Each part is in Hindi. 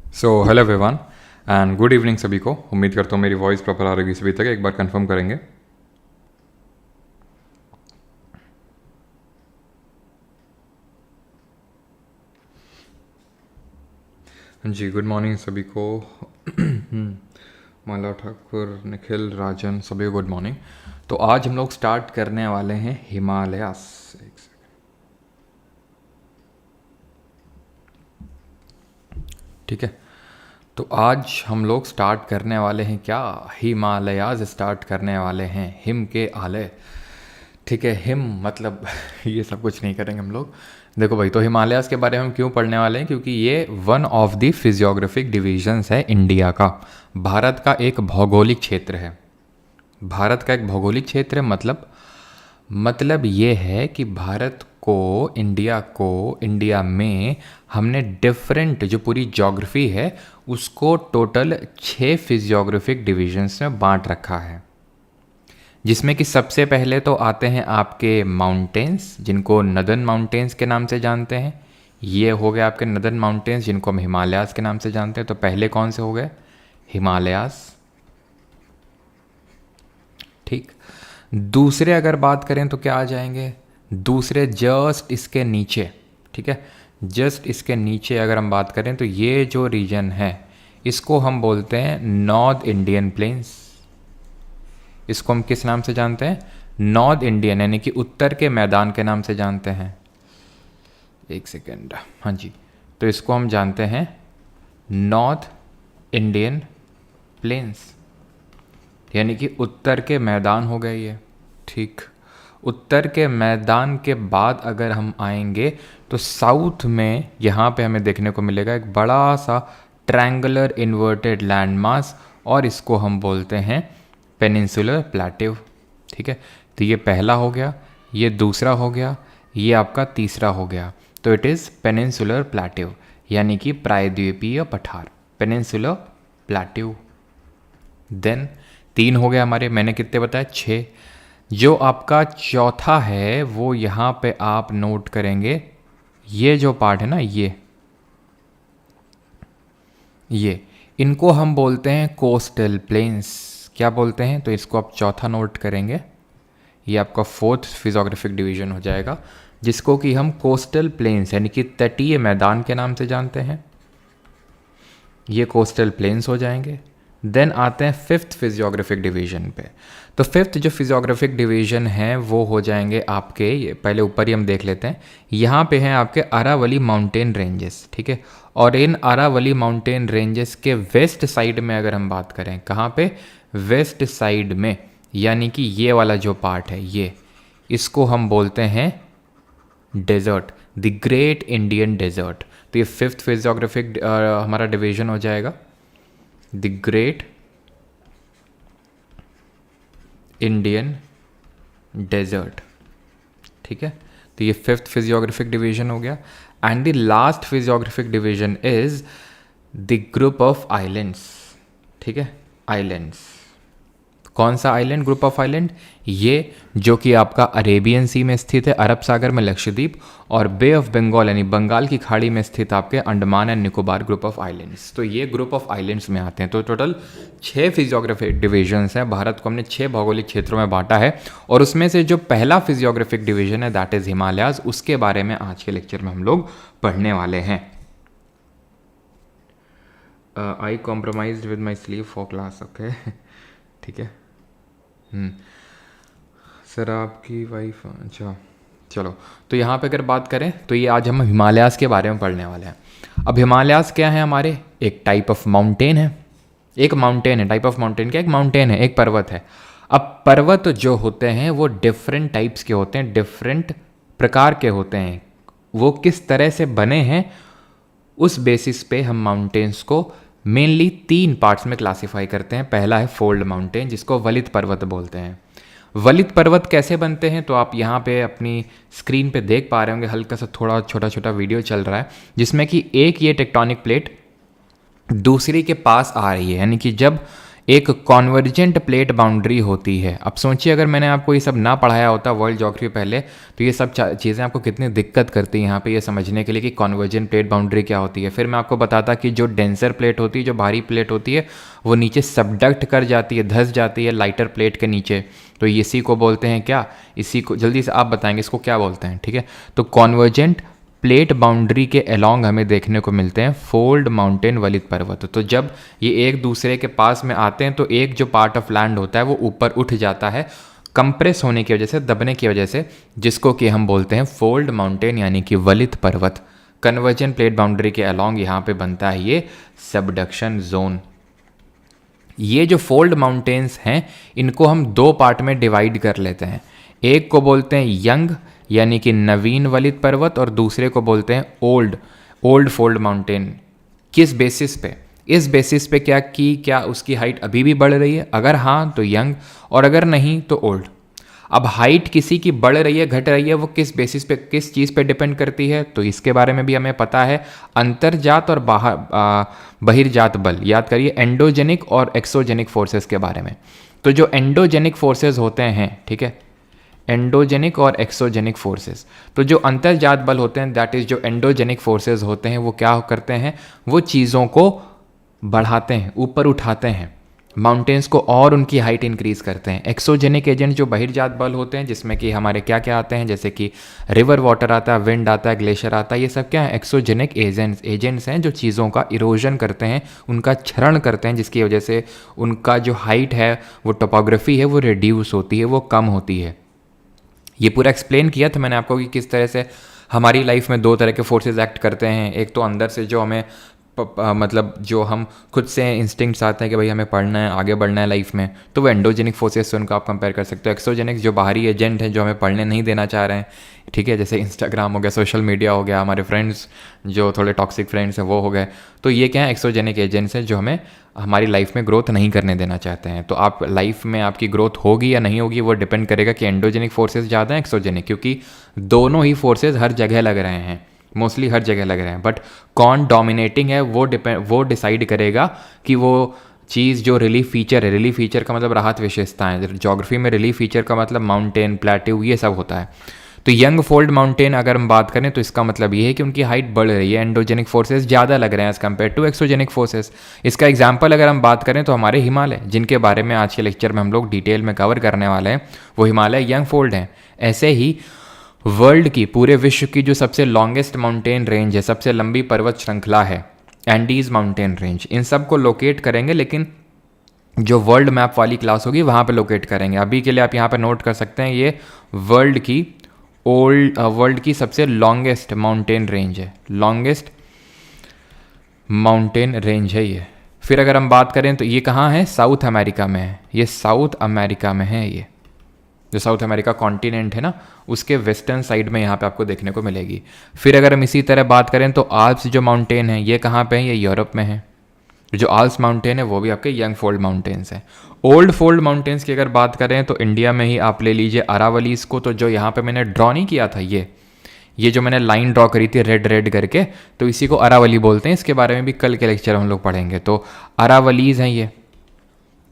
So hello everyone and good evening सभी को। उम्मीद करता हूँ मेरी वॉइस प्रॉपर आ रही सभी तक। एक बार कंफर्म करेंगे। जी गुड मॉर्निंग सभी को। माला ठाकुर, निखिल, राजन, सभी को गुड मॉर्निंग। तो आज हम लोग स्टार्ट करने वाले हैं हिमालयास। एक सेकंड, ठीक है। तो आज हम लोग स्टार्ट करने वाले हैं क्या, हिमालयाज स्टार्ट करने वाले हैं, हिम के आलय। ठीक है, हिम मतलब ये सब कुछ नहीं करेंगे हम लोग। देखो भाई, तो हिमालयाज के बारे में हम क्यों पढ़ने वाले हैं, क्योंकि ये one of the physiographic divisions है इंडिया का। भारत का एक भौगोलिक क्षेत्र है। भारत का एक भौगोलिक क्षेत्र है, मतलब ये है कि भारत को, इंडिया में हमने डिफरेंट जो पूरी ज्योग्राफी है उसको टोटल 6 फिजियोग्राफिक डिविजन्स में बांट रखा है। जिसमें कि सबसे पहले तो आते हैं आपके माउंटेन्स, जिनको नदर्न माउंटेन्स के नाम से जानते हैं। ये हो गए आपके नदर्न माउंटेन्स, जिनको हम हिमालयास के नाम से जानते हैं। तो पहले कौन से हो गए, हिमालयास। ठीक। दूसरे अगर बात करें तो क्या आ जाएंगे, दूसरे जस्ट इसके नीचे। ठीक है, जस्ट इसके नीचे अगर हम बात करें तो ये जो रीजन है इसको हम बोलते हैं नॉर्थ इंडियन प्लेन्स। इसको हम किस नाम से जानते हैं, नॉर्थ इंडियन, यानी कि उत्तर के मैदान के नाम से जानते हैं। एक सेकेंड, हाँ जी। तो इसको हम जानते हैं नॉर्थ इंडियन प्लेन्स, यानी कि उत्तर के मैदान हो गए ये। ठीक। उत्तर के मैदान के बाद अगर हम आएंगे तो साउथ में यहाँ पे हमें देखने को मिलेगा एक बड़ा सा ट्रायंगुलर इन्वर्टेड लैंड मास, और इसको हम बोलते हैं पेनिनसुलर प्लेट्यू। ठीक है, तो ये पहला हो गया, ये दूसरा हो गया, ये आपका तीसरा हो गया। तो इट इज़ पेनिनसुलर प्लेट्यू, यानी कि प्रायद्वीपीय पठार, पेनिनसुलर प्लेट्यू। देन 3 हो गए हमारे, मैंने कितने बताया, 6। जो आपका चौथा है वो यहाँ पे आप नोट करेंगे, ये जो पार्ट है ना, ये इनको हम बोलते हैं कोस्टल प्लेन्स। क्या बोलते हैं, तो इसको आप चौथा नोट करेंगे। ये आपका 4th फिजियोग्राफिक डिवीजन हो जाएगा, जिसको कि हम कोस्टल प्लेन्स यानी कि तटीय मैदान के नाम से जानते हैं। ये कोस्टल प्लेन्स हो जाएंगे। देन आते हैं 5th फिजियोग्राफिक डिवीजन पे। तो 5th जो फिजियोग्राफिक डिवीजन है वो हो जाएंगे आपके, ये पहले ऊपर ही हम देख लेते हैं। यहाँ पे हैं आपके अरावली माउंटेन रेंजेस। ठीक है, और इन अरावली माउंटेन रेंजेस के वेस्ट साइड में अगर हम बात करें, कहाँ पे, वेस्ट साइड में, यानी कि ये वाला जो पार्ट है ये, इसको हम बोलते हैं desert, the great Indian desert. तो ये 5th फिजियोग्राफिक हमारा डिवीजन हो जाएगा, द ग्रेट इंडियन डेजर्ट। ठीक है, तो ये 5th फिजियोग्राफिक डिवीजन हो गया। And the last physiographic division is the group of islands. ठीक है, आइलैंड्स, कौन सा आइलैंड, ग्रुप ऑफ आइलैंड, ये जो कि आपका अरेबियन सी में स्थित है, अरब सागर में लक्षद्वीप, और बे ऑफ बंगाल यानी बंगाल की खाड़ी में स्थित आपके Andaman and Nicobar group of islands. तो ये ग्रुप ऑफ आइलैंड्स में आते हैं। तो टोटल 6 फिजियोग्राफिक डिविजन्स हैं। भारत को हमने 6 भौगोलिक क्षेत्रों में बांटा है, और उसमें से जो पहला फिजियोग्राफिक डिवीजन है दैट इज हिमालयाज, उसके बारे में आज के लेक्चर में हम लोग पढ़ने वाले हैं। I compromised with my sleep for class, okay. ठीक है, सर आपकी वाइफ, अच्छा चलो। तो यहाँ पे अगर बात करें तो ये आज हम हिमालयास के बारे में पढ़ने वाले हैं। अब हिमालयास क्या है हमारे, एक टाइप ऑफ माउंटेन है। एक माउंटेन है, टाइप ऑफ माउंटेन क्या, एक माउंटेन है, एक पर्वत है। अब पर्वत जो होते हैं वो डिफरेंट टाइप्स के होते हैं, डिफरेंट प्रकार के होते हैं। वो किस तरह से बने हैं उस बेसिस पे हम माउंटेन्स को मेनली 3 पार्ट्स में क्लासिफाई करते हैं। पहला है फोल्ड माउंटेन, जिसको वलित पर्वत बोलते हैं। वलित पर्वत कैसे बनते हैं, तो आप यहाँ पे अपनी स्क्रीन पे देख पा रहे होंगे, हल्का सा थोड़ा छोटा छोटा वीडियो चल रहा है, जिसमें कि एक ये टेक्टोनिक प्लेट दूसरी के पास आ रही है, यानी कि जब एक कॉन्वर्जेंट प्लेट बाउंड्री होती है। अब सोचिए अगर मैंने आपको ये सब ना पढ़ाया होता वर्ल्ड ज्योग्राफी पहले, तो ये सब चीज़ें आपको कितनी दिक्कत करती हैं यहाँ पे ये समझने के लिए कि कॉन्वर्जेंट प्लेट बाउंड्री क्या होती है। फिर मैं आपको बताता कि जो डेंसर प्लेट होती है, जो भारी प्लेट होती है, वो नीचे सबडक्ट कर जाती है, धंस जाती है लाइटर प्लेट के नीचे। तो इसी को बोलते हैं क्या, इसी को जल्दी से आप बताएंगे इसको क्या बोलते हैं, ठीक है। तो कॉन्वर्जेंट प्लेट बाउंड्री के अलोंग हमें देखने को मिलते हैं फोल्ड माउंटेन वलित पर्वत। तो जब ये एक दूसरे के पास में आते हैं तो एक जो पार्ट ऑफ लैंड होता है वो ऊपर उठ जाता है कंप्रेस होने की वजह से, दबने की वजह से, जिसको कि हम बोलते हैं फोल्ड माउंटेन यानी कि वलित पर्वत। कन्वर्जन प्लेट बाउंड्री के अलोंग यहाँ पे बनता है ये सबडक्शन जोन। ये जो फोल्ड माउंटेन्स हैं इनको हम दो पार्ट में डिवाइड कर लेते हैं। एक को बोलते हैं यंग यानी कि नवीन वलित पर्वत, और दूसरे को बोलते हैं ओल्ड फोल्ड माउंटेन। किस बेसिस पे? इस बेसिस पे क्या उसकी हाइट अभी भी बढ़ रही है, अगर हाँ तो यंग, और अगर नहीं तो ओल्ड। अब हाइट किसी की बढ़ रही है घट रही है वो किस बेसिस पे, किस चीज़ पे डिपेंड करती है, तो इसके बारे में भी हमें पता है। अंतर्जात और बहिर्जात बल, याद करिए एंडोजेनिक और एक्सोजेनिक फोर्सेस के बारे में। तो जो एंडोजेनिक फोर्सेस होते हैं, ठीक है, एंडोजेनिक और एक्सोजेनिक फोर्सेस, तो जो अंतर्जात बल होते हैं, दैट इज जो एंडोजेनिक फोर्सेस होते हैं, वो क्या करते हैं, वो चीज़ों को बढ़ाते हैं, ऊपर उठाते हैं, माउंटेन्स को और उनकी हाइट इंक्रीज करते हैं। एक्सोजेनिक एजेंट जो बहिर्जात बल होते हैं, जिसमें कि हमारे क्या क्या आते हैं, जैसे कि रिवर वाटर आता है, विंड आता है, ग्लेशियर आता है, ये सब क्या है, एक्सोजेनिक एजेंट्स हैं जो चीज़ों का इरोजन करते हैं, उनका क्षरण करते हैं, जिसकी वजह से उनका जो हाइट है, वो टोपोग्राफी है, वो रिड्यूस होती है, वो कम होती है। ये पूरा एक्सप्लेन किया था मैंने आपको कि किस तरह से हमारी लाइफ में दो तरह के फोर्सेस एक्ट करते हैं। एक तो अंदर से जो हमें मतलब जो हम खुद से इंस्टिंक्ट्स आते हैं कि भाई हमें पढ़ना है, आगे बढ़ना है लाइफ में, तो वो एंडोजेनिक फोर्सेस से उनको आप कंपेयर कर सकते हो। एक्सोजेनिक जो बाहरी एजेंट हैं जो हमें पढ़ने नहीं देना चाह रहे हैं, ठीक है, जैसे इंस्टाग्राम हो गया, सोशल मीडिया हो गया, हमारे फ्रेंड्स जो थोड़े टॉक्सिक फ्रेंड्स हैं वो हो गए, तो ये क्या है, एक्सोजेनिक एजेंट्स हैं जो हमें हमारी लाइफ में ग्रोथ नहीं करने देना चाहते हैं। तो आप लाइफ में आपकी ग्रोथ होगी या नहीं होगी वो डिपेंड करेगा कि एंडोजेनिक फोर्सेस ज़्यादा हैं एक्सोजेनिक, क्योंकि दोनों ही फोर्सेस हर जगह लग रहे हैं, मोस्टली हर जगह लग रहे हैं, बट कौन डोमिनेटिंग है वो डिसाइड करेगा कि वो चीज़ जो रिलीफ फीचर है, रिलीफ फीचर का मतलब राहत विशेषताएं, ज्योग्राफी में रिलीफ फीचर का मतलब माउंटेन, प्लेट्यू, ये सब होता है। तो यंग फोल्ड माउंटेन अगर हम बात करें तो इसका मतलब ये है कि उनकी हाइट बढ़ रही है, एंडोजेनिक फोर्सेस ज़्यादा लग रहे हैं as compared to exogenic forces. इसका एग्जाम्पल अगर हम बात करें तो हमारे हिमालय, जिनके बारे में आज के लेक्चर में हम लोग डिटेल में कवर करने वाले हैं, वो हिमालय यंग फोल्ड हैं। ऐसे ही वर्ल्ड की, पूरे विश्व की जो सबसे लॉन्गेस्ट माउंटेन रेंज है, सबसे लंबी पर्वत श्रृंखला है, एंडीज माउंटेन रेंज, इन सब को लोकेट करेंगे, लेकिन जो वर्ल्ड मैप वाली क्लास होगी वहाँ पे लोकेट करेंगे। अभी के लिए आप यहाँ पे नोट कर सकते हैं, ये वर्ल्ड की सबसे लॉन्गेस्ट माउंटेन रेंज है, लॉन्गेस्ट माउंटेन रेंज है ये। फिर अगर हम बात करें तो ये कहाँ है, साउथ अमेरिका में है, ये साउथ अमेरिका में है, ये जो साउथ अमेरिका कॉन्टिनेंट है ना, उसके वेस्टर्न साइड में यहाँ पे आपको देखने को मिलेगी। फिर अगर हम इसी तरह बात करें तो आल्प्स जो माउंटेन है, ये कहाँ पे है, ये यूरोप में है। जो आल्प्स माउंटेन है वो भी आपके यंग फोल्ड माउंटेन्स हैं। ओल्ड फोल्ड माउंटेन्स की अगर बात करें तो इंडिया में ही आप ले लीजिए अरावलीज को, तो जो यहाँ पे मैंने ड्रॉ नहीं किया था, ये जो मैंने लाइन ड्रॉ करी थी रेड रेड करके, तो इसी को अरावली बोलते हैं। इसके बारे में भी कल के लेक्चर हम लोग पढ़ेंगे। तो अरावलीज हैं ये,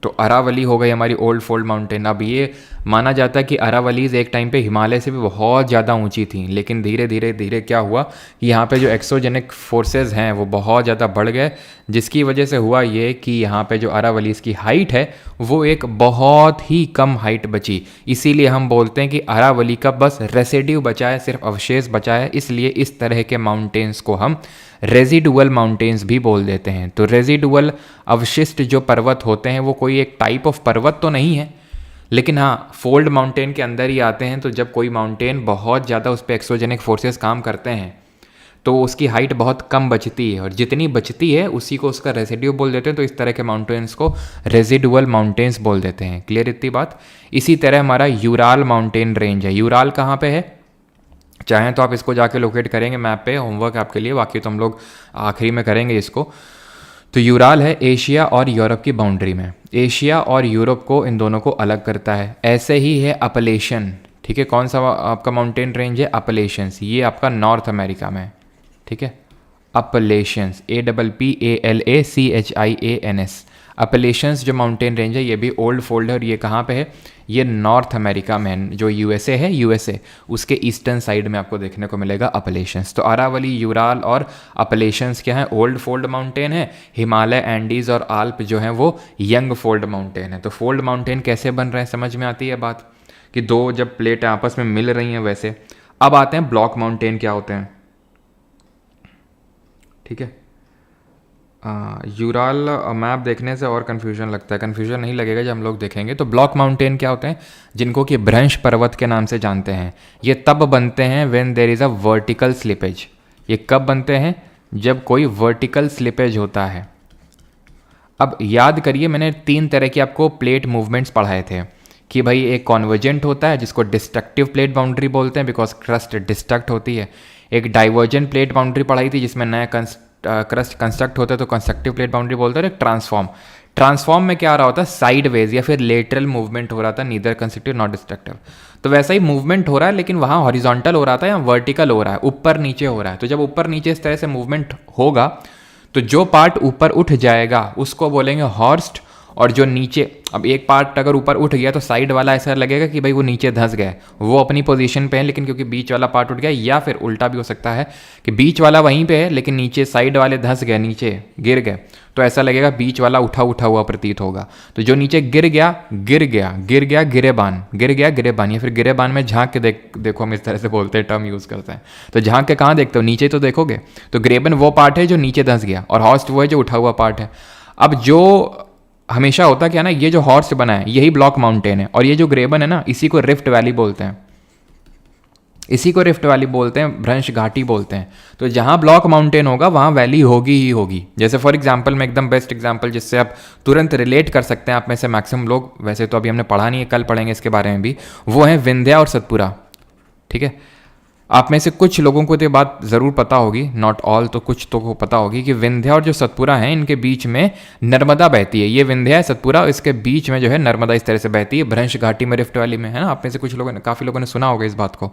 तो अरावली हो गई हमारी ओल्ड फोल्ड माउंटेन। अब ये माना जाता है कि अरावलीज एक टाइम पे हिमालय से भी बहुत ज़्यादा ऊंची थी, लेकिन धीरे धीरे धीरे क्या हुआ कि यहाँ पे जो एक्सोजेनिक फोर्सेस हैं वो बहुत ज़्यादा बढ़ गए, जिसकी वजह से हुआ ये कि यहाँ पे जो अरावलीज की हाइट है वो एक बहुत ही कम हाइट बची। इसीलिए हम बोलते हैं कि अरावली का बस रेसिड्यू बचा है, सिर्फ अवशेष बचा है, इसलिए इस तरह के माउंटेन्स को हम रेजिडुअल माउंटेन्स भी बोल देते हैं। तो रेजिडुअल अवशिष्ट जो पर्वत होते हैं वो कोई एक टाइप ऑफ पर्वत तो नहीं है, लेकिन हाँ फोल्ड माउंटेन के अंदर ही आते हैं। तो जब कोई माउंटेन बहुत ज़्यादा उस पर एक्सोजेनिक फोर्सेस काम करते हैं तो उसकी हाइट बहुत कम बचती है, और जितनी बचती है उसी को उसका रेसिड्यू बोल देते हैं। तो इस तरह के माउंटेन्स को रेजिडुअल माउंटेन्स बोल देते हैं। क्लियर इतनी बात। इसी तरह हमारा यूराल माउंटेन रेंज है। यूराल कहाँ पे है, चाहें तो आप इसको जाके लोकेट करेंगे मैप पे, होमवर्क आपके लिए, बाकी तो हम लोग आखिरी में करेंगे इसको। तो यूराल है एशिया और यूरोप की बाउंड्री में, एशिया और यूरोप को, इन दोनों को अलग करता है। ऐसे ही है अपलेशन, ठीक है, कौन सा आपका माउंटेन रेंज है, अपलेशंस, ये आपका नॉर्थ अमेरिका में, ठीक है, अपलेशियंस, APPALACHIANS। अपलेशियंस जो माउंटेन रेंज है ये भी ओल्ड फोल्ड है, और ये कहाँ पे है, ये नॉर्थ अमेरिका में, जो यूएसए है, यूएसए उसके ईस्टर्न साइड में आपको देखने को मिलेगा अपलेशियंस। तो अरावली, यूराल और अपलेशियंस क्या है, ओल्ड फोल्ड माउंटेन है। हिमालय, एंडीज और आल्प जो है वो यंग फोल्ड माउंटेन है। तो फोल्ड माउंटेन कैसे बन रहे हैं, समझ में आती है बात, कि दो जब प्लेट आपस में मिल रही हैं वैसे। अब आते हैं ब्लॉक माउंटेन क्या होते हैं, ठीक है। यूराल मैप देखने से और कन्फ्यूजन लगता है, कन्फ्यूजन नहीं लगेगा जब हम लोग देखेंगे। तो ब्लॉक माउंटेन क्या होते हैं, जिनको कि भ्रंश पर्वत के नाम से जानते हैं। ये तब बनते हैं when there is a vertical slippage. ये कब बनते हैं, जब कोई वर्टिकल स्लिपेज होता है। अब याद करिए, मैंने 3 तरह की आपको प्लेट मूवमेंट्स पढ़ाए थे, कि भाई एक कॉन्वर्जेंट होता है जिसको डिस्ट्रक्टिव प्लेट बाउंड्री बोलते हैं बिकॉज क्रस्ट डिस्ट्रक्ट होती है। एक डाइवर्जेंट प्लेट बाउंड्री पढ़ाई थी जिसमें नया क्रस्ट कंस्ट्रक्ट होता है तो कंस्ट्रक्टिव प्लेट बाउंड्री बोलते हैं। ट्रांसफॉर्म में क्या हो रहा होता है, साइडवेज या फिर लेटरल मूवमेंट हो रहा था, नीदर कंस्ट्रक्टिव नॉट डिस्ट्रक्टिव। तो वैसा ही मूवमेंट हो रहा है, लेकिन वहाँ हॉरिजॉन्टल हो रहा था या वर्टिकल हो रहा है, ऊपर नीचे हो रहा है। तो जब ऊपर नीचे इस तरह से मूवमेंट होगा तो जो पार्ट ऊपर उठ जाएगा उसको बोलेंगे हॉर्स्ट, और जो नीचे, अब एक पार्ट अगर ऊपर उठ गया तो साइड वाला ऐसा लगेगा कि भाई वो नीचे धंस गया, वो अपनी पोजीशन पे है, लेकिन क्योंकि बीच वाला पार्ट उठ गया, या फिर उल्टा भी हो सकता है कि बीच वाला वहीं पे है लेकिन नीचे साइड वाले धंस गए, नीचे गिर गए, तो ऐसा लगेगा बीच वाला उठा उठा हुआ प्रतीत होगा। तो जो नीचे गिर गया गिरेबान, या फिर गिरेबान में झांक के देखो, हम इस तरह से बोलते हैं, टर्म यूज़ करते हैं। तो झांक के कहाँ देखते हो, नीचे तो देखोगे। तो ग्रेबन वो पार्ट है जो नीचे धंस गया, और हॉर्स्ट वो है जो उठा हुआ पार्ट है। अब जो हमेशा होता क्या ना, ये जो हॉर्स बना है यही ब्लॉक माउंटेन है, और ये जो ग्रेबन है ना इसी को रिफ्ट वैली बोलते हैं, भ्रंश घाटी बोलते हैं। तो जहाँ ब्लॉक माउंटेन होगा वहाँ वैली होगी ही होगी। जैसे फॉर एग्जांपल, मैं एकदम बेस्ट एग्जांपल जिससे आप तुरंत रिलेट कर सकते हैं, आप में से मैक्सिमम लोग, वैसे तो अभी हमने पढ़ा नहीं है, कल पढ़ेंगे इसके बारे में भी, वो है विंध्या और सतपुरा, ठीक है। आप में से कुछ लोगों को तो ये बात ज़रूर पता होगी, नॉट ऑल, तो कुछ तो को पता होगी कि विंध्या और जो सतपुरा है इनके बीच में नर्मदा बहती है। ये विंध्या है, सतपुरा, इसके बीच में जो है नर्मदा इस तरह से बहती है, भ्रंश घाटी में, रिफ्ट वैली में, है ना। आप में से कुछ लोगों ने, काफ़ी लोगों ने सुना होगा इस बात को।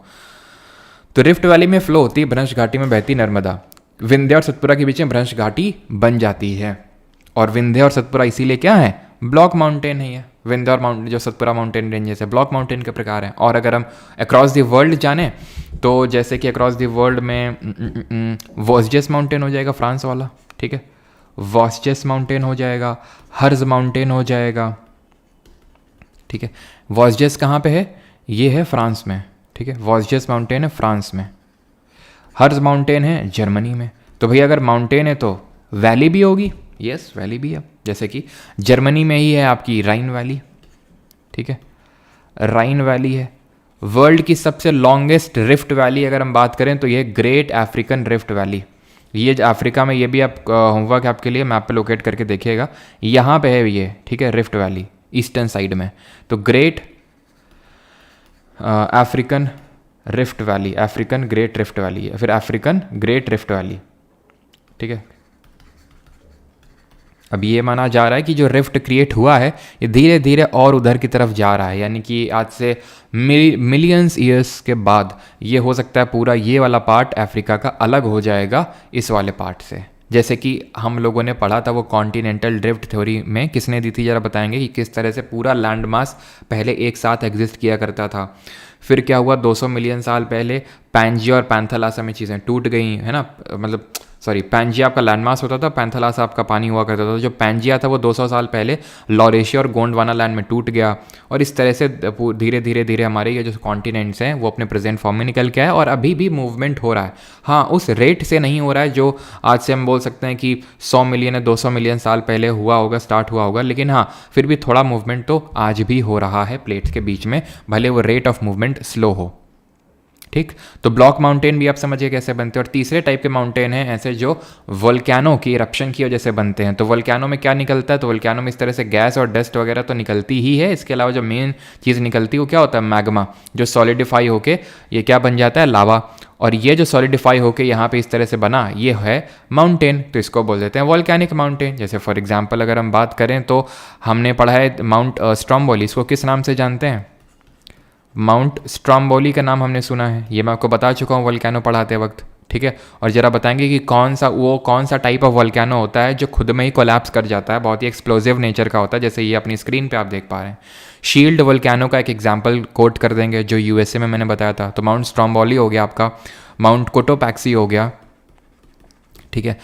तो रिफ्ट वैली में फ्लो होती है, भ्रंश घाटी में बहती नर्मदा, विंध्या और सतपुरा के बीच में भ्रंश घाटी बन जाती है। और विंध्या और सतपुरा इसीलिए क्या है, ब्लॉक माउंटेन है। ये विंध्या और जो सतपुरा माउंटेन रेंजेस है ब्लॉक माउंटेन के प्रकार हैं। और अगर हम अक्रॉस द वर्ल्ड जाने तो जैसे कि अक्रॉस द वर्ल्ड में वॉस्जेस माउंटेन हो जाएगा, फ्रांस वाला, ठीक है, वॉस्जेस माउंटेन हो जाएगा, हर्ज माउंटेन हो जाएगा, ठीक है। वॉस्जेस कहाँ पे है, ये है फ्रांस में, ठीक है, वॉस्जेस माउंटेन है फ्रांस में, हर्ज माउंटेन है जर्मनी में। तो भाई अगर माउंटेन है तो वैली भी होगी, यस वैली भी है। जैसे कि जर्मनी में ही है आपकी राइन वैली, ठीक है, राइन वैली है। वर्ल्ड की सबसे लॉन्गेस्ट रिफ्ट वैली अगर हम बात करें तो ये ग्रेट अफ्रीकन रिफ्ट वैली, ये अफ्रीका में, ये भी आप होमवर्क आपके लिए मैप पे लोकेट करके देखिएगा, यहाँ पे है ये, ठीक है, रिफ्ट वैली ईस्टर्न साइड में। तो great African rift valley, African great rift valley या फिर अफ्रीकन ग्रेट रिफ्ट वैली, ठीक है। अब ये माना जा रहा है कि जो रिफ्ट क्रिएट हुआ है ये धीरे धीरे और उधर की तरफ जा रहा है, यानी कि आज से मिलियंस ईयर्स के बाद ये हो सकता है पूरा ये वाला पार्ट अफ्रीका का अलग हो जाएगा इस वाले पार्ट से। जैसे कि हम लोगों ने पढ़ा था वो कॉन्टिनेंटल ड्रिफ्ट थ्योरी में, किसने दी थी, ज़रा बताएंगे कि किस तरह से पूरा लैंड मास पहले एक साथ एग्जिस्ट किया करता था, फिर क्या हुआ 200 मिलियन साल पहले पैंजिया और पैंथालासा में चीज़ें टूट गई, है ना, मतलब सॉरी, पैंजिया आपका लैंडमास होता था, पैंथालासा आपका पानी हुआ करता था। जो पैंजिया था वो 200 साल पहले लॉरेशिया और गोंडवाना लैंड में टूट गया, और इस तरह से धीरे धीरे धीरे हमारे ये जो कॉन्टिनेंट्स हैं वो अपने प्रेजेंट फॉर्म में निकल के आए, और अभी भी मूवमेंट हो रहा है। हाँ, उस रेट से नहीं हो रहा है जो आज से हम बोल सकते हैं कि 100 मिलियन या 200 मिलियन साल पहले हुआ होगा, स्टार्ट हुआ होगा, लेकिन हाँ फिर भी थोड़ा मूवमेंट तो आज भी हो रहा है प्लेट्स के बीच में, भले वो रेट ऑफ मूवमेंट स्लो हो, ठीक। तो ब्लॉक माउंटेन भी आप समझिए कैसे बनते हैं। और तीसरे टाइप के माउंटेन हैं ऐसे जो वोल्केनो की इरप्शन की वजह से बनते हैं। तो वोल्केनो में क्या निकलता है, तो वोल्केनो में इस तरह से गैस और डस्ट वगैरह तो निकलती ही है, इसके अलावा जो मेन चीज़ निकलती है वो क्या होता है, मैग्मा, जो सॉलिडिफाई होके ये क्या बन जाता है, लावा। और ये जो सॉलिडिफाई होके यहाँ पे इस तरह से बना, ये है माउंटेन, तो इसको बोल देते हैं वोल्केनिक माउंटेन। जैसे फॉर एग्जाम्पल अगर हम बात करें तो हमने पढ़ा है माउंट स्ट्रोम्बोली, इसको किस नाम से जानते हैं, माउंट स्ट्रोम्बोली का नाम हमने सुना है, ये मैं आपको बता चुका हूँ वोल्केनो पढ़ाते वक्त, ठीक है। और ज़रा बताएंगे कि कौन सा टाइप ऑफ वोल्केनो होता है जो खुद में ही कोलैप्स कर जाता है, बहुत ही एक्सप्लोजिव नेचर का होता है, जैसे ये अपनी स्क्रीन पे आप देख पा रहे हैं। शील्ड वोल्केनो का एक एग्जांपल कोट कर देंगे जो यूएसए में मैंने बताया था। तो माउंट स्ट्रोम्बोली हो गया आपका, माउंट कोटोपैक्सी हो गया, ठीक है,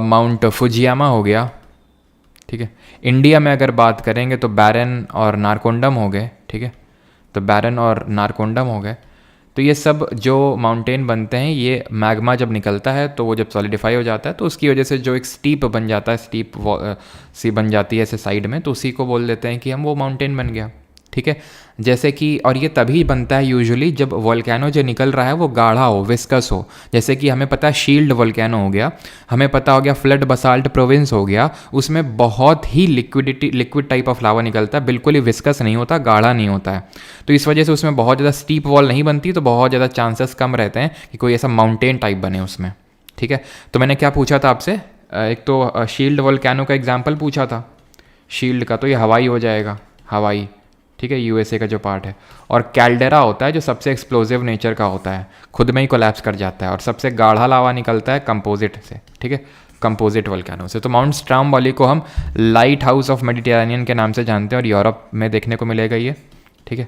माउंट फुजियामा हो गया, ठीक है। इंडिया में अगर बात करेंगे तो बैरन और नारकोंडम हो गए, ठीक है, तो बैरन और नारकोंडम हो गए। तो ये सब जो माउंटेन बनते हैं, ये मैग्मा जब निकलता है तो वो जब सॉलिडिफाई हो जाता है तो उसकी वजह से जो एक स्टीप बन जाता है, स्टीप सी बन जाती है ऐसे साइड में, तो उसी को बोल देते हैं कि हम वो माउंटेन बन गया, ठीक है। जैसे कि, और ये तभी बनता है यूजुअली जब वोल्केनो जो निकल रहा है वो गाढ़ा हो, विस्कस हो। जैसे कि हमें पता है शील्ड वोल्केनो हो गया, हमें पता हो गया फ्लड बसाल्ट प्रोविंस हो गया, उसमें बहुत ही लिक्विड टाइप ऑफ लावा निकलता है, बिल्कुल ही विस्कस नहीं होता, गाढ़ा नहीं होता है। तो इस वजह से उसमें बहुत ज़्यादा स्टीप वॉल नहीं बनती, तो बहुत ज़्यादा चांसेस कम रहते हैं कि कोई ऐसा माउंटेन टाइप बने उसमें, ठीक है। तो मैंने क्या पूछा था आपसे, एक तो शील्ड वोल्केनो का एग्जाम्पल पूछा था, शील्ड का तो ये हवाई हो जाएगा, हवाई, ठीक है, यूएसए का जो पार्ट है। और कैल्डेरा होता है जो सबसे एक्सप्लोजिव नेचर का होता है, खुद में ही कोलैप्स कर जाता है। और सबसे गाढ़ा लावा निकलता है कंपोजिट से, ठीक है, कंपोजिट वोल्केनो से। तो माउंट स्ट्रोम्बोली को हम लाइट हाउस ऑफ मेडिटेरेनियन के नाम से जानते हैं और यूरोप में देखने को मिलेगा ये, ठीक है,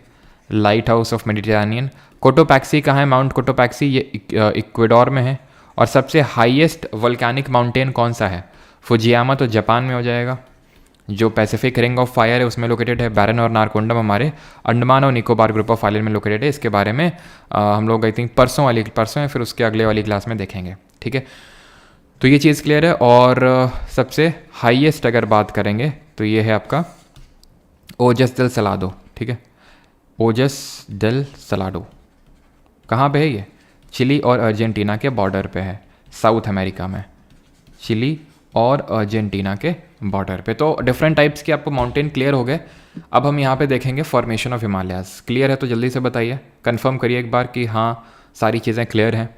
light house of Mediterranean. Cotopaxi कहाँ है? माउंट कोटोपैक्सी ये इक्वेडोर में है। और सबसे हाईएस्ट वोल्केनिक माउंटेन कौन सा है? फुजियामा तो जापान में हो जाएगा, जो पैसिफिक रिंग ऑफ फायर है उसमें लोकेटेड है। बैरन और नारकोंडम हमारे अंडमान और निकोबार ग्रुप ऑफ आइलैंड में लोकेटेड है। इसके बारे में हम लोग आई थिंक परसों या फिर उसके अगले वाली क्लास में देखेंगे, ठीक है। तो ये चीज़ क्लियर है। और सबसे हाईएस्ट अगर बात करेंगे तो ये है आपका ओजस डेल सलाडो, ठीक है, ओजस डेल सलाडो। कहाँ पे है ये? चिली और अर्जेंटीना के बॉर्डर पे है, साउथ अमेरिका में, चिली और अर्जेंटीना के बॉर्डर पे। तो डिफरेंट टाइप्स के आपको माउंटेन क्लियर हो गए। अब हम यहाँ पे देखेंगे फॉर्मेशन ऑफ हिमालयाज। क्लियर है तो जल्दी से बताइए, कंफर्म करिए एक बार कि हाँ सारी चीज़ें क्लियर हैं।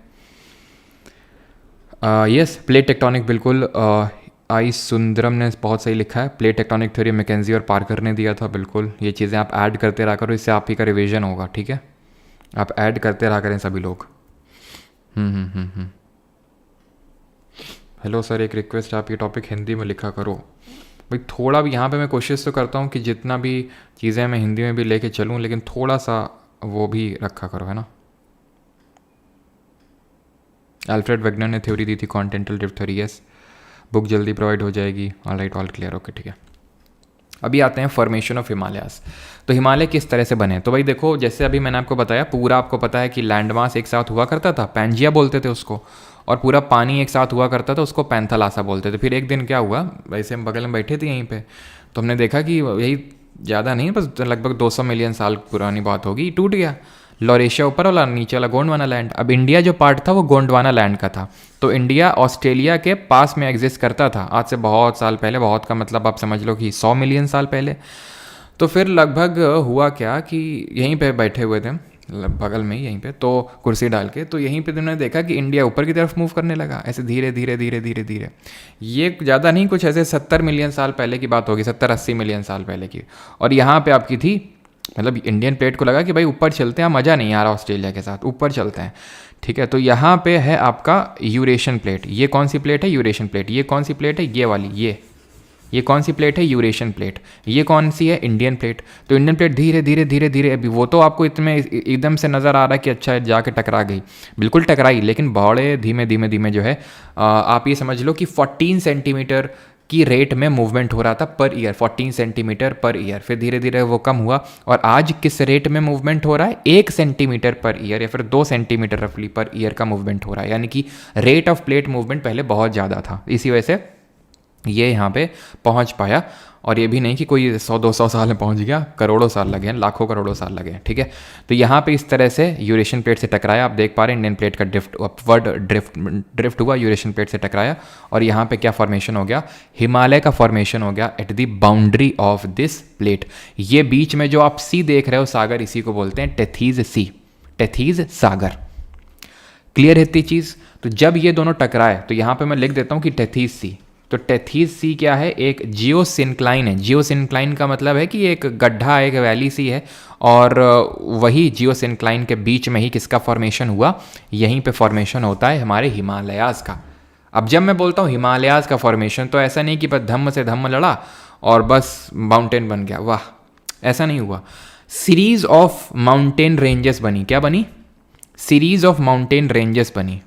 यस, प्लेट टेक्टोनिक बिल्कुल, आई सुंदरम ने बहुत सही लिखा है। प्लेट टेक्टोनिक थ्योरी मैकेंजी और पार्कर ने दिया था, बिल्कुल। ये चीज़ें आप ऐड करते रहा करो, इससे आप ही का रिविजन होगा, ठीक है। आप ऐड करते रहा करें सभी लोग। हेलो सर, एक रिक्वेस्ट, आप ये टॉपिक हिंदी में लिखा करो भाई। थोड़ा भी यहाँ पे मैं कोशिश तो करता हूँ कि जितना भी चीज़ें मैं हिंदी में भी लेके चलूँ, लेकिन थोड़ा सा वो भी रखा करो, है ना। अल्फ्रेड वेगनर ने थ्योरी दी थी continental drift theory. Yes, book जल्दी प्रोवाइड हो जाएगी। All right, all clear, okay, ठीक है। अभी आते हैं फॉर्मेशन ऑफ हिमालयास। तो हिमालय किस तरह से बने? तो भाई देखो, जैसे अभी मैंने आपको बताया, पूरा आपको पता है कि लैंड मास एक साथ हुआ करता था, पैंजिया बोलते थे उसको, और पूरा पानी एक साथ हुआ करता था, उसको पैंथलासा बोलते थे। फिर एक दिन क्या हुआ, वैसे हम बगल में बैठे थे यहीं पे, तो हमने देखा कि यही ज़्यादा नहीं, बस लगभग 200 मिलियन साल पुरानी बात होगी, टूट गया। लॉरेशिया ऊपर वाला, नीचे वाला गोंडवाना लैंड। अब इंडिया जो पार्ट था वो गोंडवाना लैंड का था। तो इंडिया ऑस्ट्रेलिया के पास में एग्जिस्ट करता था आज से बहुत साल पहले। बहुत का मतलब आप समझ लो कि 100 मिलियन साल पहले। तो फिर लगभग हुआ क्या कि यहीं पे बैठे हुए थे हम, बगल में ही यहीं पे, तो कुर्सी डाल के, तो यहीं पे तुमने देखा कि इंडिया ऊपर की तरफ मूव करने लगा, ऐसे धीरे धीरे धीरे धीरे धीरे। ये ज़्यादा नहीं, कुछ ऐसे 70 मिलियन साल पहले की बात होगी, 70-80 मिलियन साल पहले की। और यहाँ पे आपकी थी, मतलब इंडियन प्लेट को लगा कि भाई ऊपर चलते हैं, मज़ा नहीं आ रहा ऑस्ट्रेलिया के साथ, ऊपर चलते हैं, ठीक है। तो यहाँ पे है आपका यूरेशियन प्लेट। ये कौन सी प्लेट है? Eurasian plate. ये कौन सी प्लेट है? ये वाली, ये कौन सी प्लेट है? Eurasian plate. ये कौन सी है? Indian plate. तो इंडियन प्लेट धीरे धीरे धीरे धीरे, अभी वो तो आपको इतने एकदम से नज़र आ रहा है कि अच्छा जाके टकरा गई, बिल्कुल टकराई, लेकिन बड़े धीमे धीमे धीमे जो है, आप ये समझ लो कि 14 सेंटीमीटर की रेट में मूवमेंट हो रहा था per year, 14 centimetre per year. फिर धीरे धीरे वो कम हुआ, और आज किस रेट में मूवमेंट हो रहा है? 1 सेंटीमीटर पर ईयर, या फिर 2 सेंटीमीटर रफली पर ईयर का मूवमेंट हो रहा है। यानी कि रेट ऑफ प्लेट मूवमेंट पहले बहुत ज़्यादा था, इसी वजह से ये यहाँ पे पहुँच पाया। और ये भी नहीं कि कोई 100-200 साल में पहुँच गया, करोड़ों साल लगे हैं, लाखों करोड़ों साल लगे हैं, ठीक है। तो यहाँ पे इस तरह से यूरेशियन प्लेट से टकराया, आप देख पा रहे हैं इंडियन प्लेट का अपवर्ड ड्रिफ्ट हुआ, यूरेशियन प्लेट से टकराया, और यहाँ पे क्या फॉर्मेशन हो गया? हिमालय का फॉर्मेशन हो गया at the boundary of this plate. ये बीच में जो आप सी देख रहे हो, सागर, इसी को बोलते हैं टेथीज सी, टेथीज सागर। क्लियर है इतनी चीज़? तो जब ये दोनों टकराए, तो यहाँ पे मैं लिख देता हूँ कि टेथीज सी, तो टेथीज सी क्या है, एक जियोसिंक्लाइन है। जियोसिंक्लाइन का मतलब है कि एक गड्ढा, एक वैली सी है, और वही जियोसिंक्लाइन के बीच में ही किसका फॉर्मेशन हुआ, यहीं पे फॉर्मेशन होता है हमारे हिमालयाज़ का। अब जब मैं बोलता हूँ हिमालयाज़ का फॉर्मेशन, तो ऐसा नहीं कि बस धम्म से धम्म लड़ा और बस माउंटेन बन गया, वाह, ऐसा नहीं हुआ। सीरीज ऑफ माउंटेन रेंजेस बनी। क्या बनी? सीरीज ऑफ माउंटेन रेंजेस बनी।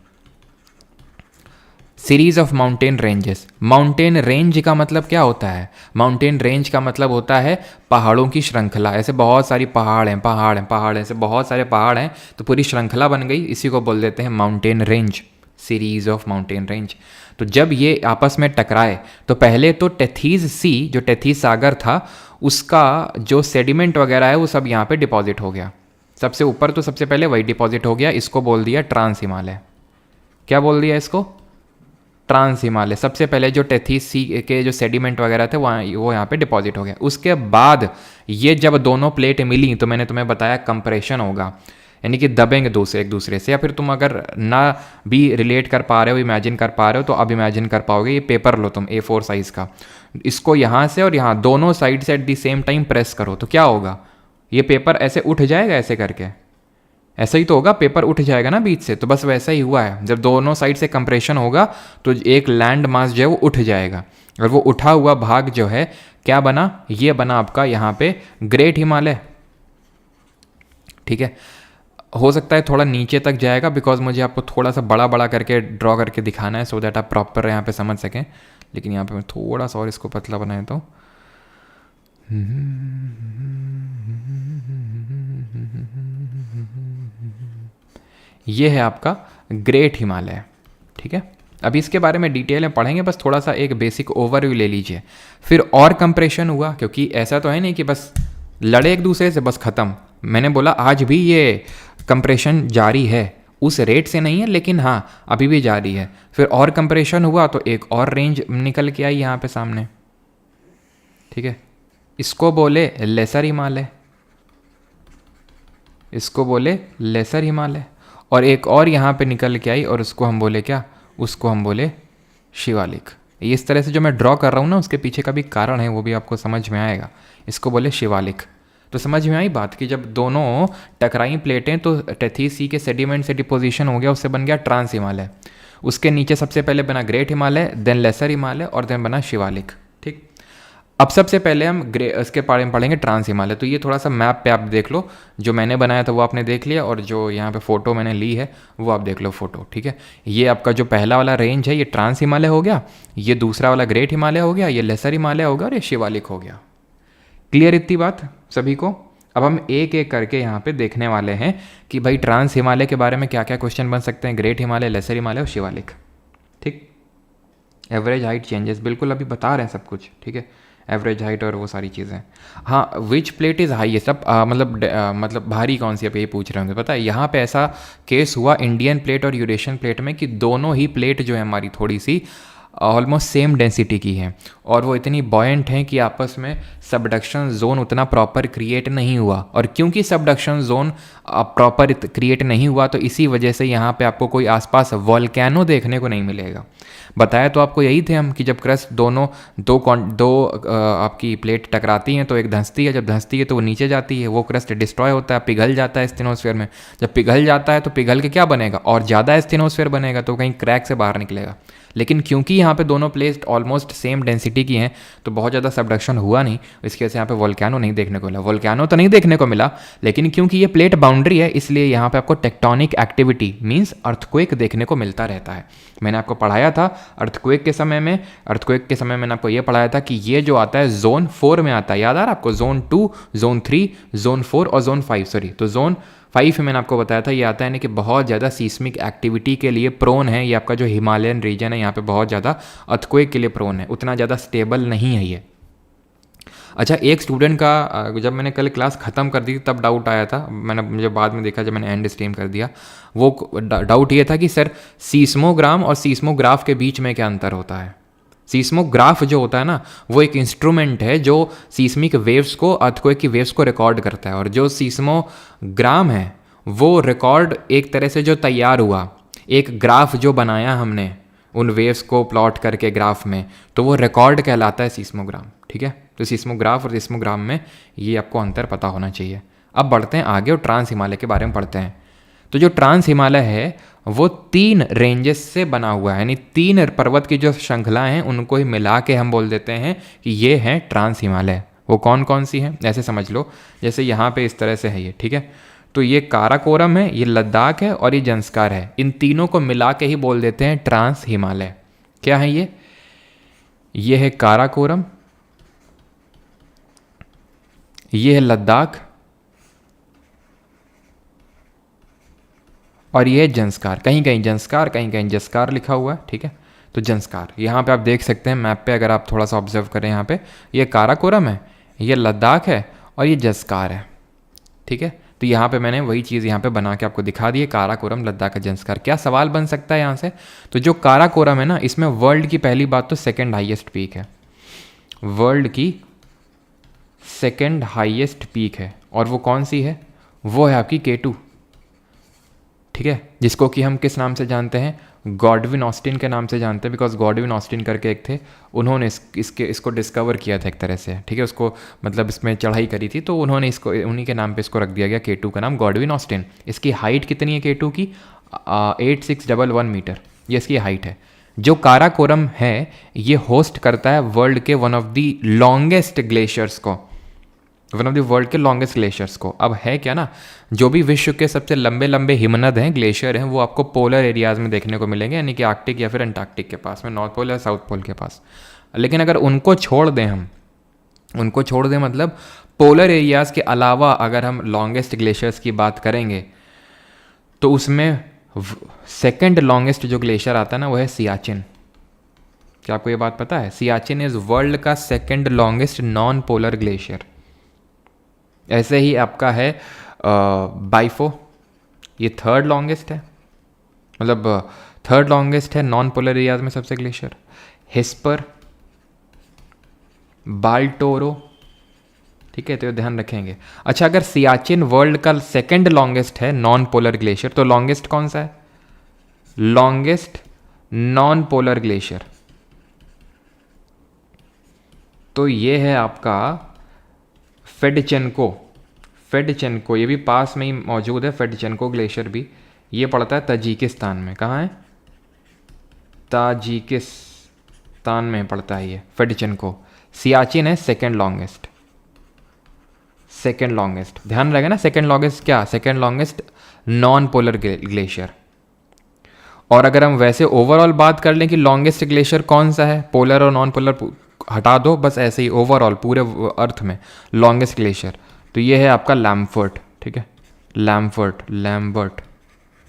Series of mountain ranges. Mountain range का मतलब क्या होता है? माउंटेन रेंज का मतलब होता है पहाड़ों की श्रृंखला। ऐसे बहुत सारी पहाड़ हैं, पहाड़ हैं, पहाड़ हैं, ऐसे बहुत सारे पहाड़ हैं, तो पूरी श्रृंखला बन गई, इसी को बोल देते हैं mountain range, series of mountain range. तो जब ये आपस में टकराए तो पहले तो टेथीज सी, जो टेथीज सागर था, उसका जो सेडिमेंट वगैरह है वो सब यहाँ पे डिपॉजिट हो गया। सबसे ऊपर तो सबसे पहले वही डिपॉजिट हो गया, इसको बोल दिया ट्रांस हिमालय। क्या बोल दिया इसको? ट्रांस हिमालय। सबसे पहले जो टेथीस सी के जो सेडिमेंट वगैरह थे वो यहाँ पे डिपॉजिट हो गया। उसके बाद ये जब दोनों प्लेट मिली तो मैंने तुम्हें बताया कंप्रेशन होगा, यानी कि दबेंगे एक दूसरे से। या फिर तुम अगर ना भी रिलेट कर पा रहे हो, इमेजिन कर पा रहे हो, तो अब इमेजिन कर पाओगे। ये पेपर लो तुम A4 साइज़ का, इसको यहाँ से और यहाँ दोनों साइड से at the same time press करो तो क्या होगा? ये पेपर ऐसे उठ जाएगा, ऐसे करके ऐसा ही तो होगा, पेपर उठ जाएगा ना बीच से। तो बस वैसा ही हुआ है, जब दोनों साइड से कंप्रेशन होगा तो एक लैंड मास जो है वो उठ जाएगा, और वो उठा हुआ भाग जो है क्या बना? ये बना आपका यहाँ पे ग्रेट हिमालय। ठीक है, हो सकता है थोड़ा नीचे तक जाएगा, बिकॉज मुझे आपको थोड़ा सा बड़ा बड़ा करके ड्रॉ करके दिखाना है, सो दैट आप प्रॉपर यहाँ पे समझ सकें। लेकिन यहाँ पे मैं थोड़ा सा और इसको पतला बनाया तो ये है आपका ग्रेट हिमालय। ठीक है, अभी इसके बारे में डिटेल में पढ़ेंगे, बस थोड़ा सा एक बेसिक ओवरव्यू ले लीजिए। फिर और कंप्रेशन हुआ, क्योंकि ऐसा तो है नहीं कि बस लड़े एक दूसरे से बस ख़त्म। मैंने बोला आज भी ये कंप्रेशन जारी है, उस रेट से नहीं है, लेकिन हाँ अभी भी जारी है। फिर और कंप्रेशन हुआ तो एक और रेंज निकल के आई यहाँ पे सामने। ठीक है, इसको बोले लेसर हिमालय, इसको बोले लेसर हिमालय। और एक और यहाँ पे निकल के आई और उसको हम बोले क्या? उसको हम बोले शिवालिक। इस तरह से जो मैं ड्रॉ कर रहा हूँ ना, उसके पीछे का भी कारण है, वो भी आपको समझ में आएगा। इसको बोले शिवालिक। तो समझ में आई बात कि जब दोनों टकराई प्लेटें तो टेथीस सी के सेडिमेंट से डिपोजिशन हो गया, उससे बन गया ट्रांस हिमालय। उसके नीचे सबसे पहले बना great Himalaya, then lesser Himalaya, और देन बना शिवालिक। ठीक, अब सबसे पहले हम इसके बारे में पढ़ेंगे ट्रांस हिमालय। तो ये थोड़ा सा मैप पे आप देख लो, जो मैंने बनाया था वो आपने देख लिया, और जो यहाँ पे फ़ोटो मैंने ली है वो आप देख लो फ़ोटो। ठीक है, ये आपका जो पहला वाला रेंज है ये ट्रांस हिमालय हो गया, ये दूसरा वाला ग्रेट हिमालय हो गया, ये लेसर हिमालय हो गया, और ये शिवालिक हो गया। क्लियर इतनी बात सभी को? अब हम एक एक करके यहाँ पे देखने वाले हैं कि भाई ट्रांस हिमालय के बारे में क्या क्या क्वेश्चन बन सकते हैं, ग्रेट हिमालय, लेसर हिमालय और शिवालिक। ठीक, एवरेज हाइट चेंजेस बिल्कुल अभी बता रहे हैं सब कुछ। ठीक है, एवरेज हाइट और वो सारी चीज़ें। हाँ, विच प्लेट इज़ हाईएस्ट, अब मतलब भारी कौन सी, आप ये पूछ रहे होंगे। पता है यहाँ पे ऐसा केस हुआ इंडियन प्लेट और यूरेशियन प्लेट में कि दोनों ही प्लेट जो है हमारी थोड़ी सी ऑलमोस्ट सेम डेंसिटी की है, और वो इतनी बॉयंट हैं कि आपस में सबडक्शन जोन उतना प्रॉपर क्रिएट नहीं हुआ। और क्योंकि सबडक्शन जोन प्रॉपर क्रिएट नहीं हुआ तो इसी वजह से यहाँ पे आपको कोई आसपास वोल्केनो देखने को नहीं मिलेगा। बताया तो आपको यही थे हम कि जब क्रस्ट दो आपकी प्लेट टकराती हैं तो एक धंसती है, जब धंसती है तो वो नीचे जाती है, वो क्रस्ट डिस्ट्रॉय होता है, पिघल जाता है स्टेनोस्फेयर में। जब पिघल जाता है तो पिघल के क्या बनेगा? और ज़्यादा स्टेनोस्फेयर बनेगा, तो कहीं क्रैक से बाहर निकलेगा। लेकिन क्योंकि यहाँ पे दोनों प्लेट ऑलमोस्ट सेम डेंसिटी की हैं तो बहुत ज़्यादा सबडक्शन हुआ नहीं, इसकी वजह से यहाँ पे वोल्केनो नहीं देखने को मिला। वोल्केनो तो नहीं देखने को मिला, लेकिन क्योंकि ये प्लेट बाउंड्री है इसलिए यहाँ पे आपको टेक्टोनिक एक्टिविटी मींस अर्थक्वेक देखने को मिलता रहता है। मैंने आपको पढ़ाया था अर्थक्वेक के समय में मैंने आपको ये पढ़ाया था कि ये जो आता है जोन 4 में आता है, याद आ रहा है आपको? जोन 2, जोन 3, जोन 4 और जोन 5, सॉरी। तो जोन 5 में मैंने आपको बताया था ये आता है ना कि बहुत ज़्यादा सीस्मिक एक्टिविटी के लिए प्रोन है। ये आपका जो हिमालयन रीजन है यहाँ पे बहुत ज़्यादा अर्थक्वेक के लिए प्रोन है, उतना ज़्यादा स्टेबल नहीं है ये। अच्छा, एक स्टूडेंट का जब मैंने कल क्लास ख़त्म कर दी तब डाउट आया था, मुझे बाद में देखा जब मैंने एंड स्ट्रीम कर दिया, वो डाउट ये था कि सर सीस्मोग्राम और सीस्मोग्राफ के बीच में क्या अंतर होता है? सीस्मोग्राफ जो होता है ना वो एक इंस्ट्रूमेंट है जो सीस्मिक वेव्स को, अर्थक्वेक की वेव्स को रिकॉर्ड करता है, और जो सीस्मोग्राम है वो रिकॉर्ड एक तरह से जो तैयार हुआ, एक ग्राफ जो बनाया हमने उन वेव्स को प्लॉट करके ग्राफ में, तो वो रिकॉर्ड कहलाता है सीस्मोग्राम। ठीक है, तो सीस्मोग्राफ और सीस्मोग्राम में ये आपको अंतर पता होना चाहिए। अब बढ़ते हैं आगे और ट्रांस हिमालय के बारे में पढ़ते हैं। तो जो ट्रांस हिमालय है वो 3 रेंजेस से बना हुआ है, यानी 3 पर्वत की जो श्रृंखला हैं उनको ही मिला के हम बोल देते हैं कि ये है ट्रांस हिमालय। वो कौन कौन सी हैं ऐसे समझ लो, जैसे यहाँ पे इस तरह से है ये। ठीक है, तो ये काराकोरम है, ये लद्दाख है और ये जंस्कार है। इन तीनों को मिला के ही बोल देते हैं ट्रांस हिमालय। क्या है ये है काराकोरम, ये है लद्दाख और ये है जंस्कार। कहीं कहीं जंस्कार, कहीं कहीं जस्कार लिखा हुआ है। ठीक है, तो जंस्कार यहाँ पे आप देख सकते हैं मैप पे, अगर आप थोड़ा सा ऑब्जर्व करें यहाँ पे, ये काराकोरम है, ये लद्दाख है और ये जस्कार है। ठीक है, तो यहाँ पे मैंने वही चीज़ यहाँ पे बना के आपको दिखा दी है, काराकोरम, लद्दाख, जंस्कार। क्या सवाल बन सकता है यहाँ से? तो जो काराकोरम है ना, इसमें वर्ल्ड की पहली बात तो सेकेंड हाइएस्ट पीक है, वर्ल्ड की सेकेंड हाईएस्ट पीक है। और वो कौन सी है? वो है आपकी K2। ठीक है, जिसको कि हम किस नाम से जानते हैं? गॉडविन ऑस्टिन के नाम से जानते हैं, बिकॉज गॉडविन ऑस्टिन करके एक थे, उन्होंने इसको डिस्कवर किया था एक तरह से। ठीक है, उसको मतलब इसमें चढ़ाई करी थी, तो उन्होंने इसको उन्हीं के नाम पे इसको रख दिया गया, K2 का नाम गॉडविन ऑस्टिन। इसकी हाइट कितनी है K2 की? 8611 मीटर, ये इसकी हाइट है। जो काराकोरम है ये होस्ट करता है वर्ल्ड के one of the longest glaciers को, वन ऑफ द वर्ल्ड के लॉन्गेस्ट ग्लेशियर्स को। अब है क्या ना, जो भी विश्व के सबसे लंबे लंबे हिमनद हैं, ग्लेशियर हैं, वो आपको पोलर एरियाज़ में देखने को मिलेंगे, यानी कि आर्कटिक या फिर अंटार्कटिक के पास में, नॉर्थ पोल या साउथ पोल के पास। लेकिन अगर उनको छोड़ दें हम, उनको छोड़ दें मतलब पोलर एरियाज़ के अलावा अगर हम लॉन्गेस्ट ग्लेशियर्स की बात करेंगे, तो उसमें सेकेंड लॉन्गेस्ट जो ग्लेशियर आता है ना, वो है सियाचिन। क्या आपको ये बात पता है? सियाचिन इज़ वर्ल्ड का second longest non polar glacier. ऐसे ही आपका है बाइफो, ये थर्ड लॉन्गेस्ट है, मतलब थर्ड लॉन्गेस्ट है नॉन पोलर एरियाज में सबसे ग्लेशियर। हिस्पर, बाल्टोरो, ठीक है, तो ध्यान रखेंगे। अच्छा, अगर सियाचिन वर्ल्ड का सेकंड लॉन्गेस्ट है नॉन पोलर ग्लेशियर, तो लॉन्गेस्ट कौन सा है? लॉन्गेस्ट नॉन पोलर ग्लेशियर, तो ये है आपका फेडचेनको। फेडचेनको ये भी पास में ही मौजूद है, फेडचेनको ग्लेशियर भी। ये पड़ता है ताजिकिस्तान में। कहाँ है? ताजिकिस्तान में पड़ता है ये फेडचेनको। सियाचिन है सेकेंड लॉन्गेस्ट, सेकेंड लॉन्गेस्ट, ध्यान रहेगा ना। सेकेंड लॉन्गेस्ट क्या? Second longest non polar glacier. और अगर हम वैसे ओवरऑल बात कर लें कि लॉन्गेस्ट ग्लेशियर कौन सा है, पोलर और नॉन पोलर हटा दो, बस ऐसे ही ओवरऑल पूरे अर्थ में लॉन्गेस्ट ग्लेशियर, तो ये है आपका लैम्बर्ट। ठीक है, लैम्बर्ट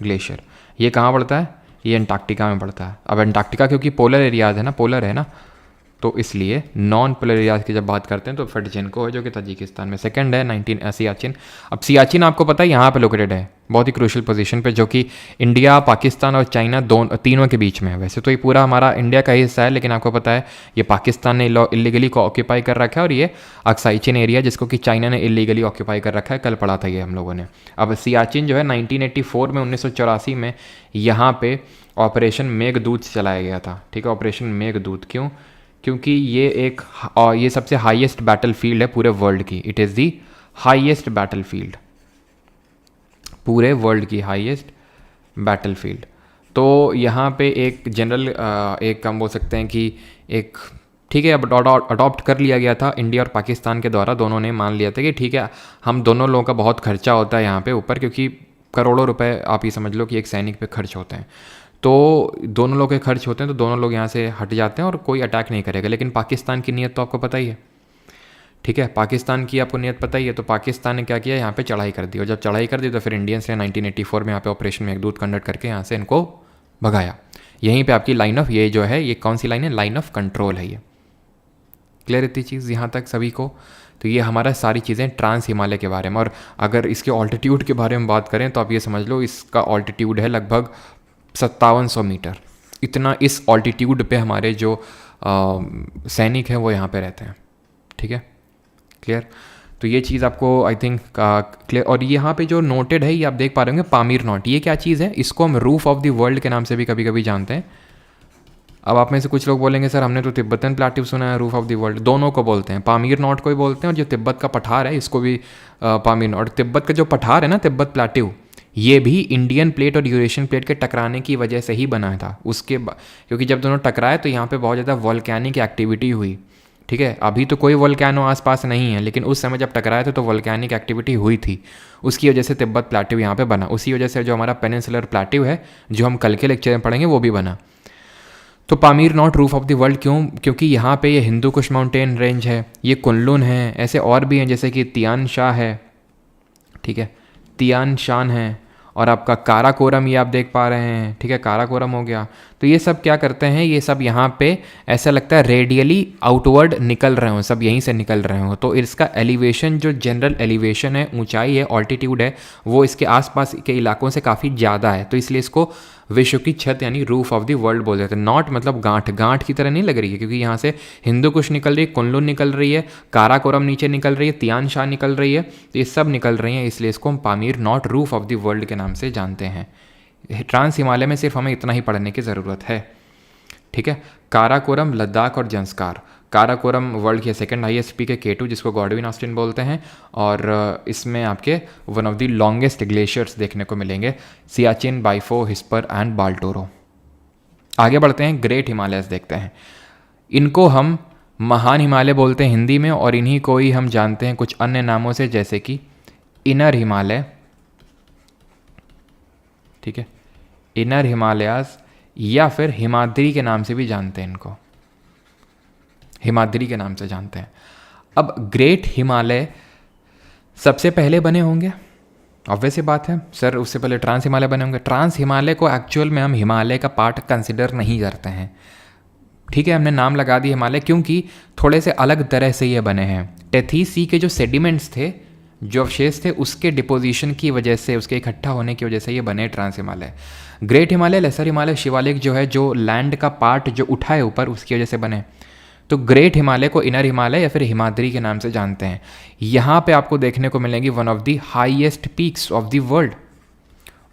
ग्लेशियर। ये कहाँ पड़ता है? ये अंटार्कटिका में पड़ता है। अब अंटार्कटिका क्योंकि पोलर एरियाज है ना, पोलर है ना, तो इसलिए नॉन पोलर एरियाज की जब बात करते हैं तो फेडचेनको है, जो कि ताजिकिस्तान में। सेकंड है 19 सियाचिन। अब सियाचिन आपको पता है यहाँ पे लोकेटेड है, बहुत ही क्रूशियल पोजीशन पे, जो कि इंडिया, पाकिस्तान और चाइना तीनों के बीच में है। वैसे तो ये पूरा हमारा इंडिया का ही हिस्सा है, लेकिन आपको पता है ये पाकिस्तान ने इलीगली को ऑक्यूपाई कर रखा है, और ये अक्साइचिन एरिया जिसको कि चाइना ने इलीगली ऑक्यूपाई कर रखा है, कल पढ़ा था ये हम लोगों ने। अब सियाचिन जो है 1984 में, 1984 में यहाँ पे ऑपरेशन मेघदूत चलाया गया था। ठीक है, ऑपरेशन मेघदूत। क्यों? क्योंकि ये सबसे हाईएस्ट बैटल फील्ड है पूरे वर्ल्ड की। It is the highest battle field, पूरे वर्ल्ड की हाईएस्ट बैटल फील्ड। तो यहाँ पे एक जनरल एक हम बोल सकते हैं कि एक, ठीक है, अब अडॉप्ट कर लिया गया था इंडिया और पाकिस्तान के द्वारा। दोनों ने मान लिया था कि ठीक है, हम दोनों लोगों का बहुत खर्चा होता है यहाँ पे ऊपर, क्योंकि करोड़ों रुपए आप ये समझ लो कि एक सैनिक पे खर्च होते हैं। तो दोनों लोग के खर्च होते हैं, तो दोनों लोग यहाँ से हट जाते हैं और कोई अटैक नहीं करेगा। लेकिन पाकिस्तान की नीयत तो आपको पता ही है। ठीक है, पाकिस्तान की आपको नीयत पता ही है। तो पाकिस्तान ने क्या किया, यहाँ पे चढ़ाई कर दी, और जब चढ़ाई कर दी तो फिर इंडियंस ने 1984 में यहाँ पे ऑपरेशन मेघदूत कंडक्ट करके यहाँ से इनको भगाया। यहीं पे आपकी लाइन ऑफ, ये जो है ये कौन सी लाइन है? लाइन ऑफ कंट्रोल है ये। क्लियर इतनी चीज़ यहाँ तक सभी को? तो ये हमारा सारी चीज़ें ट्रांस हिमालय के बारे में। और अगर इसके ऑल्टीट्यूड के बारे में बात करें तो आप ये समझ लो इसका ऑल्टीट्यूड है लगभग 5700 मीटर। इतना इस ऑल्टीट्यूड पे हमारे जो सैनिक हैं वो यहाँ पे रहते हैं। ठीक है, क्लियर? तो ये चीज़ आपको आई थिंक क्लियर। और यहाँ पे जो नोटेड है ये आप देख पा रहे होंगे, पामीर नॉट। ये क्या चीज़ है? इसको हम रूफ ऑफ द वर्ल्ड के नाम से भी कभी कभी जानते हैं। अब आप में से कुछ लोग बोलेंगे सर हमने तो तिब्बतन प्लाटीव सुना है रूफ ऑफ द वर्ल्ड। दोनों को बोलते हैं, पामीर नॉट को भी बोलते हैं और जो तिब्बत का पठार है इसको भी पामीर नॉट। तिब्बत का जो पठार है ना, तिब्बत प्लाटीव, ये भी इंडियन प्लेट और यूरेशियन प्लेट के टकराने की वजह से ही बना था। क्योंकि जब दोनों टकराए तो यहाँ पे बहुत ज़्यादा वॉल्केनिक एक्टिविटी हुई, ठीक है। अभी तो कोई वोल्केनो आसपास नहीं है, लेकिन उस समय जब टकराए थे तो वोल्केनिक एक्टिविटी हुई थी, उसकी वजह से तिब्बत प्लाटीव यहाँ पे बना। उसी वजह से जो हमारा पेनिनसुलर प्लाटीव है, जो हम कल के लेक्चर में पढ़ेंगे, वो भी बना। तो Pamir not roof of the world क्यों? क्योंकि यहाँ पे ये हिंदू कुश माउंटेन रेंज है, ये कुनलुन है, ऐसे और भी हैं जैसे कि तियान शाह है, ठीक है, तियान शान है, और आपका काराकोरम ये आप देख पा रहे हैं, ठीक है, काराकोरम हो गया। तो ये सब क्या करते हैं, ये सब यहाँ पे ऐसा लगता है रेडियली आउटवर्ड निकल रहे हो, सब यहीं से निकल रहे हो। तो इसका एलिवेशन, जो जनरल एलिवेशन है, ऊंचाई है, ऑल्टीट्यूड है, वो इसके आसपास के इलाकों से काफ़ी ज़्यादा है। तो इसलिए इसको विश्व की छत यानी रूफ ऑफ द वर्ल्ड बोल देते हैं। नॉट मतलब गांठ, गांठ की तरह नहीं लग रही है, क्योंकि यहाँ से हिंदू कुश निकल रही है, कुनलुन निकल रही है, काराकोरम नीचे निकल रही है, तियान शाह निकल रही है, तो ये सब निकल रही हैं, इसलिए इसको हम Pamir not roof of the world के नाम से जानते हैं। ट्रांस हिमालय में सिर्फ हमें इतना ही पढ़ने की ज़रूरत है, ठीक है। काराकोरम, लद्दाख और जंस्कार। काराकोरम वर्ल्ड की सेकंड हाईएस्ट पीक है, K2, जिसको गॉडविन ऑस्टिन बोलते हैं, और इसमें आपके one of the longest glaciers देखने को मिलेंगे, सियाचिन, बाइफो, हिस्पर एंड बाल्टोरो। आगे बढ़ते हैं, ग्रेट हिमालयस देखते हैं। इनको हम महान हिमालय बोलते हैं हिंदी में, और इन्हीं को ही हम जानते हैं कुछ अन्य नामों से, जैसे कि इनर हिमालय, ठीक है, इनर हिमालयास, या फिर हिमाद्री के नाम से भी जानते हैं इनको, हिमाद्री के नाम से जानते हैं। अब ग्रेट हिमालय सबसे पहले बने होंगे, ऑब्वियस सी बात है सर, उससे पहले ट्रांस हिमालय बने होंगे। ट्रांस हिमालय को एक्चुअल में हम हिमालय का पार्ट कंसिडर नहीं करते हैं, ठीक है, हमने नाम लगा दिया हिमालय क्योंकि थोड़े से अलग तरह से ये बने हैं। टेथीस सी के जो सेडिमेंट्स थे, जो अवशेष थे, उसके डिपोजिशन की वजह से, उसके इकट्ठा होने की वजह से ये बने trans Himalaya. Great Himalaya, lesser Himalaya, Shivalik जो है, जो लैंड का पार्ट जो उठा है ऊपर, उसकी वजह से बने। तो ग्रेट हिमालय को इनर हिमालय या फिर हिमाद्री के नाम से जानते हैं। यहाँ पे आपको देखने को मिलेंगी one of the highest peaks of the world,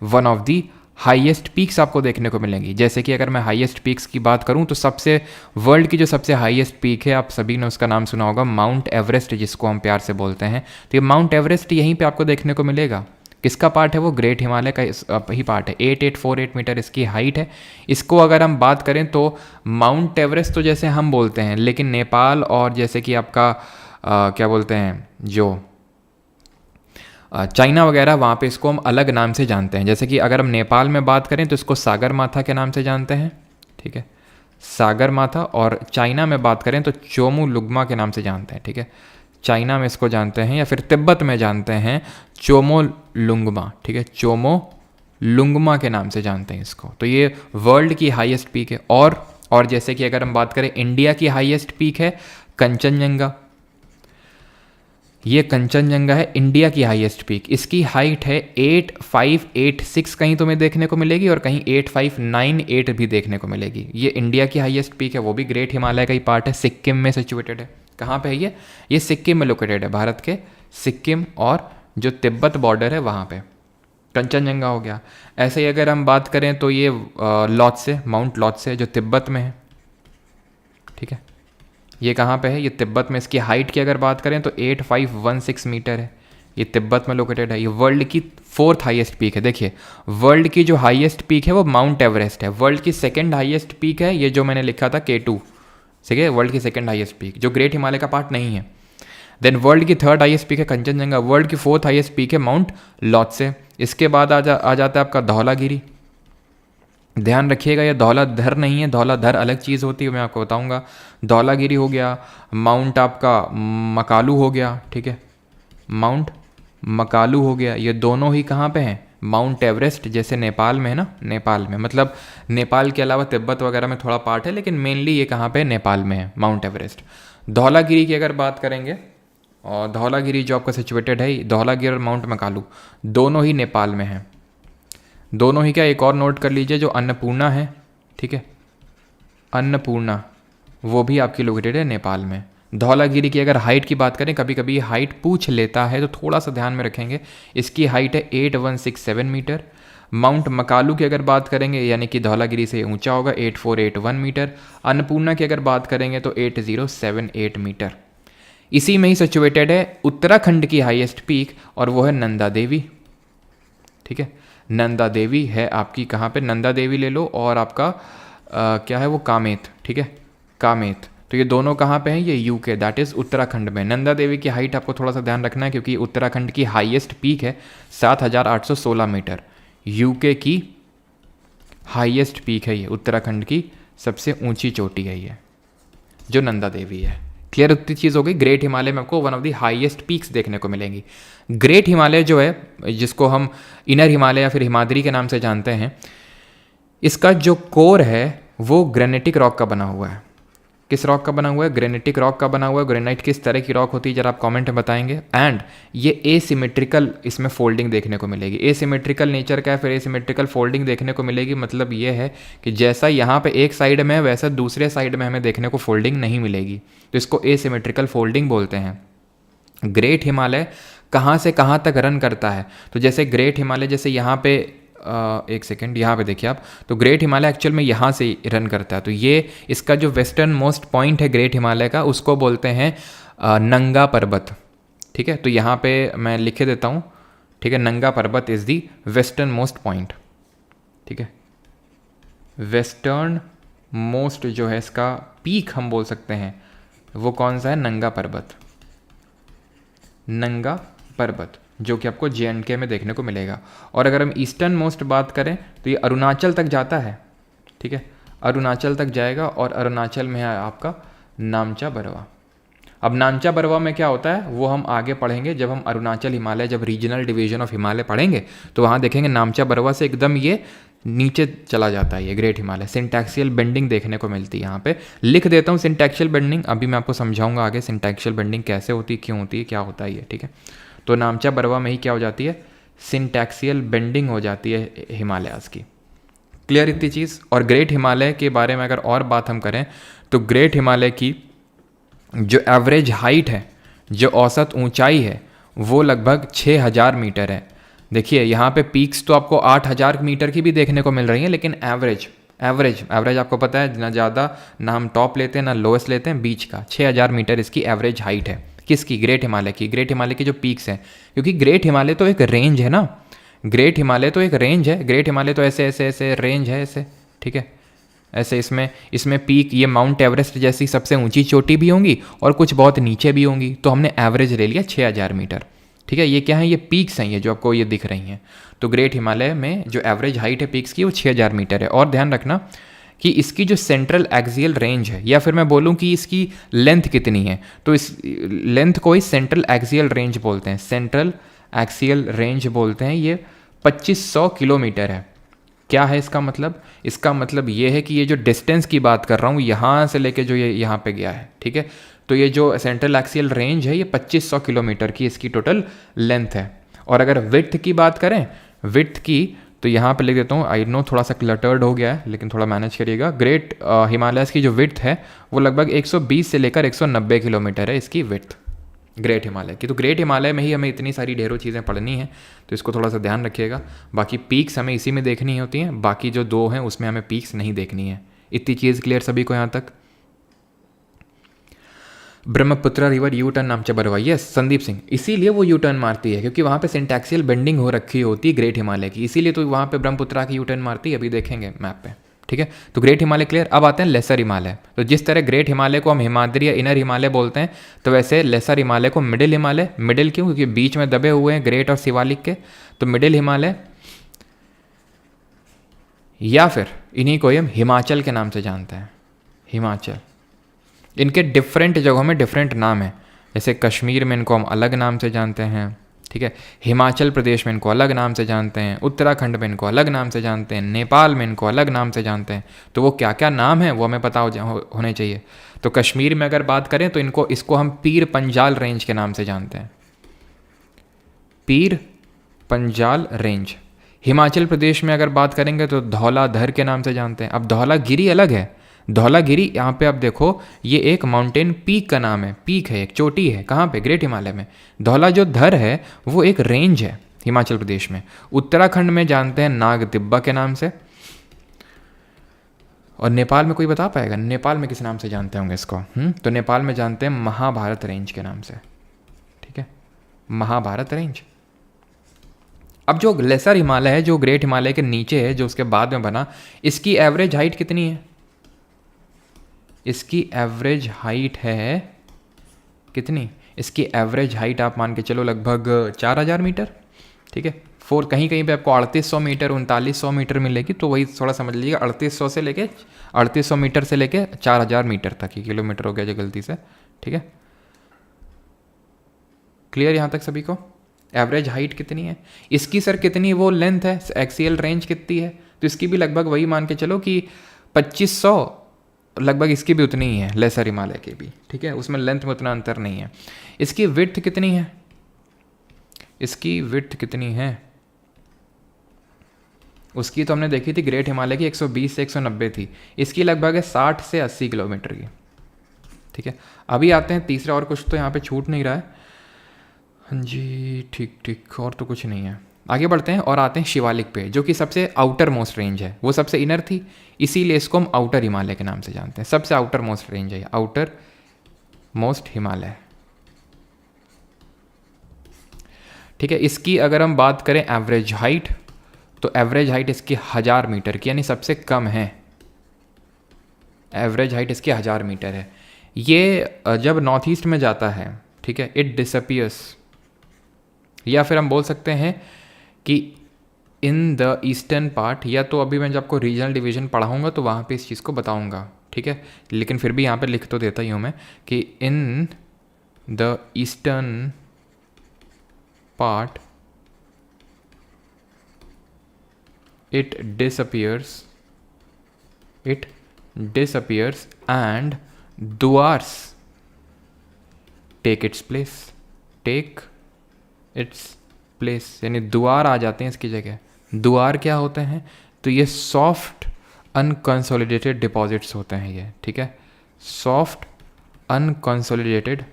one of the highest peaks आपको देखने को मिलेंगी। जैसे कि अगर मैं हाईएस्ट पीक्स की बात करूं तो सबसे वर्ल्ड की जो सबसे हाईएस्ट पीक है, आप सभी ने उसका नाम सुना होगा, माउंट एवरेस्ट, जिसको हम प्यार से बोलते हैं। तो ये माउंट एवरेस्ट यहीं पे आपको देखने को मिलेगा। किसका पार्ट है वो? ग्रेट हिमालय का ही पार्ट है। 8848 मीटर इसकी हाइट है। इसको अगर हम बात करें तो माउंट एवरेस्ट तो जैसे हम बोलते हैं, लेकिन नेपाल और जैसे कि आपका क्या बोलते हैं, जो चाइना वगैरह, वहाँ पे इसको हम अलग नाम से जानते हैं। जैसे कि अगर हम नेपाल में बात करें तो इसको सागर माथा के नाम से जानते हैं, ठीक है, सागर माथा। और चाइना में बात करें तो चोमू लुग्मा के नाम से जानते हैं, ठीक है, चाइना में इसको जानते हैं, या फिर तिब्बत में जानते हैं चोमो लुंगमा, ठीक है, चोमो लुंगमा के नाम से जानते हैं इसको। तो ये वर्ल्ड की हाईएस्ट पीक है। और जैसे कि अगर हम बात करें इंडिया की हाईएस्ट पीक है कंचनजंगा। ये कंचनजंगा है इंडिया की हाईएस्ट पीक। इसकी हाइट है 8586 कहीं तुम्हें देखने को मिलेगी और कहीं 8598 भी देखने को मिलेगी। ये इंडिया की हाईएस्ट पीक है, वो भी ग्रेट हिमालय का ही पार्ट है, सिक्किम में सिचुएटेड है। कहाँ पे है ये सिक्किम में लोकेटेड है, भारत के सिक्किम और जो तिब्बत बॉर्डर है वहाँ पे कंचनजंगा हो गया। ऐसे ही अगर हम बात करें तो ये लॉत्से, माउंट लॉत्से जो तिब्बत में है, ठीक है, ये कहाँ पे है? ये तिब्बत में। इसकी हाइट की अगर बात करें तो 8516 मीटर है, ये तिब्बत में लोकेटेड है। ये वर्ल्ड की 4th हाईएस्ट पीक है। देखिए वर्ल्ड की जो हाईएस्ट पीक है वो माउंट एवरेस्ट है। वर्ल्ड की 2nd हाईएस्ट पीक है ये जो मैंने लिखा था K2, ठीक है, वर्ल्ड की 2nd हाईएस्ट पीक जो ग्रेट हिमालय का पार्ट नहीं है। देन वर्ल्ड की 3rd हाईएस्ट पीक है कंचनजंगा। वर्ल्ड की 4th हाईएस्ट पीक है माउंट लॉत्से। इसके बाद आ जाता है आपका धौलागिरी। ध्यान रखिएगा ये धौलाधर नहीं है, धौलाधर अलग चीज़ होती है, मैं आपको बताऊंगा। धौलागिरी हो गया, माउंट आपका मकालू हो गया, ठीक है, माउंट मकालू हो गया। ये दोनों ही कहाँ पे हैं? माउंट एवरेस्ट जैसे नेपाल में है ना, नेपाल में, मतलब नेपाल के अलावा तिब्बत वगैरह में थोड़ा पार्ट है, लेकिन मेनली ये कहाँ पे? नेपाल में है, माउंट एवरेस्ट। धौलागिरी की अगर बात करेंगे, और धौलागिरी जो आपका सिचुएटेड है, धौलागिरी और माउंट मकालू दोनों ही नेपाल में हैं। दोनों ही क्या, एक और नोट कर लीजिए, जो अन्नपूर्णा है, ठीक है, अन्नपूर्णा वो भी आपकी लोकेटेड है नेपाल में। धौलागिरी की अगर हाइट की बात करें, कभी कभी हाइट पूछ लेता है तो थोड़ा सा ध्यान में रखेंगे। इसकी हाइट है 8167 मीटर। माउंट मकालू की अगर बात करेंगे यानी कि धौलागिरी से ऊंचा होगा 8481 मीटर। अन्नपूर्णा की अगर बात करेंगे तो 8078 मीटर। इसी में ही सिचुएटेड है उत्तराखंड की हाईएस्ट पीक और वो है नंदा देवी। ठीक है, नंदा देवी है आपकी कहाँ पे, नंदा देवी ले लो और आपका क्या है वो कामेत। ठीक है, कामेत। तो ये दोनों कहाँ पे हैं, ये यूके दैट इज़ उत्तराखंड में। नंदा देवी की हाइट आपको थोड़ा सा ध्यान रखना है क्योंकि उत्तराखंड की हाईएस्ट पीक है 7816 मीटर। यूके की हाईएस्ट पीक है ये, उत्तराखंड की सबसे ऊंची चोटी है ये जो नंदा देवी है। क्लियर उतनी चीज़ हो गई। ग्रेट हिमालय में आपको one of the highest peaks देखने को मिलेंगी। ग्रेट हिमालय जो है जिसको हम इनर हिमालय या फिर हिमाद्री के नाम से जानते हैं, इसका जो कोर है वो ग्रेनाइटिक रॉक का बना हुआ है। किस रॉक का बना हुआ है, ग्रेनाइटिक रॉक का बना हुआ है। ग्रेनाइट किस तरह की रॉक होती है जरा आप कमेंट में बताएंगे। एंड ये एसिमेट्रिकल इसमें फोल्डिंग देखने को मिलेगी। एसिमेट्रिकल नेचर का है, फिर एसिमेट्रिकल फोल्डिंग देखने को मिलेगी। मतलब ये है कि जैसा यहाँ पे एक साइड में है वैसा दूसरे साइड में हमें देखने को फोल्डिंग नहीं मिलेगी, तो इसको एसिमेट्रिकल फोल्डिंग बोलते हैं। ग्रेट हिमालय कहाँ से कहाँ तक रन करता है, तो जैसे ग्रेट हिमालय जैसे यहाँ पे एक सेकेंड यहाँ पे देखिए आप, तो ग्रेट हिमालय एक्चुअल में यहाँ से रन करता है। तो ये इसका जो वेस्टर्न मोस्ट पॉइंट है ग्रेट हिमालय का उसको बोलते हैं नंगा पर्वत। ठीक है, तो यहाँ पे मैं लिखे देता हूँ। ठीक है, नंगा पर्वत is the western most point. ठीक है, वेस्टर्न मोस्ट जो है इसका पीक हम बोल सकते हैं वो कौन सा है, नंगा पर्वत। नंगा पर्वत जो कि आपको JNK में देखने को मिलेगा। और अगर हम ईस्टर्न मोस्ट बात करें तो ये अरुणाचल तक जाता है। ठीक है, अरुणाचल तक जाएगा और अरुणाचल में है आपका नामचा बरवा। अब नामचा बरवा में क्या होता है वो हम आगे पढ़ेंगे जब हम अरुणाचल हिमालय, जब रीजनल डिवीजन ऑफ हिमालय पढ़ेंगे तो वहाँ देखेंगे नामचा बरवा से एकदम ये नीचे चला जाता है ये ग्रेट हिमालय। सिंटैक्सियल बेंडिंग देखने को मिलती है यहाँ पे। लिख देता हूँ सिंटैक्सियल बेंडिंग, अभी मैं आपको समझाऊंगा आगे सिंटैक्सियल बेंडिंग कैसे होती है, क्यों होती है, क्या होता है ये। ठीक है, तो नामचा बरवा में ही क्या हो जाती है, सिंटैक्सियल बेंडिंग हो जाती है हिमालयाज़ की। क्लियर इतनी चीज़। और ग्रेट हिमालय के बारे में अगर और बात हम करें तो ग्रेट हिमालय की जो एवरेज हाइट है, जो औसत ऊंचाई है वो लगभग 6000 मीटर है। देखिए यहाँ पे पीक्स तो आपको 8000 मीटर की भी देखने को मिल रही हैं, लेकिन एवरेज आपको पता है ना, ज़्यादा ना हम टॉप लेते हैं ना लोएस्ट लेते हैं, बीच का 6000 मीटर इसकी एवरेज हाइट है। किसकी, ग्रेट हिमालय की। ग्रेट हिमालय की जो पीक्स हैं, क्योंकि ग्रेट हिमालय तो एक रेंज है ना, ग्रेट हिमालय तो एक रेंज है। ग्रेट हिमालय तो ऐसे ऐसे ऐसे रेंज है ऐसे। ठीक है, ऐसे इसमें पीक ये माउंट एवरेस्ट जैसी सबसे ऊंची चोटी भी होंगी और कुछ बहुत नीचे भी होंगी, तो हमने एवरेज ले लिया 6000 मीटर। ठीक है, ये क्या है, ये पीक्स हैं ये जो आपको ये दिख रही हैं। तो ग्रेट हिमालय में जो एवरेज हाइट है पीक्स की वो 6000 मीटर है। और ध्यान रखना कि इसकी जो सेंट्रल एक्सियल रेंज है, या फिर मैं बोलूँ कि इसकी लेंथ कितनी है, तो इस लेंथ को ही सेंट्रल एक्सियल रेंज बोलते हैं। सेंट्रल एक्सियल रेंज बोलते हैं। ये 2500 किलोमीटर है। क्या है इसका मतलब, इसका मतलब ये है कि ये जो डिस्टेंस की बात कर रहा हूँ यहाँ से लेके जो ये यहाँ पे गया है, ठीक है, तो ये जो सेंट्रल एक्सियल रेंज है ये 2500 किलोमीटर की इसकी टोटल लेंथ है। और अगर विड्थ की बात करें, विड्थ की, तो यहाँ पे लिख देता हूँ, आई नो थोड़ा सा क्लटर्ड हो गया है लेकिन थोड़ा मैनेज करिएगा। ग्रेट हिमालयस की जो विड्थ है वो लगभग 120 से लेकर 190 किलोमीटर है इसकी विड्थ ग्रेट हिमालय की। तो ग्रेट हिमालय में ही हमें इतनी सारी ढेरों चीज़ें पढ़नी हैं, तो इसको थोड़ा सा ध्यान रखिएगा। बाकी पीक्स हमें इसी में देखनी होती हैं, बाकी जो दो हैं उसमें हमें पीक्स नहीं देखनी है। इतनी चीज़ क्लियर सभी को यहाँ तक। Brahmaputra river U turn नामचा Barwa, yes Sandeep Singh, इसीलिए वो यू टर्न मारती है क्योंकि वहाँ पे सिंटैक्सियल बेंडिंग हो रखी होती है ग्रेट हिमालय की, इसीलिए तो वहाँ पे ब्रह्मपुत्रा की यू टर्न मारती है। अभी देखेंगे मैप पे, ठीक है। तो ग्रेट हिमालय क्लियर। अब आते हैं लेसर हिमालय। तो जिस तरह ग्रेट हिमालय को हम हिमाद्री या इनर हिमालय बोलते हैं, तो वैसे लेसर हिमालय को मिडिल हिमालय, मिडिल क्यों, क्योंकि बीच में दबे हुए हैं ग्रेट और शिवालिक के, तो मिडिल हिमालय, या फिर इन्हीं को हम हिमाचल के नाम से जानते हैं, हिमाचल। इनके डिफरेंट जगहों में डिफरेंट नाम है, जैसे कश्मीर में इनको हम अलग नाम से जानते हैं, ठीक है, हिमाचल प्रदेश में इनको अलग नाम से जानते हैं, उत्तराखंड में इनको अलग नाम से जानते हैं, नेपाल में इनको अलग नाम से जानते हैं। तो वो क्या क्या नाम है वो हमें पता होने चाहिए। तो कश्मीर में अगर बात करें तो इसको हम पीर पंजाल रेंज के नाम से जानते हैं, पीर पंजाल रेंज। हिमाचल प्रदेश में अगर बात करेंगे तो धौलाधर के नाम से जानते हैं। अब धौलागिरी अलग है, धौलागिरी यहाँ पे आप देखो ये एक माउंटेन पीक का नाम है, पीक है, एक चोटी है, कहाँ पे, ग्रेट हिमालय में। धौला जो धर है वो एक रेंज है, हिमाचल प्रदेश में। उत्तराखंड में जानते हैं नाग तिब्बा के नाम से। और नेपाल में कोई बता पाएगा, नेपाल में किस नाम से जानते होंगे इसको? तो नेपाल में जानते हैं महाभारत रेंज के नाम से, ठीक है, महाभारत रेंज। अब जो लेसर हिमालय है, जो ग्रेट हिमालय के नीचे है, जो उसके बाद में बना, इसकी एवरेज हाइट कितनी है? इसकी एवरेज हाइट है कितनी? इसकी एवरेज हाइट आप मान के चलो लगभग 4000 मीटर, ठीक है। कहीं कहीं पे आपको 3800 मीटर 3900 मीटर मिलेगी, तो वही थोड़ा समझ लीजिएगा, 3800 मीटर से लेके 4000 मीटर तक ही, किलोमीटर हो गया जो गलती से, ठीक है। क्लियर यहाँ तक सभी को? एवरेज हाइट कितनी है इसकी सर, कितनी वो लेंथ है, एक्सियल रेंज कितनी है? तो इसकी भी लगभग वही मान के चलो कि 2500, लगभग इसकी भी उतनी ही है, लेसर हिमालय की भी, ठीक है। उसमें लेंथ में उतना अंतर नहीं है। इसकी विड्थ कितनी है? इसकी विड्थ कितनी है? उसकी तो हमने देखी थी ग्रेट हिमालय की 120 से 190 थी, इसकी लगभग है 60 से 80 किलोमीटर की, ठीक है। अभी आते हैं तीसरा, और कुछ तो यहाँ पे छूट नहीं रहा है। हाँ जी, ठीक ठीक, और तो कुछ नहीं है। आगे बढ़ते हैं और आते हैं शिवालिक पे, जो कि सबसे आउटर मोस्ट रेंज है। वो सबसे इनर थी, इसीलिए इसको हम आउटर हिमालय के नाम से जानते हैं। सबसे आउटर मोस्ट रेंज है, आउटर मोस्ट हिमालय, ठीक है। इसकी अगर हम बात करें एवरेज हाइट, तो एवरेज हाइट इसकी 1000 मीटर की, यानी सबसे कम है। एवरेज हाइट इसकी 1000 मीटर है। ये जब नॉर्थ ईस्ट में जाता है, ठीक है, इट डिसअपियर्स, या फिर हम बोल सकते हैं कि इन द ईस्टर्न पार्ट, या तो अभी मैं जब आपको रीजनल डिवीजन पढ़ाऊंगा तो वहाँ पे इस चीज़ को बताऊंगा, ठीक है। लेकिन फिर भी यहाँ पे लिख तो देता ही हूँ मैं कि in the eastern part it disappears and duars take its place, यानी दुआर आ जाते हैं इसकी जगह। दुआर क्या होते हैं? तो ये सॉफ्ट अनकंसोलिडेटेड डिपॉजिट्स होते हैं ये, ठीक है, सॉफ्ट अनकंसोलिडेटेड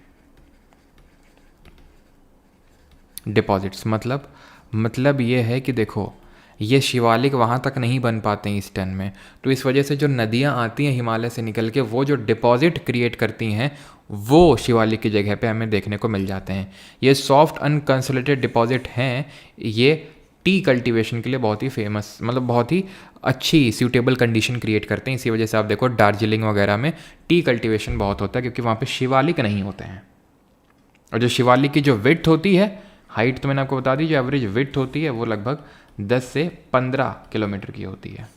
डिपॉजिट्स। मतलब ये है कि देखो, ये शिवालिक वहाँ तक नहीं बन पाते हैं ईस्टर्न में, तो इस वजह से जो नदियाँ आती हैं हिमालय से निकल के, वो जो डिपॉजिट क्रिएट करती हैं, वो शिवालिक की जगह पे हमें देखने को मिल जाते हैं। ये सॉफ्ट अनकंसोलिडेटेड डिपॉजिट हैं, ये टी कल्टीवेशन के लिए बहुत ही फेमस, मतलब बहुत ही अच्छी सूटेबल कंडीशन क्रिएट करते हैं। इसी वजह से आप देखो दार्जिलिंग वगैरह में टी कल्टीवेशन बहुत होता है, क्योंकि वहाँ पे शिवालिक नहीं होते हैं। और जो शिवालिक की जो विड्थ होती है, हाइट तो मैंने आपको बता दी, जो एवरेज विड्थ होती है वो लगभग 10 से 15 किलोमीटर की होती है।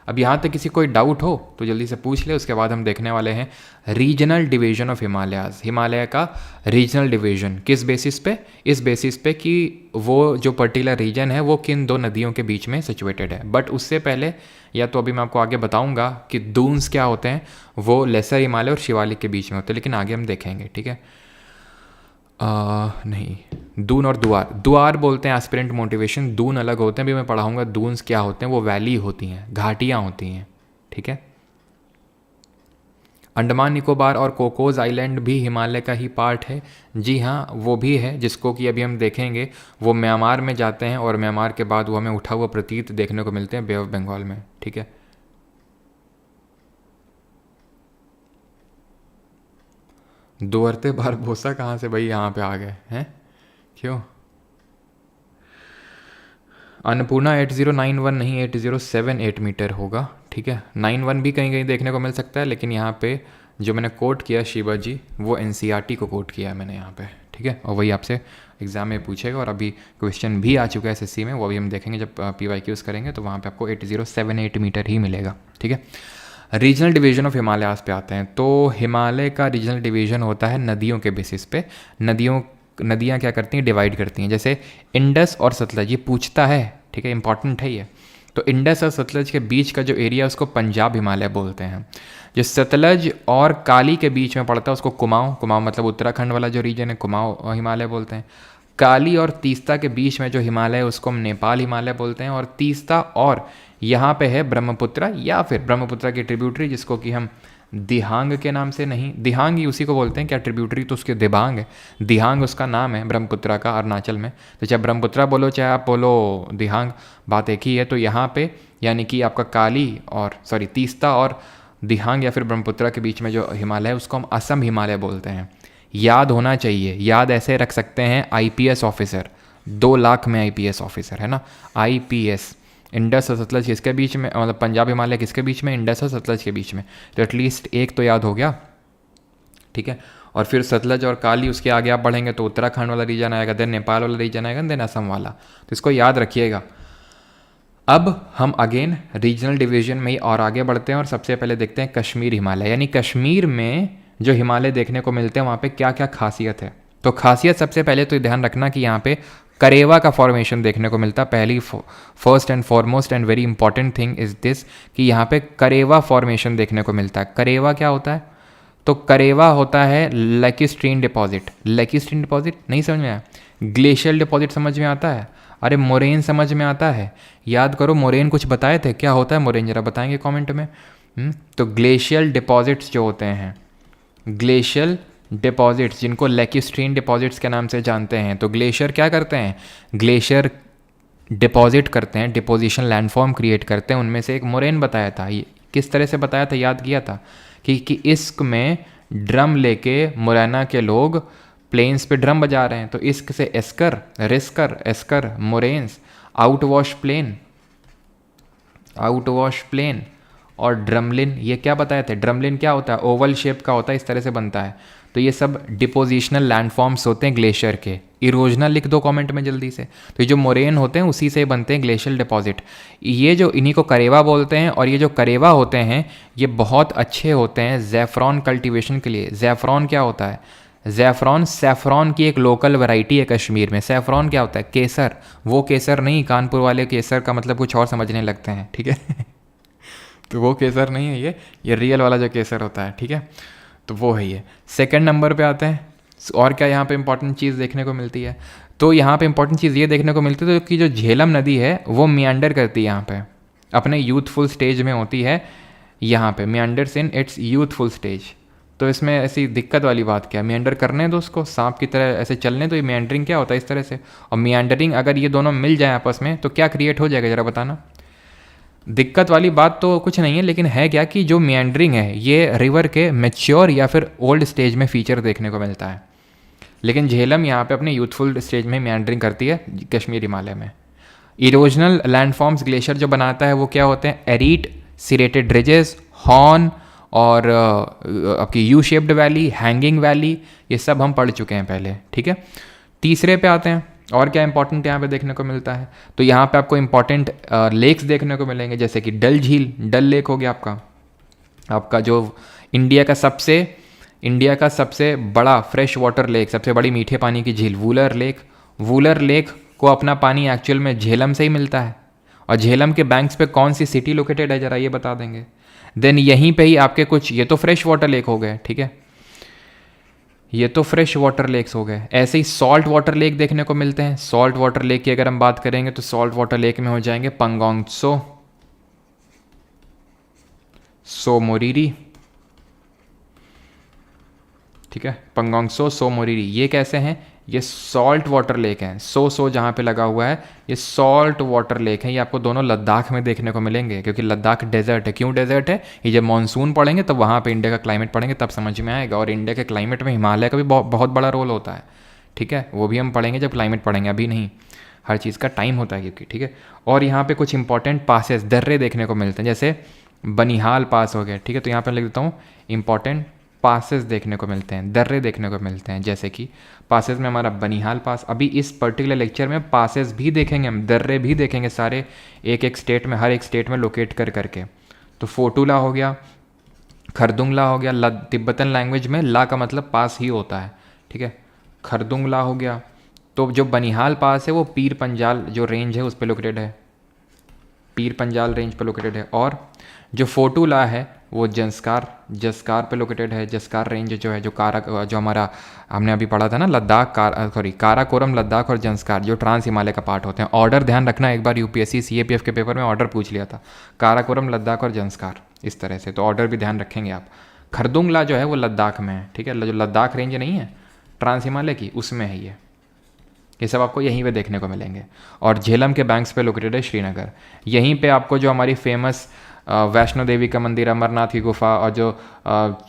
अब यहाँ तक किसी कोई डाउट हो तो जल्दी से पूछ ले। उसके बाद हम देखने वाले हैं regional division of Himalayas, Himalaya का रीजनल डिवीजन। किस बेसिस पे? इस बेसिस पे कि वो जो पर्टिकुलर रीजन है वो किन दो नदियों के बीच में सिचुएटेड है। बट उससे पहले, या तो अभी मैं आपको आगे बताऊंगा कि दून्स क्या होते हैं, वो लेसर हिमालय और शिवालिक के बीच में होते हैं, लेकिन आगे हम देखेंगे, ठीक है। नहीं, दून और दुआर, दुआर बोलते हैं एस्पिरेंट मोटिवेशन, दून अलग होते हैं। अभी मैं पढ़ाऊंगा दून्स क्या होते हैं। वो वैली होती हैं, घाटियाँ होती हैं, ठीक है। अंडमान निकोबार और कोकोज आइलैंड भी हिमालय का ही पार्ट है। जी हाँ, वो भी है, जिसको कि अभी हम देखेंगे। वो म्यांमार में जाते हैं और म्यांमार के बाद वो हमें उठा हुआ प्रतीत देखने को मिलते हैं बे ऑफ बंगाल में, ठीक है। दुअरते बारबोसा कहाँ से भाई यहाँ पे आ गए हैं, क्यों? अन्नपूर्णा 8091 नहीं 8078 मीटर होगा, ठीक है। 91 भी कहीं कहीं देखने को मिल सकता है, लेकिन यहाँ पे जो मैंने कोट किया शिवा जी, वो एनसीईआरटी को कोट किया है मैंने यहाँ पे, ठीक है। और वही आपसे एग्जाम में पूछेगा, और अभी क्वेश्चन भी आ चुका है एसएससी में, वो अभी हम देखेंगे जब PYQs करेंगे, तो वहाँ पे आपको 8078 मीटर ही मिलेगा, ठीक है। रीजनल डिवीजन ऑफ हिमालयाज पे आते हैं। तो हिमालय का रीजनल डिवीजन होता है नदियों के बेसिस पे। नदियाँ क्या करती हैं? डिवाइड करती हैं। जैसे इंडस और सतलज, ये पूछता है, ठीक है, इंपॉर्टेंट है ये। तो इंडस और सतलज के बीच का जो एरिया है उसको पंजाब हिमालय बोलते हैं। जो सतलज और काली के बीच में पड़ता है उसको कुमाऊँ मतलब उत्तराखंड वाला जो रीजन है, कुमाऊँ हिमालय बोलते हैं। काली और तीस्ता के बीच में जो हिमालय है उसको हम नेपाल हिमालय बोलते हैं। और तीस्ता और यहाँ पे है ब्रह्मपुत्र, या फिर ब्रह्मपुत्र की ट्रिब्यूटरी जिसको कि हम दिहांग के नाम से नहीं, दिहांग ही उसी को बोलते हैं, क्या ट्रिब्यूटरी तो उसके दिबांग है, दिहांग उसका नाम है ब्रह्मपुत्रा का अरुणाचल में। तो चाहे ब्रह्मपुत्रा बोलो चाहे आप बोलो दिहांग, बात एक ही है। तो यहाँ पे यानी कि आपका काली और तीस्ता और दिहांग या फिर ब्रह्मपुत्रा के बीच में जो हिमालय है उसको हम असम हिमालय बोलते हैं। याद होना चाहिए, याद ऐसे रख सकते हैं, आईपीएस ऑफिसर 2 लाख में आईपीएस ऑफिसर है ना, आईपीएस। इंडस और सतलज किसके बीच में, मतलब पंजाब हिमालय किसके बीच में, इंडस और सतलज के बीच में। तो एटलीस्ट एक तो याद हो गया, ठीक है। और फिर सतलज और काली, उसके आगे आप बढ़ेंगे तो उत्तराखंड वाला रीजन आएगा, देन नेपाल वाला रीजन आएगा, देन असम वाला। तो इसको याद रखिएगा। अब हम अगेन रीजनल डिवीजन में ही और आगे बढ़ते हैं और सबसे पहले देखते हैं कश्मीर हिमालय, यानी कश्मीर में जो हिमालय देखने को मिलते हैं वहाँ पे क्या क्या खासियत है। तो खासियत सबसे पहले तो ध्यान रखना कि यहाँ पे करेवा का फॉर्मेशन देखने को मिलता है। पहली first and foremost and very important thing is this कि यहाँ पे करेवा फॉर्मेशन देखने को मिलता है। करेवा क्या होता है? तो करेवा होता है लेकिस्ट्रीन डिपॉजिट। लेकिस्ट्रीन डिपॉजिट नहीं समझ में आया? ग्लेशियल डिपॉजिट समझ में आता है? अरे मोरेन समझ में आता है? याद करो, मोरेन कुछ बताए थे, क्या होता है मोरेन, जरा बताएंगे कमेंट में। तो ग्लेशियल डिपॉजिट्स जो होते हैं, ग्लेशियल डिपॉजिट्स जिनको लेकिस्ट्रीन डिपॉजिट्स के नाम से जानते हैं। तो ग्लेशियर क्या करते हैं? ग्लेशियर डिपॉजिट करते हैं, डिपोजिशन लैंडफॉर्म क्रिएट करते हैं। उनमें से एक मोरेन बताया था। ये किस तरह से बताया था, याद किया था कि इश्क में ड्रम लेके मुरैना के लोग प्लेन्स पे ड्रम बजा रहे हैं। तो इश्क से एस्कर, रिस्कर, esker, moraines, outwash plain, outwash plain और ड्रमलिन। ये क्या बताए थे? ड्रमलिन क्या होता है? ओवल शेप का होता है, इस तरह से बनता है। तो ये सब डिपोजिशनल लैंडफॉर्म्स होते हैं ग्लेशियर के। इरोजनल लिख दो कमेंट में जल्दी से। तो ये जो मोरेन होते हैं उसी से बनते हैं ग्लेशियल डिपॉजिट। ये जो इन्हीं को करेवा बोलते हैं। और ये जो करेवा होते हैं ये बहुत अच्छे होते हैं ज़ैफ़रॉन कल्टीवेशन के लिए। ज़ैफ़रॉन क्या होता है? ज़ैफ़रॉन सैफ़रॉन की एक लोकल वैरायटी है कश्मीर में। सैफ़रॉन क्या होता है? केसर। वो केसर नहीं, कानपुर वाले केसर का मतलब कुछ और समझने लगते हैं, ठीक है। तो वो केसर नहीं है, ये रियल वाला जो केसर होता है, ठीक है। तो वो है ये। सेकंड नंबर पे आते हैं। और क्या यहाँ पे इंपॉर्टेंट चीज़ देखने को मिलती है? तो यहाँ पे इंपॉर्टेंट चीज़ ये देखने को मिलती है कि जो झेलम नदी है वो मियांडर करती है यहाँ पे, अपने यूथफुल स्टेज में होती है यहाँ पे। मियांडर्स इन इट्स यूथफुल स्टेज। तो इसमें ऐसी दिक्कत वाली बात क्या है? मियांडर करने दो उसको, सांप की तरह ऐसे चलने। तो ये मियांडरिंग क्या होता है? इस तरह से। और मियांडरिंग अगर ये दोनों मिल जाए आपस में तो क्या क्रिएट हो जाएगा, ज़रा बताना। दिक्कत वाली बात तो कुछ नहीं है, लेकिन है क्या कि जो मियांडरिंग है ये रिवर के मैच्योर या फिर ओल्ड स्टेज में फीचर देखने को मिलता है। लेकिन झेलम यहाँ पे अपने यूथफुल स्टेज में मियांडरिंग करती है कश्मीर हिमालय में। इरोजनल लैंडफॉर्म्स ग्लेशियर जो बनाता है वो क्या होते हैं? एरीट, सिरेटेड रिजेस, हॉर्न और आपकी U shaped valley, hanging valley, ये सब हम पढ़ चुके हैं पहले, ठीक है। तीसरे पे आते हैं। और क्या इंपॉर्टेंट यहाँ पे देखने को मिलता है? तो यहाँ पे आपको इंपॉर्टेंट लेक्स देखने को मिलेंगे, जैसे कि डल झील, डल लेक हो गया आपका जो इंडिया का सबसे बड़ा फ्रेश वाटर लेक, सबसे बड़ी मीठे पानी की झील वूलर लेक। वूलर लेक को अपना पानी एक्चुअल में झेलम से ही मिलता है। और झेलम के बैंक्स पे कौन सी सिटी लोकेटेड है, जरा ये बता देंगे। देन यहीं पे ही आपके कुछ, ये तो फ्रेश वाटर लेक हो गए, ठीक है, ये तो फ्रेश वाटर लेक्स हो गए। ऐसे ही सॉल्ट वाटर लेक देखने को मिलते हैं। सॉल्ट वाटर लेक की अगर हम बात करेंगे तो सॉल्ट वाटर लेक में हो जाएंगे पंगोंग सो मोरीरी, ठीक है, पंगोंग सो मोरीरी। ये कैसे हैं? ये सॉल्ट वाटर लेक हैं। सो जहाँ पे लगा हुआ है ये सॉल्ट वाटर लेक है। ये आपको दोनों लद्दाख में देखने को मिलेंगे, क्योंकि लद्दाख डेजर्ट है। क्यों डेजर्ट है? ये जब मानसून पढ़ेंगे तब वहाँ पे इंडिया का क्लाइमेट पढ़ेंगे तब समझ में आएगा। और इंडिया के क्लाइमेट में हिमालय का भी बहुत बड़ा रोल होता है, ठीक है। वो भी हम पढ़ेंगे जब क्लाइमेट पढ़ेंगे, अभी नहीं, हर चीज़ का टाइम होता है क्योंकि, ठीक है। और यहाँ पे कुछ इंपॉर्टेंट पासेस, दर्रे देखने को मिलते हैं, जैसे बनिहाल पास हो गया, ठीक है। तो यहाँ पर लिख देता हूँ इंपॉर्टेंट पासेस देखने को मिलते हैं, दर्रे देखने को मिलते हैं। जैसे कि पासेस में हमारा बनिहाल पास, अभी इस पर्टिकुलर लेक्चर में पासेस भी देखेंगे हम, दर्रे भी देखेंगे, सारे एक एक स्टेट में, हर एक स्टेट में लोकेट करके। तो फोटूला हो गया, खरदुंगला हो गया। तिब्बतन लैंग्वेज में ला का मतलब पास ही होता है, ठीक है। खरदुंगला हो गया। तो जो बनिहाल पास है वो पीर पंजाल जो रेंज है उस पर लोकेटेड है, पीर पंजाल रेंज पर लोकेटेड है। और जो फोटूला है वो जस्कार पे लोकेटेड है। जस्कार रेंज जो है, जो हमारा हमने अभी पढ़ा था ना, काराकोरम लद्दाख और जंस्कार जो ट्रांस हिमालय का पार्ट होते हैं। ऑर्डर ध्यान रखना, एक बार यूपीएससी सीएपीएफ के पेपर में ऑर्डर पूछ लिया था, काराकोरम लद्दाख और जंस्कार, इस तरह से। तो ऑर्डर भी ध्यान रखेंगे आप। खरदुंगला जो है वो लद्दाख में है, ठीक है। जो लद्दाख रेंज नहीं है ट्रांस हिमालय की, उसमें है ये सब आपको यहीं पे देखने को मिलेंगे। और झेलम के बैंक्स पे लोकेटेड है श्रीनगर। यहीं पे आपको जो हमारी फेमस वैष्णो देवी का मंदिर, अमरनाथ की गुफा और जो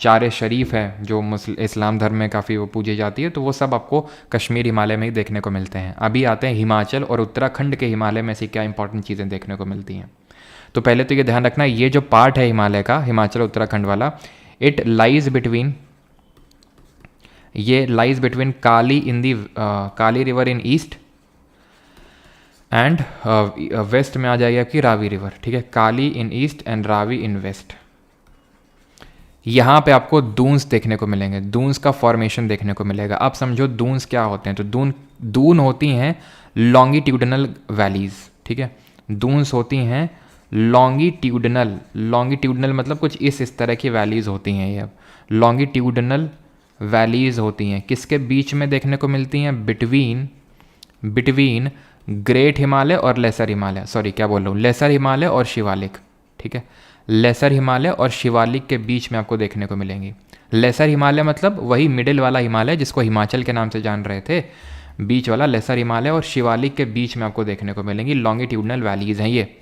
चार शरीफ है जो इस्लाम धर्म में काफ़ी वो पूजी जाती है, तो वो सब आपको कश्मीर हिमालय में ही देखने को मिलते हैं। अभी आते हैं हिमाचल और उत्तराखंड के हिमालय में से क्या इंपॉर्टेंट चीज़ें देखने को मिलती हैं। तो पहले तो ये ध्यान रखना, ये जो पार्ट है हिमालय का, हिमाचल उत्तराखंड वाला, it lies between Kali in the Kali river in east and west में आ जाएगी आपकी रावी रिवर, ठीक है। Kali in east and Ravi in west. यहाँ पे आपको दून्स देखने को मिलेंगे, दून्स का फॉर्मेशन देखने को मिलेगा। आप समझो दून्स क्या होते हैं, तो दून होती हैं लॉन्गिट्यूडनल वैलीज, ठीक है। दून्स होती हैं लॉन्गिट्यूडनल मतलब कुछ इस तरह की वैलीज होती हैं। ये अब लॉन्गिट्यूडनल वैलीज होती हैं, किसके बीच में देखने को मिलती हैं, बिटवीन ग्रेट हिमालय और लेसर हिमालय, सॉरी क्या बोल रहा हूँ, लेसर हिमालय और शिवालिक, ठीक है। लेसर हिमालय और शिवालिक के बीच में आपको देखने को मिलेंगी। लेसर हिमालय मतलब वही मिडिल वाला हिमालय जिसको हिमाचल के नाम से जान रहे थे, बीच वाला लेसर हिमालय और शिवालिक के बीच में आपको देखने को मिलेंगी लॉन्गिट्यूडनल वैलीज हैं ये।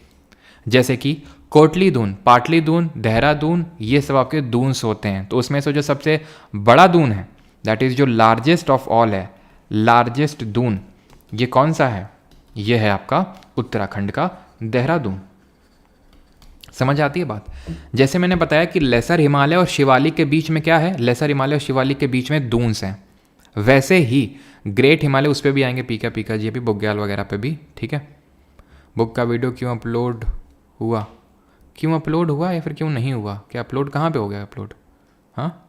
जैसे कि कोटली दून, पाटली दून, देहरादून, ये सब आपके दून्स होते हैं। तो उसमें से जो सबसे बड़ा दून है, दैट इज़ जो लार्जेस्ट ऑफ ऑल है, लार्जेस्ट दून, ये कौन सा है, ये है आपका उत्तराखंड का देहरादून। समझ आती है बात। जैसे मैंने बताया कि लेसर हिमालय और शिवालिक के बीच में क्या है, लेसर हिमालय और शिवालिक के बीच में दून्स हैं, वैसे ही ग्रेट हिमालय उस पर भी आएंगे, पीका जी भी, बुग्याल वगैरह पे भी, ठीक है। बुक का वीडियो क्यों अपलोड हुआ या फिर क्यों नहीं हुआ, क्या अपलोड कहाँ पे हो गया अपलोड, हाँ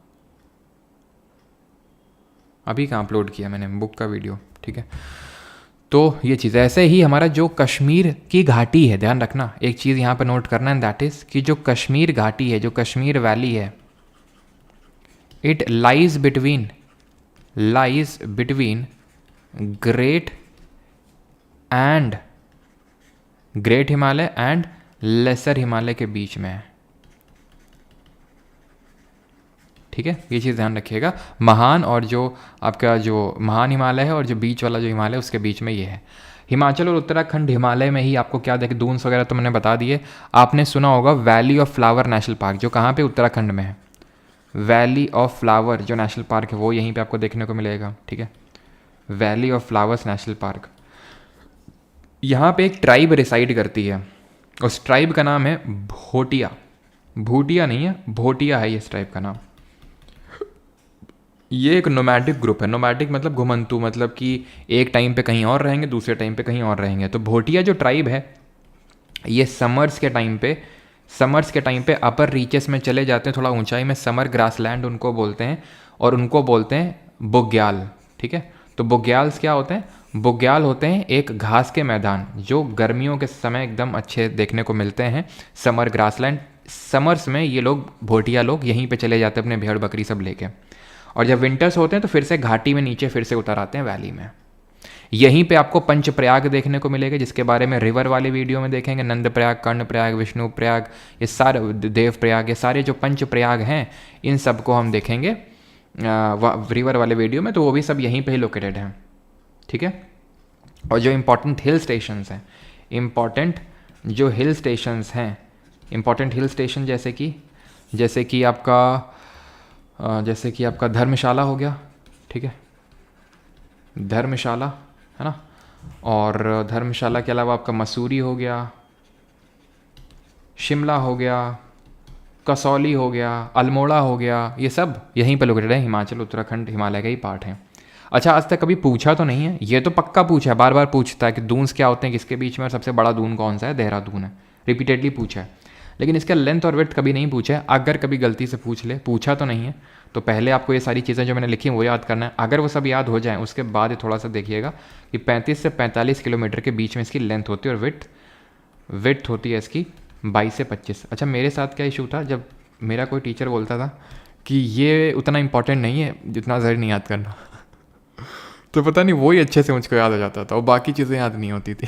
अभी कहाँ अपलोड किया मैंने बुक का वीडियो, ठीक है। तो ये चीज़ ऐसे ही हमारा जो कश्मीर की घाटी है, ध्यान रखना एक चीज़ यहाँ पर नोट करना है, दैट इज़ कि जो कश्मीर घाटी है, जो कश्मीर वैली है, it lies between great Himalaya and lesser Himalaya के बीच में है, ठीक है। ये चीज़ ध्यान रखिएगा। महान और जो आपका जो महान हिमालय है और जो बीच वाला जो हिमालय है उसके बीच में ये है। हिमाचल और उत्तराखंड हिमालय में ही आपको क्या देखे, दून्स वगैरह तो मैंने बता दिए। आपने सुना होगा valley of flower national park, जो कहाँ पे, उत्तराखंड में है। वैली ऑफ फ्लावर जो नेशनल पार्क है वो यहीं पे आपको देखने को मिलेगा, ठीक है। Valley of flowers national park, यहाँ पे एक ट्राइब रिसाइड करती है, उस ट्राइब का नाम है भोटिया। भूटिया नहीं है, भोटिया है इस ट्राइब का नाम। ये एक नोमैडिक ग्रुप है। नोमैडिक मतलब घुमंतु, मतलब कि एक टाइम पे कहीं और रहेंगे, दूसरे टाइम पे कहीं और रहेंगे। तो भोटिया जो ट्राइब है, ये समर्स के टाइम पे अपर रीचेस में चले जाते हैं, थोड़ा ऊंचाई में, समर ग्रासलैंड उनको बोलते हैं, और उनको बोलते हैं बुग्याल, ठीक है। तो बुग्याल्स क्या होते हैं, बुग्याल होते हैं एक घास के मैदान जो गर्मियों के समय एकदम अच्छे देखने को मिलते हैं, समर ग्रासलैंड। समर्स में ये लोग, भोटिया लोग, यहीं पे चले जाते हैं अपने भेड़ बकरी सब लेके, और जब विंटर्स होते हैं तो फिर से घाटी में नीचे फिर से उतर आते हैं वैली में। यहीं पे आपको पंचप्रयाग देखने को मिलेगा, जिसके बारे में रिवर वाले वीडियो में देखेंगे। नंदप्रयाग, कर्णप्रयाग, विष्णुप्रयाग, ये सारे, देवप्रयाग, ये सारे जो पंचप्रयाग हैं, इन सब को हम देखेंगे रिवर वाले वीडियो में, तो वो भी सब यहीं पे ही लोकेटेड हैं, ठीक है। और जो इम्पोर्टेंट हिल स्टेशंस हैं, इम्पोर्टेंट हिल स्टेशन जैसे कि आपका धर्मशाला हो गया, ठीक है, धर्मशाला है ना। और धर्मशाला के अलावा आपका मसूरी हो गया, शिमला हो गया, कसौली हो गया, अल्मोड़ा हो गया, ये सब यहीं पर लोकेटेड है, हिमाचल उत्तराखंड हिमालय का ही पार्ट है। अच्छा, आज तक कभी पूछा तो नहीं है, ये तो पक्का पूछा है, बार बार पूछता है कि दून्स क्या होते हैं, किसके बीच में, और सबसे बड़ा दून कौन सा है, देहरादून है, रिपीटेडली पूछा है। लेकिन इसका लेंथ और विड्थ कभी नहीं पूछा है। अगर कभी गलती से पूछा तो नहीं है, तो पहले आपको ये सारी चीज़ें जो मैंने लिखी हैं वो याद करना है। अगर वो सब याद हो जाएं, उसके बाद थोड़ा सा देखिएगा कि 35 से 45 किलोमीटर के बीच में इसकी लेंथ होती है, और विड्थ होती है इसकी 22 से 25। अच्छा, मेरे साथ क्या इशू था, जब मेरा कोई टीचर बोलता था कि ये उतना इंपॉर्टेंट नहीं है जितना ज़रूर नहीं याद करना तो पता नहीं वही अच्छे से मुझको याद हो जाता था, और बाकी चीज़ें याद नहीं होती थी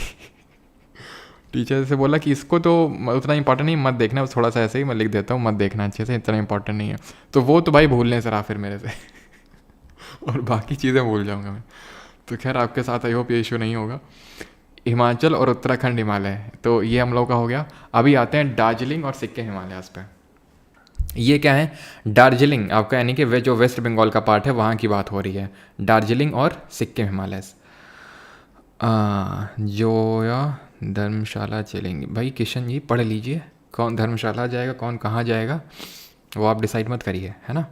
टीचर से बोला कि इसको तो उतना इंपॉर्टेंट नहीं, मत देखना, थोड़ा सा ऐसे ही मैं लिख देता हूँ, मत देखना अच्छे से, इतना इंपॉर्टेंट नहीं है। तो वो तो भाई भूलने से रहा फिर मेरे से और बाकी चीज़ें भूल जाऊँगा मैं। तो खैर आपके साथ आई होप ये इशू नहीं होगा। हिमाचल और उत्तराखंड हिमालय, तो ये हम लोग का हो गया। अभी आते हैं दार्जिलिंग और सिक्किम हिमालयाज़ पे। ये क्या है? दार्जिलिंग आपका यानी कि वे जो वेस्ट बंगाल का पार्ट है वहाँ की बात हो रही है। दार्जिलिंग और सिक्किम हिमालयस। जोया धर्मशाला चलेंगे भाई। किशन जी पढ़ लीजिए, कौन धर्मशाला जाएगा कौन कहाँ जाएगा वो आप डिसाइड मत करिए, है ना।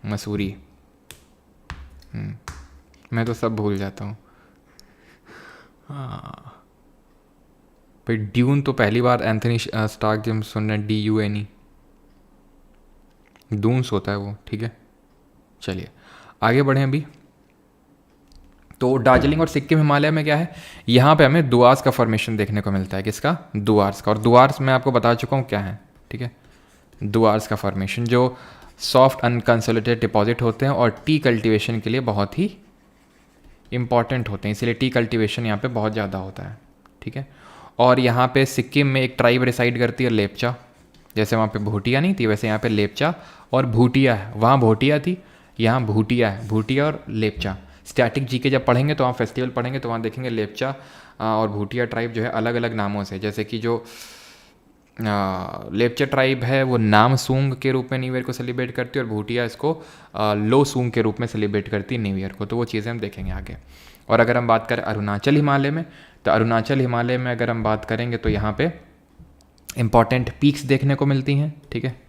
मसूरी, मैं तो सब भूल जाता हूँ। हाँ भाई, ड्यून तो पहली बार एंथनी स्टार्क जब सुन रहे हैं, DUNE, डून्स होता है वो, ठीक है। चलिए आगे बढ़ें अभी। तो दार्जिलिंग और सिक्किम हिमालय में क्या है, यहाँ पे हमें दुआर्स का फॉर्मेशन देखने को मिलता है। किसका? दुआर्स का। और दुआर्स मैं आपको बता चुका हूँ क्या है, ठीक है। दुआर्स का फॉर्मेशन जो सॉफ्ट अनकंसोलिडेटेड डिपॉजिट होते हैं और टी कल्टीवेशन के लिए बहुत ही इंपॉर्टेंट होते हैं, इसलिए टी कल्टीवेशन यहाँ पे बहुत ज़्यादा होता है, ठीक है। और यहाँ पे सिक्किम में एक ट्राइब रिसाइड करती है, लेपचा। जैसे वहाँ पे भूटिया नहीं थी, वैसे यहाँ पे लेपचा और भूटिया है। वहाँ भूटिया थी, यहाँ भूटिया है। भूटिया और लेपचा। स्टैटिक जीके जब पढ़ेंगे तो वहाँ फेस्टिवल पढ़ेंगे तो वहाँ देखेंगे लेपचा और भूटिया ट्राइब जो है अलग अलग नामों से। जैसे कि जो लेपचा ट्राइब है वो नाम सूंग के रूप में न्यू ईयर को सेलिब्रेट करती है और भूटिया इसको लो सूंग के रूप में सेलिब्रेट करती है न्यू ईयर को। तो वो चीज़ें हम देखेंगे आगे। और अगर हम बात करें अरुणाचल हिमालय में, तो अरुणाचल हिमालय में अगर हम बात करेंगे तो यहाँ पे इम्पॉर्टेंट पीक्स देखने को मिलती हैं, ठीक है।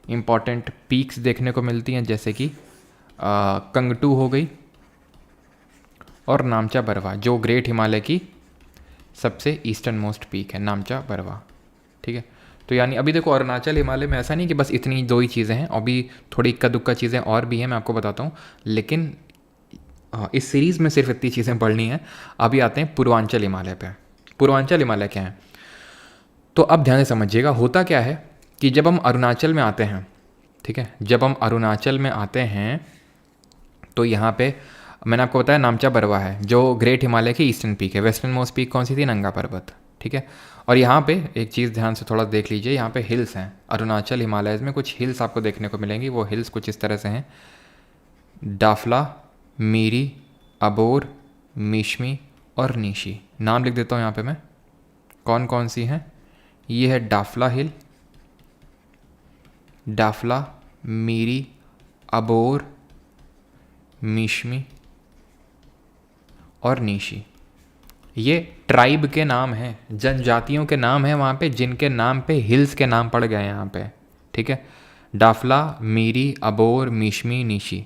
इम्पॉर्टेंट पीक्स देखने को मिलती हैं जैसे कि कंगटू हो गई और नामचा बरवा, जो ग्रेट हिमालय की सबसे ईस्टर्न मोस्ट पीक है, नामचा बरवा, ठीक है। तो यानी अभी देखो अरुणाचल हिमालय में ऐसा नहीं कि बस इतनी दो ही चीज़ें हैं, अभी थोड़ी इक्का दुक्का चीज़ें और भी हैं, मैं आपको बताता हूँ। लेकिन इस सीरीज़ में सिर्फ इतनी चीज़ें पढ़नी है। अभी आते हैं पूर्वांचल हिमालय पे। पूर्वांचल हिमालय क्या है, तो अब ध्यान से समझिएगा। होता क्या है कि जब हम अरुणाचल में आते हैं, ठीक है, जब हम अरुणाचल में आते हैं तो यहाँ पे मैंने आपको बताया नामचा बरवा है जो ग्रेट हिमालय की ईस्टर्न पीक है। वेस्टर्न मोस्ट पीक कौन सी थी? नंगा पर्वत, ठीक है। और यहाँ पे एक चीज़ ध्यान से थोड़ा देख लीजिए, यहाँ पे हिल्स हैं। अरुणाचल हिमालय में कुछ हिल्स आपको देखने को मिलेंगी। वो हिल्स कुछ इस तरह से हैं, डाफला, मीरी, अबोर, मीशमी और नीशी। नाम लिख देता हूँ यहाँ पे मैं, कौन कौन सी हैं। ये है डाफला हिल, डाफला, मीरी, अबोर, मीशमी और नीशी। ये ट्राइब के नाम हैं, जनजातियों के नाम हैं वहाँ पे, जिनके नाम पे हिल्स के नाम पड़ गए यहाँ पे, ठीक है। डाफला, मीरी, अबोर, मीशमी, नीशी।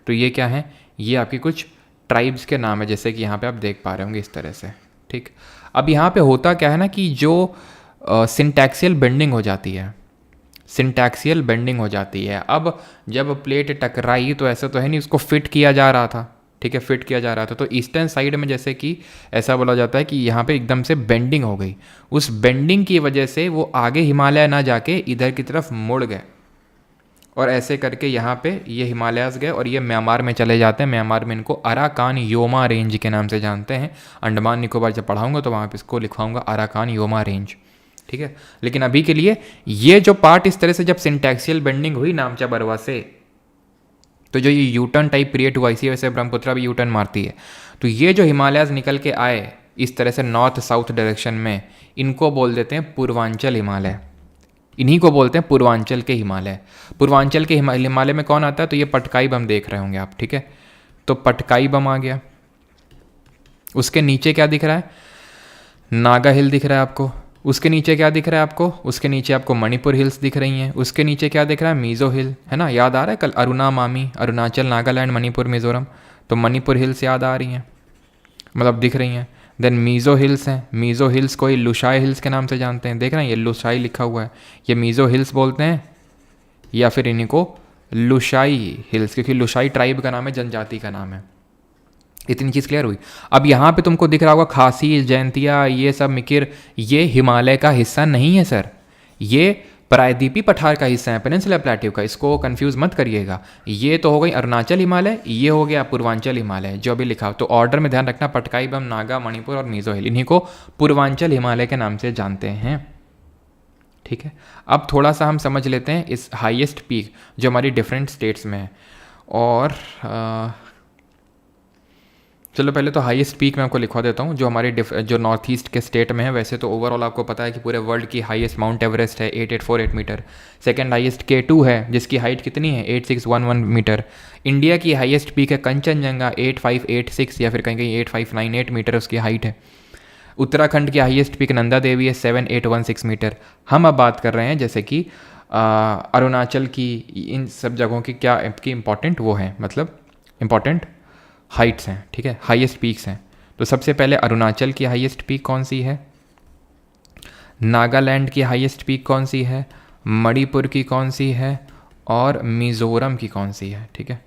तो ये क्या है? ये आपकी कुछ ट्राइब्स के नाम है, जैसे कि यहाँ पे आप देख पा रहे होंगे इस तरह से, ठीक। अब यहाँ पे होता क्या है ना कि जो सिंटैक्सियल बेंडिंग हो जाती है, सिंटैक्सियल बेंडिंग हो जाती है। अब जब प्लेट टकराई तो ऐसा तो है नहीं उसको फिट किया जा रहा था, ठीक है, फिट किया जा रहा था। तो ईस्टर्न साइड में जैसे कि ऐसा बोला जाता है कि यहाँ पे एकदम से बेंडिंग हो गई। उस बेंडिंग की वजह से वो आगे हिमालय ना जाके इधर की तरफ मुड़ गए और ऐसे करके यहाँ पे ये हिमालयाज गए और ये म्यांमार में चले जाते हैं। म्यांमार में इनको अराकान योमा रेंज के नाम से जानते हैं। अंडमान निकोबार जब पढ़ाऊँगा तो वहाँ पे इसको लिखवाऊँगा अराकान योमा रेंज, ठीक है। लेकिन अभी के लिए ये जो पार्ट इस तरह से जब सिंटैक्सियल बेंडिंग हुई नामचा बरवा से, तो जो ये यूटर्न टाइप क्रिएट हुआ, इसी वजह से ब्रह्मपुत्रा भी यूटर्न मारती है। तो ये जो हिमालयाज निकल के आए इस तरह से नॉर्थ साउथ डायरेक्शन में, इनको बोल देते हैं पूर्वांचल हिमालय। इन्हीं को बोलते हैं पूर्वांचल के हिमालय। पूर्वांचल के हिमालय में कौन आता है? तो ये पटकाई बम देख रहे होंगे आप, ठीक है। तो पटकाई बम आ गया। उसके नीचे क्या दिख रहा है? नागा हिल दिख रहा है आपको। उसके नीचे क्या दिख रहा है आपको? उसके नीचे आपको मणिपुर हिल्स दिख रही हैं। उसके नीचे क्या दिख रहा है? मीज़ो हिल, है ना। याद आ रहा है कल अरुणा मामी, अरुणाचल, नागालैंड, मणिपुर, मिजोरम। तो मणिपुर हिल्स याद आ रही हैं, मतलब दिख रही हैं। देन मीज़ो हिल्स हैं। मीज़ो हिल्स कोई लुशाई हिल्स के नाम से जानते हैं, देख रहे हैं ये लुशाई लिखा हुआ है, ये मीज़ो हिल्स बोलते हैं या फिर इन्हीं को लुशाई हिल्स, क्योंकि लुशाई ट्राइब का नाम है, जनजाति का नाम है। इतनी चीज़ क्लियर हुई। अब यहाँ पे तुमको दिख रहा होगा खासी, जयंतिया, ये सब मिकिर, ये हिमालय का हिस्सा नहीं है सर। ये प्रायद्वीपीय पठार का हिस्सा है पेनिनसुलर प्लेट्यू का, इसको कंफ्यूज मत करिएगा। ये तो हो गई अरुणाचल हिमालय, ये हो गया पूर्वांचल हिमालय जो अभी लिखा। तो ऑर्डर में ध्यान रखना, पटकाई बम, नागा, मणिपुर और मिजो हिल, इन्हीं को पूर्वांचल हिमालय के नाम से जानते हैं। ठीक है, अब थोड़ा सा हम समझ लेते हैं इस हाईएस्ट पीक जो हमारी डिफरेंट स्टेट्स में है। और चलो पहले तो हाईएस्ट पीक मैं आपको लिखवा देता हूँ जो हमारे जो नॉर्थ ईस्ट के स्टेट में है। वैसे तो ओवरऑल आपको पता है कि पूरे वर्ल्ड की हाईएस्ट माउंट एवरेस्ट है 8848 मीटर। सेकंड हाईएस्ट K2 है जिसकी हाइट कितनी है 8611 मीटर। इंडिया की हाईएस्ट पीक है कंचनजंगा 8586 या फिर कहीं कहीं 8598 मीटर उसकी हाइट है। उत्तराखंड की हाईएस्ट पीक नंदा देवी है 7816 मीटर। हम अब बात कर रहे हैं जैसे कि अरुणाचल की, इन सब जगहों की क्या की इम्पॉर्टेंट वो है, मतलब इम्पॉर्टेंट हाइट्स हैं। ठीक है, हाईएस्ट पीक्स हैं। तो सबसे पहले अरुणाचल की हाईएस्ट पीक कौन सी है, नागालैंड की हाईएस्ट पीक कौन सी है, मणिपुर की कौन सी है और मिज़ोरम की कौन सी है। ठीक है,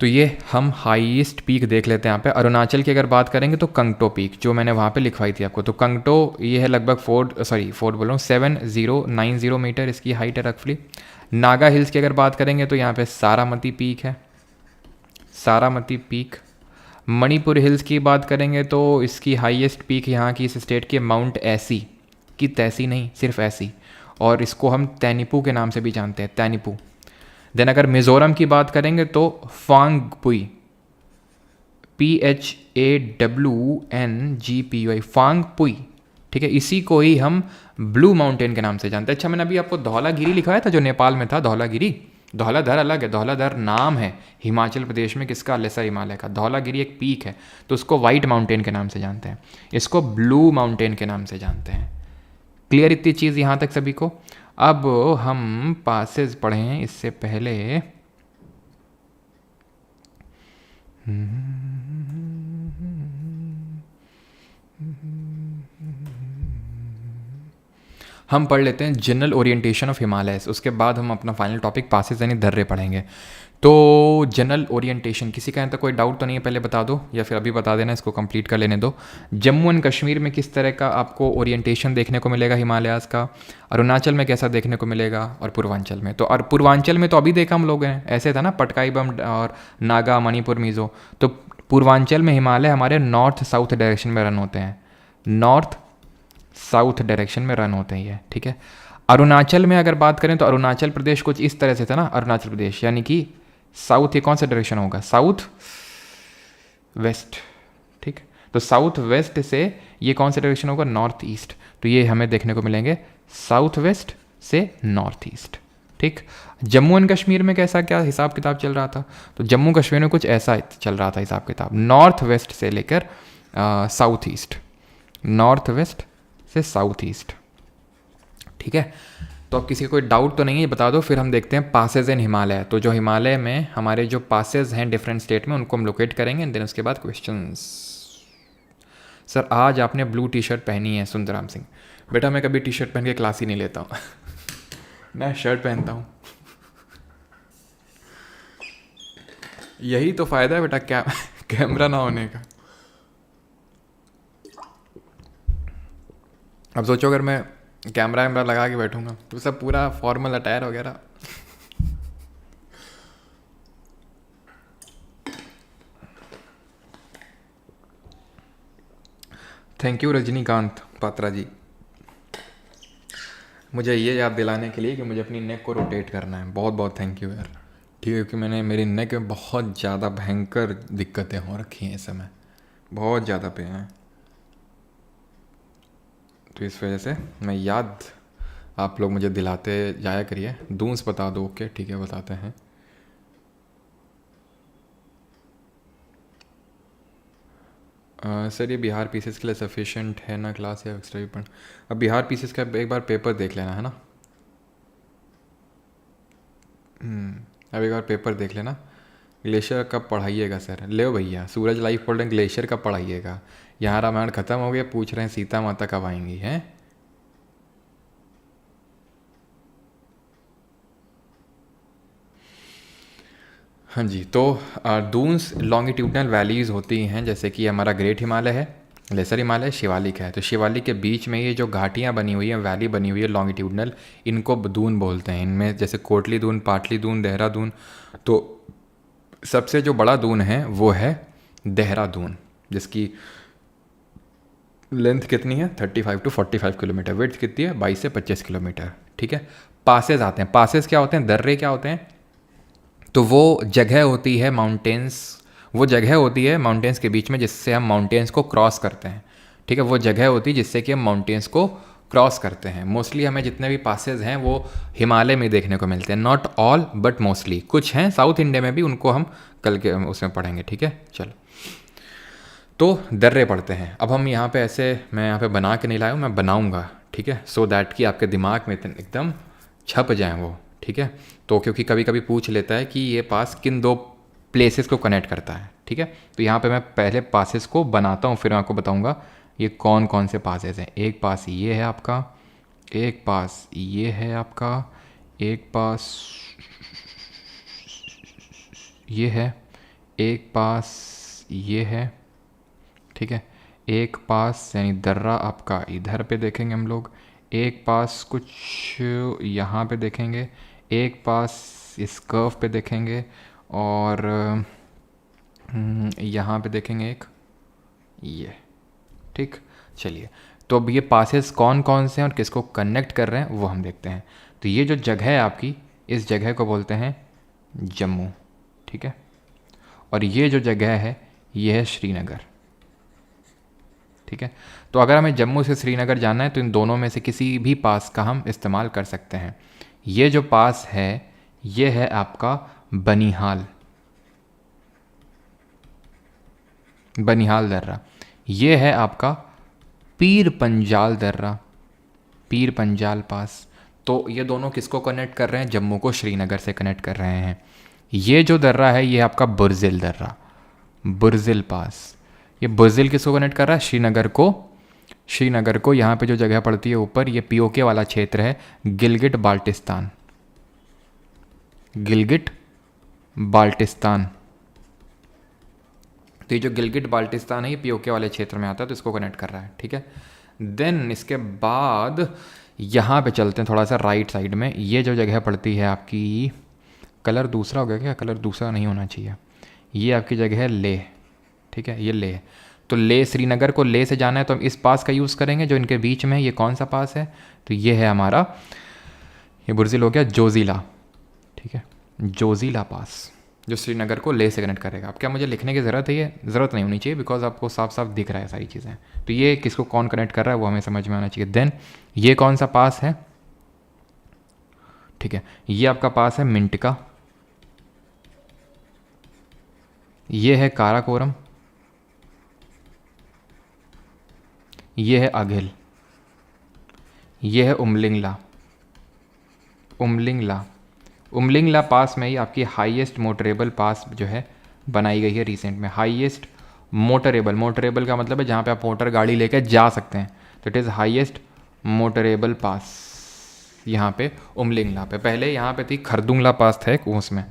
तो ये हम हाईएस्ट पीक देख लेते हैं यहाँ पे। अरुणाचल की अगर बात करेंगे तो कंगटो पीक जो मैंने वहाँ पे लिखवाई थी आपको, तो कंगटो ये है लगभग 7090 मीटर इसकी हाइट है रफली। नागा हिल्स की अगर बात करेंगे तो यहाँ पे सारामती पीक है, सारामती पीक। मणिपुर हिल्स की बात करेंगे तो इसकी हाईएस्ट पीक यहाँ की इस स्टेट की माउंट ऐसी की, तैसी नहीं सिर्फ ऐसी, और इसको हम तैनीपू के नाम से भी जानते हैं, तैनीपू। देन अगर मिज़ोरम की बात करेंगे तो फांगपुई, PHAWNGPUI, फांगपुई। ठीक है, इसी को ही हम ब्लू माउंटेन के नाम से जानते हैं। अच्छा, मैंने अभी आपको धौलागिरी लिखवाया था जो नेपाल में था, धौलागिरी। धौलाधर अलग है, धौलाधर नाम है हिमाचल प्रदेश में किसका, लेसर हिमालय का। धौलागिरी एक पीक है तो उसको वाइट माउंटेन के नाम से जानते हैं, इसको ब्लू माउंटेन के नाम से जानते हैं। क्लियर इतनी चीज़ यहाँ तक सभी को। अब हम पासेज पढ़ें इससे पहले हम पढ़ लेते हैं जनरल ओरिएंटेशन ऑफ हिमालयस। उसके बाद हम अपना फाइनल टॉपिक पासेज यानी दर्रे पढ़ेंगे। तो जनरल ओरिएंटेशन, किसी का यहाँ तक कोई डाउट तो नहीं है, पहले बता दो या फिर अभी बता देना, इसको कंप्लीट कर लेने दो। जम्मू एंड कश्मीर में किस तरह का आपको ओरिएंटेशन देखने को मिलेगा हिमालयास का, अरुणाचल में कैसा देखने को मिलेगा और पूर्वांचल में। तो और पूर्वांचल में तो अभी देखा हम लोग हैं, ऐसे था ना, पटकाई बम और नागा, मणिपुर, मिज़ो। तो पूर्वांचल में हिमालय हमारे नॉर्थ साउथ डायरेक्शन में रन होते हैं, नॉर्थ साउथ डायरेक्शन में रन होते हैं ये। ठीक है, अरुणाचल में अगर बात करें तो अरुणाचल प्रदेश कुछ इस तरह से था ना, अरुणाचल प्रदेश यानी कि साउथ, ये कौन सा डायरेक्शन होगा, साउथ वेस्ट। ठीक, तो साउथ वेस्ट से ये कौन सा डायरेक्शन होगा, नॉर्थ ईस्ट। तो ये हमें देखने को मिलेंगे साउथ वेस्ट से नॉर्थ ईस्ट। ठीक, जम्मू एंड कश्मीर में कैसा क्या हिसाब किताब चल रहा था, तो जम्मू कश्मीर में कुछ ऐसा चल रहा था हिसाब किताब, नॉर्थ वेस्ट से लेकर साउथ ईस्ट, नॉर्थ वेस्ट से साउथ ईस्ट। ठीक है, तो अब किसी का कोई डाउट तो नहीं है, बता दो, फिर हम देखते हैं पासेज इन हिमालय। तो जो हिमालय में हमारे जो पासेज हैं डिफरेंट स्टेट में उनको हम लोकेट करेंगे एंड देन उसके बाद क्वेश्चंस। सर आज आपने ब्लू टी शर्ट पहनी है, सुंदराम सिंह। बेटा मैं कभी टी शर्ट पहन के क्लास ही नहीं लेता हूँ मैं शर्ट पहनता हूँ। यही तो फ़ायदा है बेटा कैमरा ना होने का। अब सोचो अगर मैं कैमरा वैमरा लगा के बैठूंगा तो सब पूरा फॉर्मल अटायर वगैरह। थैंक यू रजनीकांत पात्रा जी, मुझे ये याद दिलाने के लिए कि मुझे अपनी नेक को रोटेट करना है। बहुत बहुत थैंक यू यार। ठीक है, क्योंकि मैंने मेरी नेक में बहुत ज़्यादा भयंकर दिक्कतें हो रखी हैं इस समय, बहुत ज़्यादा पे हैं। तो इस वजह से मैं याद आप लोग मुझे दिलाते जाया करिए। दूंस बता दो, ओके ठीक है बताते हैं। सर ये बिहार पीसेस के लिए सफिशेंट है ना क्लास या एक्स्ट्रा भी पढ़। अब बिहार पीसेस का एक बार पेपर देख लेना है ना, अब एक बार पेपर देख लेना। ग्लेशियर कब पढ़ाइएगा सर, ले भैया सूरज लाइफ बोल रहे हैं ग्लेशियर कब पढ़ाइएगा। यहाँ रामायण ख़त्म हो गया, पूछ रहे हैं सीता माता कब आएंगी हैं। हाँ जी, तो दून्स लॉन्गिट्यूडनल वैलीज़ होती हैं, जैसे कि हमारा ग्रेट हिमालय है, लेसर हिमालय शिवालिक है। तो शिवालिक के बीच में ये जो घाटियाँ बनी हुई हैं, वैली बनी हुई है लॉन्गिट्यूडनल, इनको दून बोलते हैं। इनमें जैसे कोटली दून, पाटली दून, देहरादून। तो सबसे जो बड़ा दून है वो है देहरादून, जिसकी लेंथ कितनी है 35 to 45 किलोमीटर, विड्थ कितनी है 22 से 25 किलोमीटर। ठीक है। पासेस आते हैं। पासेस क्या होते हैं? दर्रे क्या होते हैं? तो वो जगह होती है माउंटेन्स, वो जगह होती है माउंटेन्स के बीच में जिससे हम माउंटेन्स को क्रॉस करते हैं। ठीक है। वो जगह होती है जिससे कि हम माउंटेन्स को क्रॉस करते हैं। मोस्टली हमें जितने भी पासेज हैं वो हिमालय में देखने को मिलते हैं, नॉट ऑल बट मोस्टली। कुछ हैं साउथ इंडिया में भी, उनको हम कल के उसमें पढ़ेंगे। ठीक है। चलो, तो दर्रे पढ़ते हैं। अब हम यहाँ पे ऐसे, मैं यहाँ पे बना के नहीं लाया हूँ, मैं बनाऊँगा। ठीक है। सो दैट कि आपके दिमाग में एकदम छप जाए वो। ठीक है। तो क्योंकि कभी कभी पूछ लेता है कि ये पास किन दो प्लेसेस को कनेक्ट करता है। ठीक है। तो यहाँ पे मैं पहले पासेस को बनाता हूँ, फिर मैं आपको बताऊँगा ये कौन कौन से पासेस हैं। एक पास ये है आपका, एक पास ये है आपका, एक पास ये है, एक पास ये है। ठीक है। एक पास यानी दर्रा आपका इधर पे देखेंगे हम लोग, एक पास कुछ यहाँ पे देखेंगे, एक पास इस कर्व पे देखेंगे, और यहाँ पे देखेंगे एक ये। ठीक। चलिए, तो अब ये पासेस कौन कौन से हैं और किसको कनेक्ट कर रहे हैं वो हम देखते हैं। तो ये जो जगह है आपकी, इस जगह को बोलते हैं जम्मू। ठीक है। और ये जो जगह है ये है श्रीनगर। ठीक है। तो अगर हमें जम्मू से श्रीनगर जाना है तो इन दोनों में से किसी भी पास का हम इस्तेमाल कर सकते हैं। ये जो पास है ये है आपका बनिहाल, बनिहाल दर्रा। ये है आपका पीर पंजाल दर्रा, पीर पंजाल पास। तो ये दोनों किसको कनेक्ट कर रहे हैं? जम्मू को श्रीनगर से कनेक्ट कर रहे हैं। ये जो दर्रा है ये आपका बुर्जिल दर्रा, बुर्जिल पास। ये बुर्जिल किसको कनेक्ट कर रहा है? श्रीनगर को। श्रीनगर को यहाँ पे जो जगह पड़ती है ऊपर, ये पीओके वाला क्षेत्र है, गिलगिट बाल्टिस्तान, गिलगिट बाल्टिस्तान। तो ये जो गिलगिट बाल्टिस्तान है ये पीओके वाले क्षेत्र में आता है, तो इसको कनेक्ट कर रहा है। ठीक है। देन इसके बाद यहाँ पे चलते हैं थोड़ा सा राइट साइड में। ये जो जगह पड़ती है आपकी, कलर दूसरा हो गया क्या? कलर दूसरा नहीं होना चाहिए। ये आपकी जगह है लेह। ठीक है। ये लेह। तो लेह, श्रीनगर को लेह से जाना है तो हम इस पास का यूज़ करेंगे जो इनके बीच में। ये कौन सा पास है? तो ये है हमारा, ये बुर्जिल हो गया, जोजिला। ठीक है। जोजिला पास जो श्रीनगर को लेह से कनेक्ट करेगा। अब क्या मुझे लिखने की ज़रूरत है? ये ज़रूरत नहीं होनी चाहिए, बिकॉज आपको साफ साफ दिख रहा है सारी चीज़ें। तो ये किसको कौन कनेक्ट कर रहा है वो हमें समझ में आना चाहिए। देन ये कौन सा पास है? ठीक है। ये आपका पास है मिंटका, ये है काराकोरम, ये है अघिल, ये है उमलिंगला। उमलिंगला, उमलिंगला पास में ही आपकी हाईएस्ट मोटरेबल पास जो है बनाई गई है रिसेंट में। हाईएस्ट मोटरेबल, मोटरेबल का मतलब है जहाँ पे आप मोटर गाड़ी लेकर जा सकते हैं। तो it is highest motorable pass यहाँ पे उमलिंगला पे। पहले यहाँ पे थी खरदुंगला पास था एक, उसमें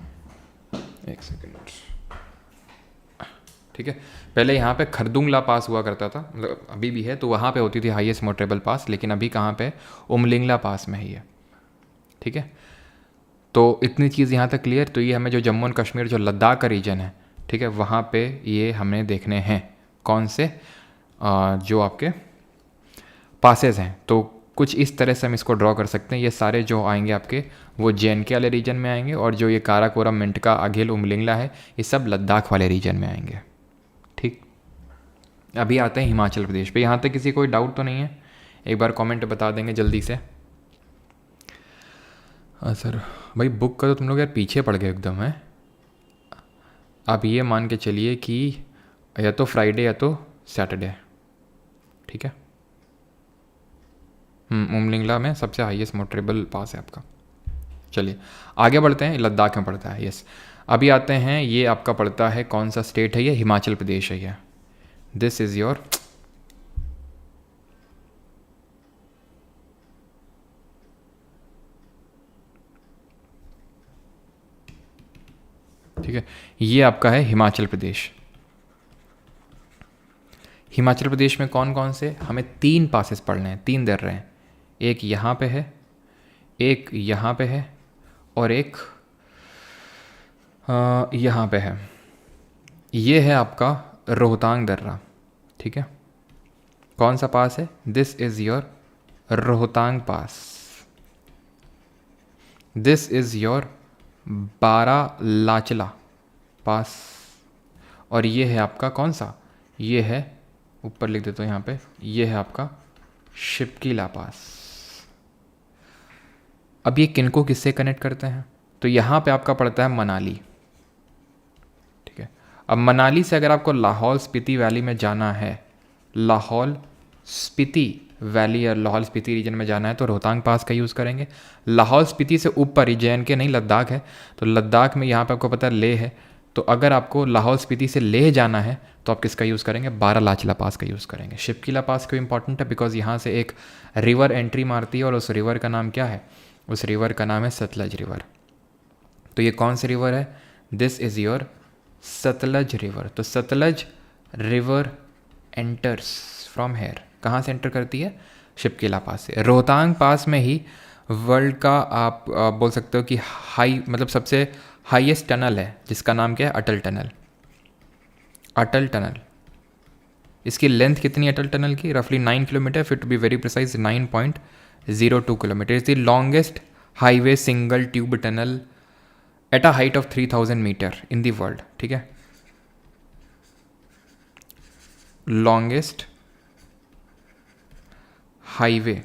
एक सेकेंड। ठीक है। पहले यहाँ पे खरदुंगला पास हुआ करता था, मतलब अभी भी है, तो वहाँ पे होती थी हाईएस्ट मोटरेबल पास, लेकिन अभी कहाँ पे? उमलिंगला पास में ही है। ठीक है। तो इतनी चीज़ यहाँ तक क्लियर। तो ये हमें जो जम्मू एंड कश्मीर, जो लद्दाख का रीजन है, ठीक है, वहाँ पे ये हमें देखने हैं कौन से जो आपके पासेस हैं। तो कुछ इस तरह से हम इसको ड्रॉ कर सकते हैं। ये सारे जो आएंगे आपके वो JNK वाले रीजन में आएंगे, और जो ये काराकोरम, मिंटका, अघिल, उमलिंगला है, ये सब लद्दाख वाले रीजन में आएंगे। ठीक। अभी आते हैं हिमाचल प्रदेश पे। यहाँ तक किसी कोई डाउट तो नहीं है? एक बार कमेंट बता देंगे जल्दी से। हाँ सर, भाई बुक का तो तुम लोग यार पीछे पड़ गए एकदम है। आप ये मान के चलिए कि या तो फ्राइडे या तो सैटरडे। ठीक है। उमलिंगला में सबसे हाईएस्ट मोटरेबल पास है आपका। चलिए आगे बढ़ते हैं। लद्दाख में पड़ता है, यस। अभी आते हैं, ये आपका पड़ता है, कौन सा स्टेट है ये? हिमाचल प्रदेश है ये। दिस इज़ योर, ठीक है, ये आपका है हिमाचल प्रदेश। हिमाचल प्रदेश में कौन कौन से, हमें 3 पासेस पढ़ने हैं, 3 दे रहे हैं। एक यहाँ पे है, एक यहाँ पे है, और एक यहाँ पे है। ये है आपका रोहतांग दर्रा, ठीक है। कौन सा पास है? This is your Rohtang pass, this is your Baralachala pass, और ये है आपका कौन सा, ये है, ऊपर लिख देता हूँ यहाँ पे, ये है आपका शिपकीला पास। अब ये किनको किससे कनेक्ट करते हैं? तो यहाँ पे आपका पड़ता है मनाली, ठीक है। अब मनाली से अगर आपको लाहौल स्पीति वैली में जाना है, लाहौल स्पीति वैली या लाहौल स्पीति रीजन में जाना है, तो रोहतांग पास का यूज़ करेंगे। लाहौल स्पीति से ऊपर ही JNK नहीं, लद्दाख है, तो लद्दाख में यहाँ पे आपको पता है लेह है, तो अगर आपको लाहौल स्पीति से लेह जाना है तो आप किसका यूज़ करेंगे? बारालाचला पास का यूज़ करेंगे। शिपकीला पास क्यों इंपॉर्टेंट है? बिकॉज यहाँ से एक रिवर एंट्री मारती है, और उस रिवर का नाम क्या है? उस रिवर का नाम है सतलज रिवर। तो ये कौन सी रिवर है? This is your Sutlej river. तो Sutlej river enters from here, कहाँ से एंटर करती है? शिपकीला पास से। रोहतांग पास में ही वर्ल्ड का आप बोल सकते हो कि हाई, मतलब सबसे हाईएस्ट टनल है, जिसका नाम क्या है? अटल टनल। अटल टनल, इसकी लेंथ कितनी है अटल टनल की? रफली 9 किलोमीटर, फिर to be very precise 9.02 kilometre. Is the longest highway single tube tunnel at a height of 3000 metre in the world, ठीक है। Longest highway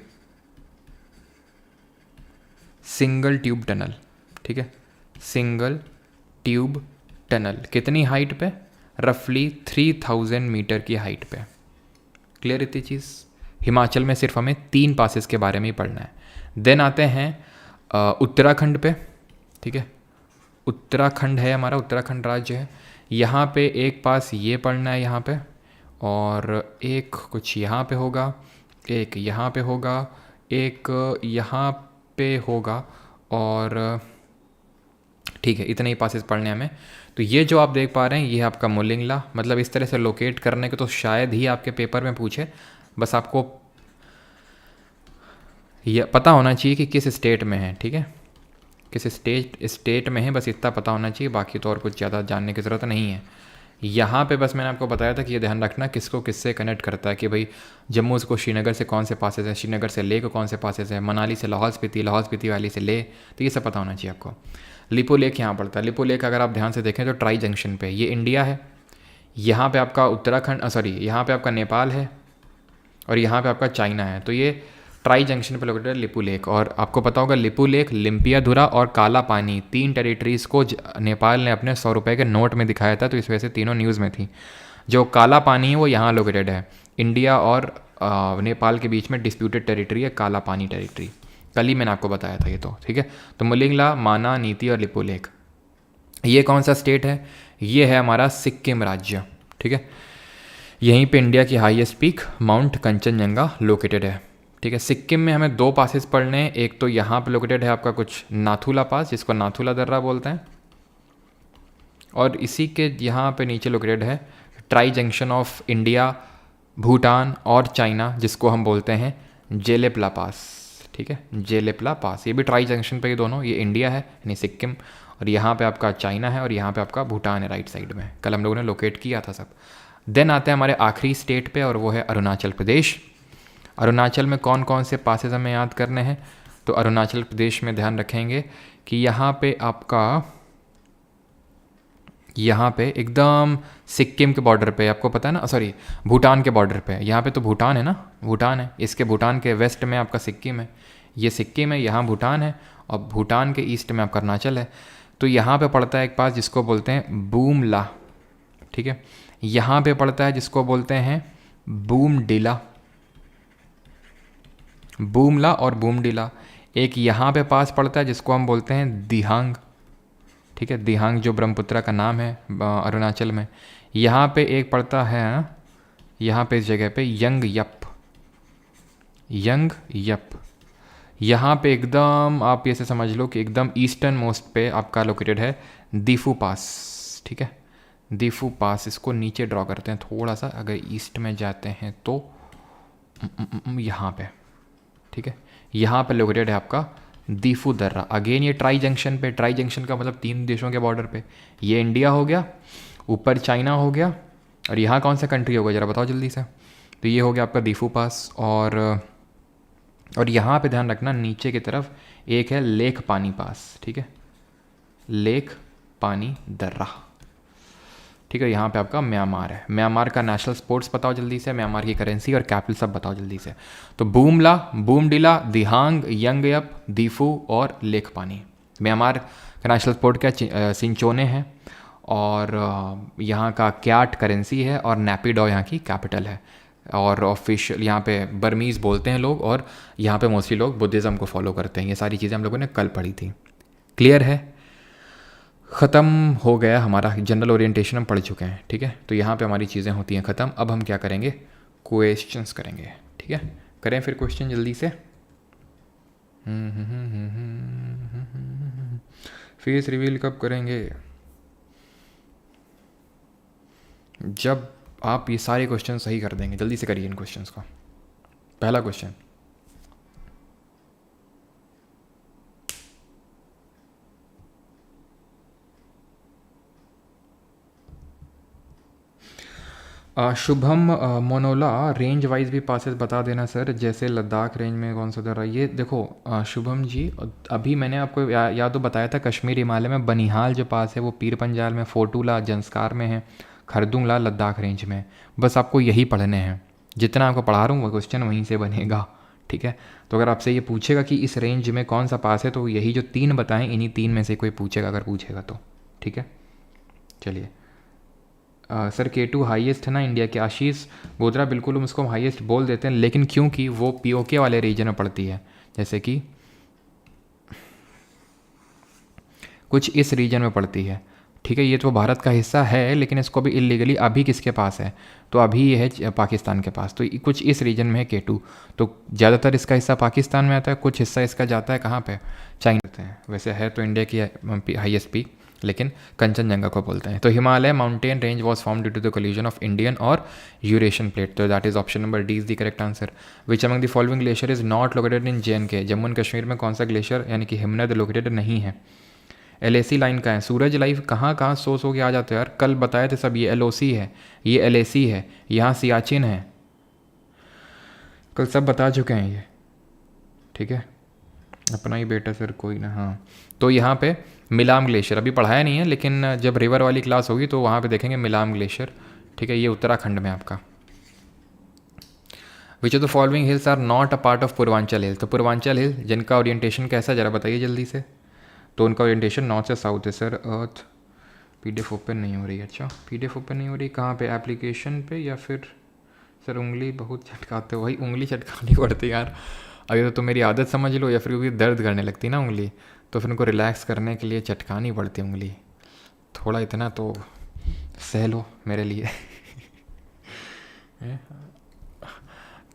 single tube tunnel, ठीक है, सिंगल ट्यूब टनल। कितनी हाइट पे? रफली 3000 मीटर की हाइट पे। क्लियर इतनी चीज़? हिमाचल में सिर्फ हमें 3 पासेस के बारे में ही पढ़ना है। देन आते हैं उत्तराखंड पे, ठीक है। उत्तराखंड है हमारा, उत्तराखंड राज्य है। यहाँ पे एक पास ये पढ़ना है यहाँ पे, और एक कुछ यहाँ पे होगा, एक यहाँ पे होगा, एक यहाँ पे होगा, और ठीक है, इतने ही पासेस पढ़ने हमें। तो ये जो आप देख पा रहे हैं, ये है आपका मोलिंगला। मतलब इस तरह से लोकेट करने को तो शायद ही आपके पेपर में पूछे, बस आपको ये पता होना चाहिए कि किस स्टेट में है, ठीक है, किस स्टेट में है, बस इतना पता होना चाहिए। बाकी तो और कुछ ज़्यादा जानने की ज़रूरत नहीं है। यहाँ पे बस मैंने आपको बताया था कि ये ध्यान रखना किसको किससे कनेक्ट करता है, कि भाई जम्मू को श्रीनगर से कौन से पासेस हैं, श्रीनगर से लेह को कौन से पासेस हैं, मनाली से लाहौल स्पीति वैली से लेह, तो ये सब पता होना चाहिए आपको। लिपो लेक यहाँ पड़ता है। लिपो लेक अगर आप ध्यान से देखें तो ट्राई जंक्शन पे, ये इंडिया है, यहाँ पे आपका उत्तराखंड, सॉरी यहाँ पे आपका नेपाल है, और यहाँ पे आपका चाइना है। तो ये ट्राई जंक्शन पे लोकेटेड है लिपू लेक। और आपको पता होगा लिपू लेक, लिम्पियाधुरा और काला पानी, 3 टेरिटरीज़ को नेपाल ने अपने 100 रुपये के नोट में दिखाया था, तो इस वजह से तीनों न्यूज़ में थी। जो काला पानी है वो यहाँ लोकेटेड है, इंडिया और नेपाल के बीच में डिस्प्यूटेड टेरिटरी है काला पानी टेरिटरी। कल ही मैंने आपको बताया था ये तो, ठीक है। तो मोलिंगला, माना, नीति और लिपू लेक। ये कौन सा स्टेट है? ये है हमारा सिक्किम राज्य, ठीक है। यहीं पे इंडिया की highest peak mount Kanchenjunga located है, ठीक है। सिक्किम में हमें 2 पासेस पढ़ने हैं। एक तो यहाँ पे लोकेटेड है आपका कुछ नाथुला पास, जिसको नाथुला दर्रा बोलते हैं, और इसी के यहाँ पे नीचे लोकेटेड है tri junction of India, Bhutan और चाइना, जिसको हम बोलते हैं जेलेपला पास, ठीक है, जेलेपला पास। ये भी ट्राई जंक्शन पे ये दोनों, ये इंडिया है यानी सिक्किम, और यहाँ पे आपका चाइना है, और यहाँ पे आपका भूटान है राइट साइड में। कल हम लोगों ने लोकेट किया था सब। देन आते हैं हमारे आखिरी स्टेट पे, और वो है अरुणाचल प्रदेश। अरुणाचल में कौन कौन से पासेस हमें याद करने हैं? तो अरुणाचल प्रदेश में ध्यान रखेंगे कि यहाँ पे आपका, यहाँ पे एकदम सिक्किम के बॉर्डर पे, आपको पता है ना, सॉरी भूटान के बॉर्डर पे, यहाँ पे तो भूटान है ना, भूटान है, इसके भूटान के वेस्ट में आपका सिक्किम है, ये सिक्किम है, यहाँ भूटान है, और भूटान के ईस्ट में आपका अरुणाचल है। तो यहाँ पे पड़ता है एक पास जिसको बोलते हैं बूमला, ठीक है। यहाँ पे पड़ता है जिसको बोलते हैं बूमडिला, बूमला और बूमडिला। एक यहाँ पे पास पड़ता है जिसको हम बोलते हैं दिहांग, ठीक है, दिहांग जो ब्रह्मपुत्रा का नाम है अरुणाचल में। यहाँ पे एक पड़ता है, यहाँ पे इस जगह पे यंग यप, यंग यप। यहाँ पे एकदम आप ऐसे समझ लो कि एकदम ईस्टर्न मोस्ट पे आपका लोकेटेड है दीफू पास, ठीक है, दीफू पास, इसको नीचे ड्रॉ करते हैं थोड़ा सा, अगर ईस्ट में जाते हैं तो यहाँ पे, ठीक है, यहाँ पे लोकेटेड है आपका दीफू दर्रा। अगेन ये ट्राई जंक्शन पे, ट्राई जंक्शन का मतलब 3 देशों के बॉर्डर पे। ये इंडिया हो गया, ऊपर चाइना हो गया, और यहाँ कौन सा कंट्री होगा ज़रा बताओ जल्दी से। तो ये हो गया आपका दीफू पास, और यहाँ पे ध्यान रखना नीचे की तरफ एक है लेक पानी पास, ठीक है, लेक पानी दर्रा, ठीक है। यहाँ पे आपका म्यांमार है। म्यांमार का नेशनल स्पोर्ट्स बताओ जल्दी से, म्यांमार की करेंसी और कैपिटल सब बताओ जल्दी से। तो बूमला, बूमडिला, दिहांग, यंगयप, दीफू और लेक पानी। म्यांमार का नेशनल स्पोर्ट क्या सिंचोने है, और यहाँ का क्याट करेंसी है, और नैपिडो यहाँ की कैपिटल है, और ऑफिशियल यहाँ पे बर्मीज़ बोलते हैं लोग, और यहाँ पे मोस्टली लोग बुद्धिज़्म को फॉलो करते हैं। ये सारी चीज़ें हम लोगों ने कल पढ़ी थी। क्लियर है? ख़त्म हो गया हमारा जनरल ओरिएंटेशन, हम पढ़ चुके हैं, ठीक है। तो यहाँ पे हमारी चीज़ें होती हैं ख़त्म। अब हम क्या करेंगे, क्वेश्चंस करेंगे, ठीक है। करें फिर क्वेश्चन जल्दी से। फेस रिवील कब करेंगे? जब आप ये सारे क्वेश्चन सही कर देंगे। जल्दी से करिए इन क्वेश्चंस का। पहला क्वेश्चन, शुभम मोनोला, रेंज वाइज भी पासेस बता देना सर, जैसे लद्दाख रेंज में कौन सा दर्रा। ये देखो शुभम जी, अभी मैंने आपको या तो बताया था कश्मीर हिमालय में बनिहाल जो पास है वो पीर पंजाल में, फोटूला जंस्कार में है, खरदुंगला लद्दाख रेंज में। बस आपको यही पढ़ने हैं, जितना आपको पढ़ा रहा हूँ वो क्वेश्चन वहीं से बनेगा, ठीक है। तो अगर आपसे ये पूछेगा कि इस रेंज में कौन सा पास है, तो यही जो 3 बताएं, इन्हीं 3 में से कोई पूछेगा, अगर पूछेगा तो, ठीक है। चलिए सर K2 हाईएस्ट है ना इंडिया के। आशीष गोदरा, बिल्कुल हम उसको हाईएस्ट बोल देते हैं, लेकिन क्योंकि वो POK वाले रीजन में पड़ती है, जैसे कि कुछ इस रीजन में पड़ती है, ठीक है। ये तो भारत का हिस्सा है, लेकिन इसको भी इलीगली अभी किसके पास है, तो अभी ये है पाकिस्तान के पास। तो कुछ इस रीजन में है K2, तो ज़्यादातर इसका हिस्सा पाकिस्तान में आता है, कुछ हिस्सा इसका जाता है कहाँ पे, चाइना है। वैसे है तो इंडिया की हाईएस्ट पीक, लेकिन कंचनजंगा को बोलते हैं। तो Himalaya mountain range was form due to the collision of Indian और यूरेशियन प्लेट, तो that is option number D is the correct answer. Which among the following glacier is not located in JNK, Jammu and Kashmir में कौन सा ग्लेशियर यानी कि हिमनद लोकेटेड नहीं है। LAC लाइन का है। सूरज लाइव कहाँ सोच हो के आ जाते हैं यार, कल बताए थे सब। ये LOC है, ये LAC है, यहाँ सियाचिन है, कल सब बता चुके हैं ये, ठीक है। अपना ही बेटा सर कोई ना। हाँ, तो यहाँ पे मिलाम ग्लेशियर अभी पढ़ाया नहीं है, लेकिन जब रिवर वाली क्लास होगी तो वहाँ पे देखेंगे मिलाम ग्लेशियर, ठीक है। ये उत्तराखंड में आपका। Which of the following hills are not a part of Purvanchal hill, तो पूर्वांचल हिल जिनका ओरिएंटेशन कैसा ज़रा बताइए जल्दी से। तो उनका ओरिएंटेशन नॉर्थ से साउथ है सर। अर्थ PDF ओपन नहीं हो रही। अच्छा PDF ओपन नहीं हो रही, कहाँ पे, एप्लीकेशन पे या फिर सर उंगली बहुत चटकाते हो भाई, उंगली चटकानी पड़ती यार। अगर तो तुम मेरी आदत समझ लो, या फिर क्योंकि दर्द करने लगती ना उंगली, तो फिर उनको रिलैक्स करने के लिए चटकानी पड़ती उंगली। थोड़ा इतना तो सह लो मेरे लिए।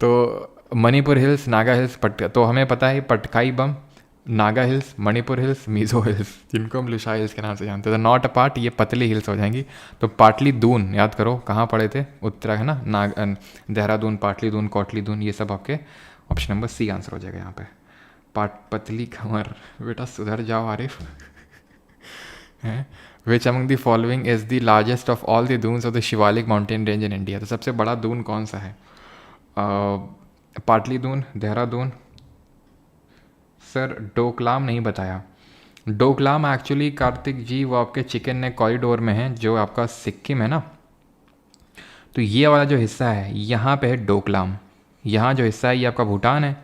तो मणिपुर हिल्स, नागा हिल्स, तो हमें पता है Patkai Bum, Naga hills, Manipur hills, Mizo hills, जिनको हम लुशा हिल्स के नाम से जानते हैं। तो नॉट अ पार्ट, ये पतली हिल्स हो जाएंगी। तो पाटली दून याद करो, कहाँ पड़े थे, उत्तराखंड है ना, देहरादून, पाटली दून, कोटली दून, ये सब आपके ऑप्शन नंबर C आंसर हो जाएगा यहाँ पे। पतली कमर, बेटा सुधर जाओ Arif. Which among the following is the largest of all the duns of the Shivalik mountain range in India, तो सबसे बड़ा दून कौन सा है। पाटली दून, देहरादून, सर डोकलाम नहीं बताया। डोकलाम एक्चुअली कार्तिक जी वो आपके चिकन नेक कॉरिडोर में है, जो आपका सिक्किम है ना, तो ये वाला जो हिस्सा है यहाँ पे है डोकलाम। यहाँ जो हिस्सा है ये आपका भूटान है,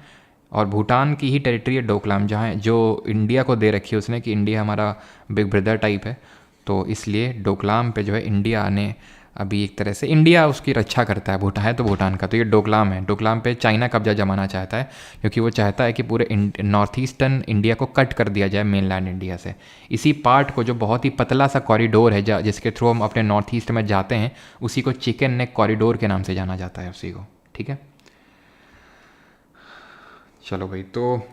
और भूटान की ही टेरिटरी है डोकलाम, जहाँ जो इंडिया को दे रखी है उसने कि इंडिया हमारा बिग ब्रदर टाइप है। तो इसलिए डोकलाम पे जो है इंडिया ने अभी एक तरह से, इंडिया उसकी रक्षा करता है, भूटान है तो भूटान का, तो ये डोकलाम है। डोकलाम पे चाइना कब्जा जमाना चाहता है, क्योंकि वो चाहता है कि पूरे नॉर्थ ईस्टर्न इंडिया को कट कर दिया जाए मेनलैंड इंडिया से। इसी पार्ट को, जो बहुत ही पतला सा कॉरिडोर है जिसके थ्रू हम अपने नॉर्थ ईस्ट में जाते हैं, उसी को चिकन नेक कॉरिडोर के नाम से जाना जाता है उसी को, ठीक है। चलो भाई, तो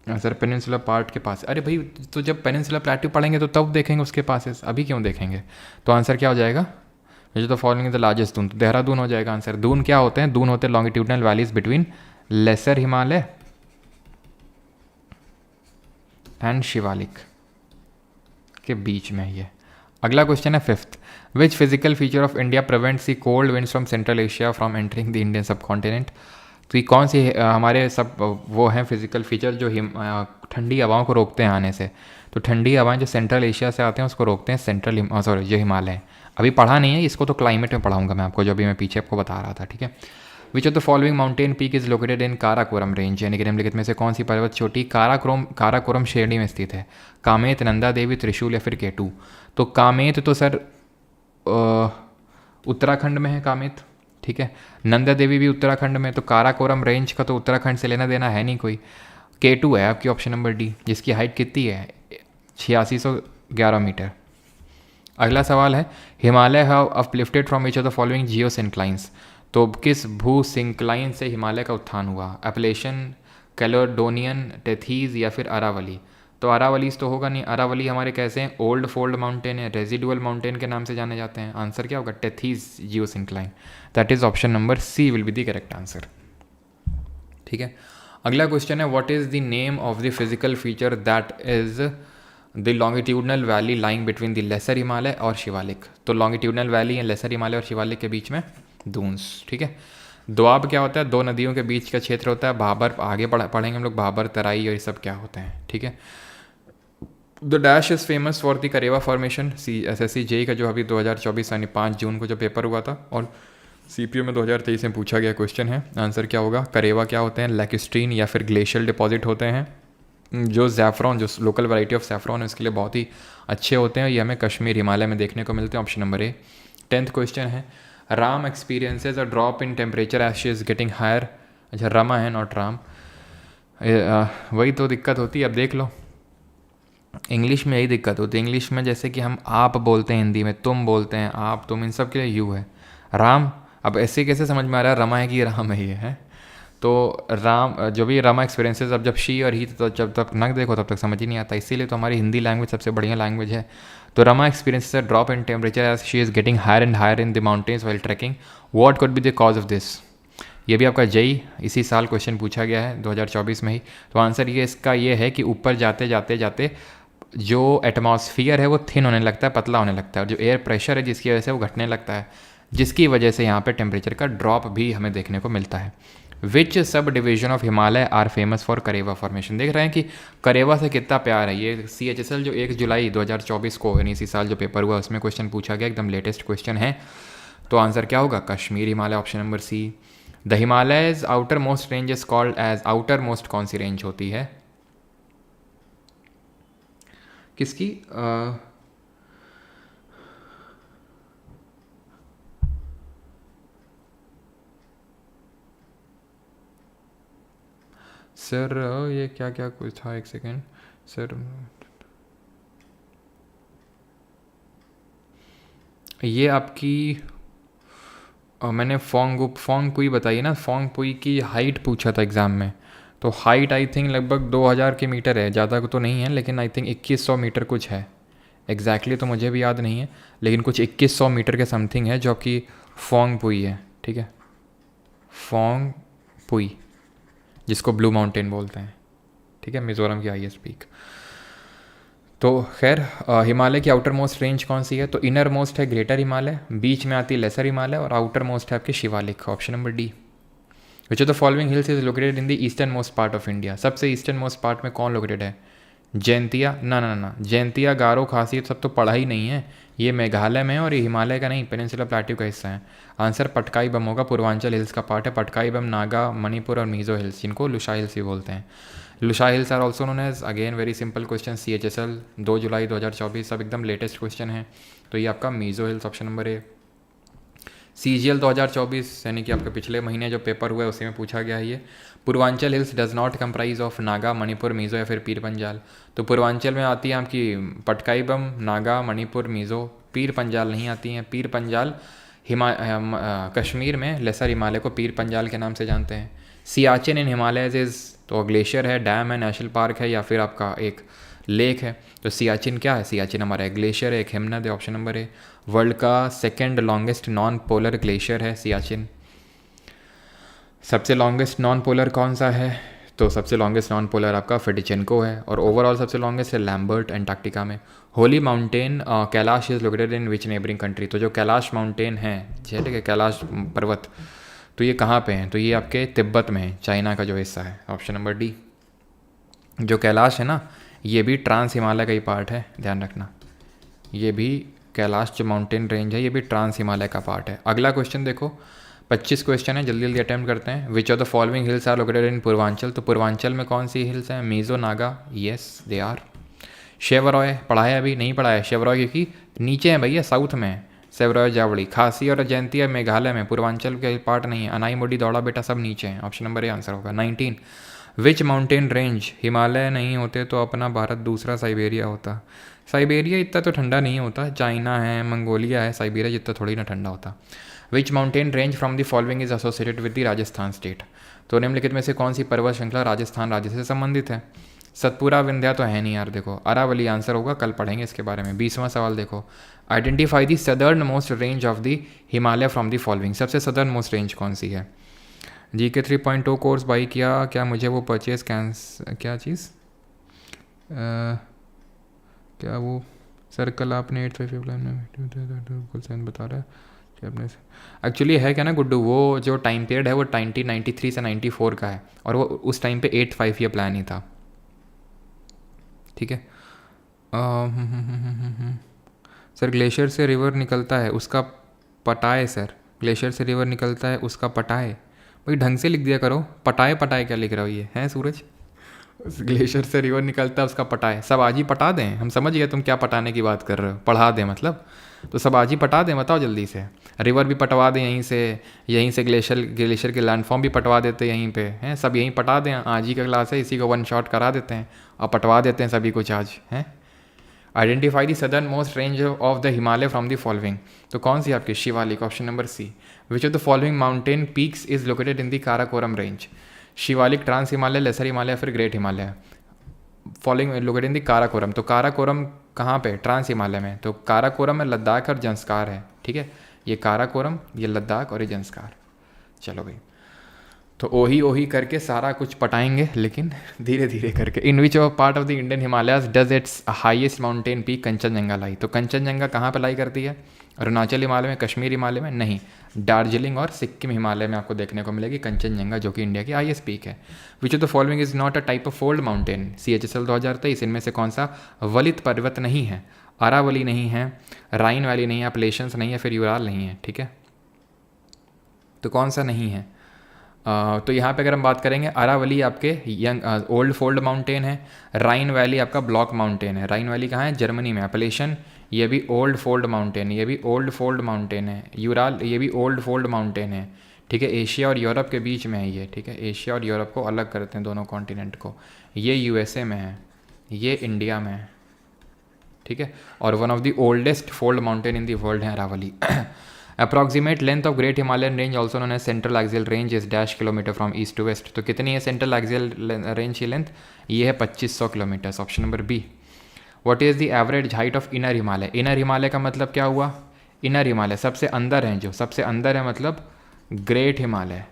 सर पेनिनसुला पार्ट के पास, अरे भाई तो जब पेनिनसुला प्लेट्यू पढ़ेंगे तो तब देखेंगे उसके पास है, अभी क्यों देखेंगे। तो आंसर क्या हो जाएगा, जो तो फॉलोइंग द लार्जेस्ट दून, तो देहरादून हो जाएगा आंसर। दून क्या होते हैं, दून होते हैं longitudinal valleys between lesser Himalaya and Shivalik के बीच में ये। अगला क्वेश्चन है fifth, which physical feature of India prevents the cold winds from central Asia from entering the Indian subcontinent. तो ये कौन सी हमारे सब वो हैं फिजिकल फीचर जो ठंडी हवाओं को रोकते हैं आने से। तो ठंडी हवाएं जो सेंट्रल एशिया से आते हैं उसको रोकते हैं सेंट्रल सॉरी जो हिमालय है। अभी पढ़ा नहीं है इसको, तो क्लाइमेट में पढ़ाऊंगा मैं आपको, जो अभी मैं पीछे आपको बता रहा था, ठीक है। विच of the following mountain peak is located in Karakoram range, यानी कि निम्नलिखित में से कौन सी पर्वत चोटी काराकोरम श्रेणी में स्थित है। कामेत, नंदा देवी, त्रिशूल या फिर केटू। तो कामेत तो सर उत्तराखंड में है कामेत, ठीक है। नंदा देवी भी उत्तराखंड में, तो काराकोरम रेंज का तो उत्तराखंड से लेना देना है नहीं कोई। केटू है आपकी ऑप्शन नंबर डी, जिसकी हाइट कितनी है 8611 मीटर। अगला सवाल है, Himalaya have uplifted from each of the following Jio synclines. तो किस भू सिंक्लाइन से हिमालय का उत्थान हुआ, एपलेशन, कैलोडोनियन, टेथीज या फिर अरावली। तो अरावलीज तो होगा नहीं, अरावली हमारे कैसे हैं, ओल्ड फोल्ड माउंटेन है, रेजिडुअल माउंटेन के नाम से जाने जाते हैं। आंसर क्या होगा, Tethys geosyncline, that is option number C will be the correct answer, ठीक है। अगला क्वेश्चन है, what is the name of the physical feature that is the longitudinal valley lying between the lesser Himalaya और शिवालिक। तो लॉन्गिट्यूडनल वैली है लेसर हिमालय और शिवालिक के बीच में दून्स, ठीक है। दोआब क्या होता है, दो नदियों के बीच का क्षेत्र होता है। भाबर आगे पढ़ेंगे हम लोग, भाबर, तराई और ये सब क्या होते हैं, ठीक है। The dash is famous for the Karewa formation. SSC JEE का जो अभी 2024 यानी 5 जून को जो पेपर हुआ था, और CPO में 2023 में पूछा गया क्वेश्चन है। आंसर क्या होगा, करेवा क्या होते हैं, लैक्यूस्ट्रीन या फिर ग्लेशियल डिपॉजिट होते हैं। जो ज़ैफ़रॉन, जो लोकल वैरायटी ऑफ सैफ़रॉन है, उसके लिए बहुत ही अच्छे होते हैं। ये हमें कश्मीर, हिमालय में देखने को मिलते हैं, ऑप्शन नंबर ए। 10th क्वेश्चन है, Ram experiences a drop in temperature as she is getting higher. अच्छा, रमा है नॉट राम, वही तो दिक्कत होती है। अब देख लो, इंग्लिश में यही दिक्कत होती है। इंग्लिश में जैसे कि हम आप बोलते हैं, हिंदी में तुम बोलते हैं, आप तुम, इन सब के लिए यू है। राम, अब ऐसे कैसे समझ में आ रहा है रमा है कि राम है ये है। तो राम, जो भी रमा एक्सपीरियंसेस, अब जब शी और ही, तो जब तक नग देखो तब तक समझ ही नहीं आता। इसीलिए तो हमारी हिंदी लैंग्वेज सबसे बढ़िया लैंग्वेज है। तो Rama experiences a drop in temperature as she is getting higher and higher in the mountains while trekking, what could be the cause of this. ये भी आपका JEE इसी साल क्वेश्चन पूछा गया है 2024 में ही। तो आंसर ये इसका ये है कि ऊपर जाते जाते जाते जो एटमॉस्फियर है वो थिन होने लगता है, पतला होने लगता है, और जो एयर प्रेशर है जिसकी वजह से वो घटने लगता है, जिसकी वजह से यहाँ पे टेम्परेचर का ड्रॉप भी हमें देखने को मिलता है। Which subdivision of Himalaya are famous for Karewa formation. देख रहे हैं कि करेवा से कितना प्यार है। ये CHSL जो 1 जुलाई 2024 को, यानी इसी साल जो पेपर हुआ उसमें क्वेश्चन पूछा गया, एकदम लेटेस्ट क्वेश्चन है। तो आंसर क्या होगा, Kashmir Himalaya, option number C. The Himalayas outermost range is called as, outermost कौन सी रेंज होती है किसकी, सर ये क्या क्या कुछ था, एक सेकेंड सर। ये आपकी मैंने फोंग पुई बताई ना, फोंग पुई की हाइट पूछा था एग्ज़ाम में। तो हाइट आई थिंक लगभग 2000 के मीटर है, ज़्यादा तो नहीं है, लेकिन आई थिंक 2100 मीटर कुछ है। एग्जैक्टली तो मुझे भी याद नहीं है, लेकिन कुछ 2100 मीटर के समथिंग है, जो कि फोंग पुई है, ठीक है। फोंग पुई, जिसको ब्लू माउंटेन बोलते हैं, ठीक है, मिज़ोरम की हाईएस्ट पीक। तो खैर, हिमालय की आउटर मोस्ट रेंज कौन सी है, तो इनर मोस्ट है ग्रेटर हिमालय, बीच में आती है लेसर हिमालय, और आउटर मोस्ट है आपकी Shivalik, option number D. Which of the following hills is located in the eastern most part of India. सबसे ईस्टर्न मोस्ट पार्ट में कौन लोकेटेड है, जैंतिया, ना, जैंतिया, गारो, खासी सब तो पढ़ा ही नहीं है। ये मेघालय में है, और ये हिमालय का नहीं, पेनिनसुला प्लेट्यू का हिस्सा है। आंसर पटकाई बम होगा, पूर्वांचल हिल्स का पार्ट है। पटकाई बम नागा, मणिपुर और मिजो हिल्स, जिनको लुशा हिल्स भी बोलते हैं। Lushai hills are also known as, again very simple question, CHSL 2 जुलाई 2024, सब एकदम लेटेस्ट क्वेश्चन है। तो ये आपका Mizo hills, option number A. CGL 2024 यानी कि आपके पिछले महीने जो पेपर हुआ है उसी में पूछा गया है ये। Purvanchal hills does not comprise of Naga, Manipur, Mizo या फिर पीर पंजाल। तो पूर्वांचल में आती है आपकी पटकाई बम, नागा, मणिपुर, मिज़ो, पीर पंजाल नहीं आती हैं। पीर पंजाल कश्मीर में लेसर हिमालय को पीर पंजाल के नाम से जानते हैं। सियाचिन इन हिमालयज इज़ तो ग्लेशियर है, डैम है, नेशनल पार्क है, या फिर आपका एक लेक है। तो सियाचिन क्या है? सियाचिन हमारा एक ग्लेशियर है, एक हिमनद है, ऑप्शन नंबर ए। वर्ल्ड का second longest non polar glacier है सियाचिन। सबसे लॉन्गेस्ट नॉन पोलर कौन सा है? तो सबसे लॉन्गेस्ट नॉन पोलर आपका फिटिचेंको है, और ओवरऑल सबसे लॉन्गेस्ट है लैम्बर्ट एंटार्क्टिका में। Holi mountain Kailash is located in which neighbouring country? तो जो कैलाश माउंटेन है, ठीक है, कैलाश पर्वत, तो ये कहाँ पे हैं? तो ये आपके तिब्बत में है, चाइना का जो हिस्सा है, ऑप्शन नंबर डी। जो कैलाश है ना, ये भी ट्रांस हिमालय का ही पार्ट है, ध्यान रखना। ये भी कैलाश जो माउंटेन रेंज है, ये भी ट्रांस हिमालय का पार्ट है। अगला क्वेश्चन देखो, 25 क्वेश्चन है, जल्दी जल्दी अटेम्प्ट करते हैं। Which of the following hills are located in Purvanchal? तो पूर्वांचल में कौन सी हिल्स हैं? Mizo, Naga, yes they are. Shevaroy पढ़ा है? अभी नहीं पढ़ा है शेवरॉय, क्योंकि नीचे है भैया, साउथ में। सेवरॉय जावड़ी, खासी और जयंती मेघालय में, पूर्वांचल के पार्ट नहीं है। अनाई मोडी, दौड़ा बेटा सब नीचे हैं, ऑप्शन नंबर ए आंसर होगा। 19 विच माउंटेन रेंज, हिमालय नहीं होते तो अपना भारत दूसरा साइबेरिया होता। साइबेरिया इतना तो ठंडा नहीं होता, चाइना है, मंगोलिया है, साइबेरिया जितना थोड़ी ना ठंडा होता। Which mountain range from the following is associated with the Rajasthan state? तो निम्नलिखित में से कौन सी पर्वत श्रृंखला राजस्थान राज्य से संबंधित है? सतपुरा, विंध्या तो है नहीं यार, देखो अरावली आंसर होगा, कल पढ़ेंगे इसके बारे में। 20वां सवाल देखो, identify the southernmost range of the Himalaya from the following? सबसे सदर्न मोस्ट रेंज कौन सी है? GK 3.2 कोर्स बाई किया क्या? मुझे वो परचेज क्या चीज़ क्या वो सर्कल आपने 855 में बता रहा है अपने से। एक्चुअली है क्या ना गुड्डू, वो जो टाइम पीरियड है वो 1993 से 94 का है, और वो उस टाइम पे 8 5 ईयर प्लान ही था, ठीक है। सर ग्लेशियर से रिवर निकलता है उसका पटाए, सर ग्लेशियर से रिवर निकलता है उसका पटाए। भाई ढंग से लिख दिया करो, पटाए पटाए क्या लिख रहा हो ये हैं सूरज? ग्लेशियर से रिवर निकलता है उसका पटाए, सब आज ही पटा दें? हम समझ गए तुम क्या पटाने की बात कर रहे हो, पढ़ा दें मतलब, तो सब आज ही पटा दें, बताओ जल्दी से। रिवर भी पटवा दें यहीं से ग्लेशियर के लैंडफॉर्म भी पटवा देते यहीं पे हैं, सब यहीं पटा दें। आज ही का क्लास है, इसी को वन शॉट करा देते हैं और पटवा देते हैं सभी कुछ आज, हैं। Identify the southernmost range of the Himalaya from the following? तो कौन सी आपकी? Shivalik, option number C. Which of the following mountain peaks is located in the Karakoram range? Shivalik, trans Himalaya, lesser Himalaya, फिर great Himalaya. Following located in the Karakoram, तो काराकोरम कहाँ पे? ट्रांस हिमालय में। तो काराकोरम में लद्दाख और जंस्कार है, ठीक है। ये काराकोरम, ये लद्दाख और ये जंस्कार। चलो भाई, तो ओही ओही करके सारा कुछ पटाएंगे, लेकिन धीरे धीरे करके। In which of part of the Indian Himalayas does its highest mountain peak Kangchenjunga lie? तो कंचनजंगा कहाँ पे लाई करती है? अरुणाचल हिमालय में, कश्मीर हिमालय में? नहीं, दार्जिलिंग और सिक्किम हिमालय में आपको देखने को मिलेगी कंचनजंगा, जो कि इंडिया की हाईएस्ट पीक है। विच of the following is not a type of fold mountain? CHSL 2023, इनमें से कौन सा वलित पर्वत नहीं है? अरावली नहीं है, राइन वैली नहीं है, अपलेशंस नहीं है, फिर यूराल नहीं है, ठीक है। तो कौन सा नहीं है? तो यहाँ पे अगर हम बात करेंगे, अरावली आपके यंग ओल्ड फोल्ड माउंटेन है, राइन वैली आपका ब्लॉक माउंटेन है। राइन वैली कहाँ है? जर्मनी में। अपलेशन ये भी ओल्ड फोल्ड माउंटेन, ये भी ओल्ड फोल्ड माउंटेन है। यूराल ये भी ओल्ड फोल्ड माउंटेन है, ठीक है। एशिया और यूरोप के बीच में है ये, ठीक है। एशिया और यूरोप को अलग करते हैं, दोनों कॉन्टिनेंट को। ये USA में है, ये इंडिया में है, ठीक है। और one of the oldest fold mountain in the world है Aravalli. Approximate length of great Himalayan range also known as central axial range is dash kilometre from east to west? तो कितनी है सेंट्रल एक्सियल रेंज की लेंथ? ये है 2500 kilometre, option number B. What is the average height of inner Himalaya? Inner Himalaya का मतलब क्या हुआ? इनर हिमालय सबसे अंदर है, जो सबसे अंदर है मतलब ग्रेट हिमालय।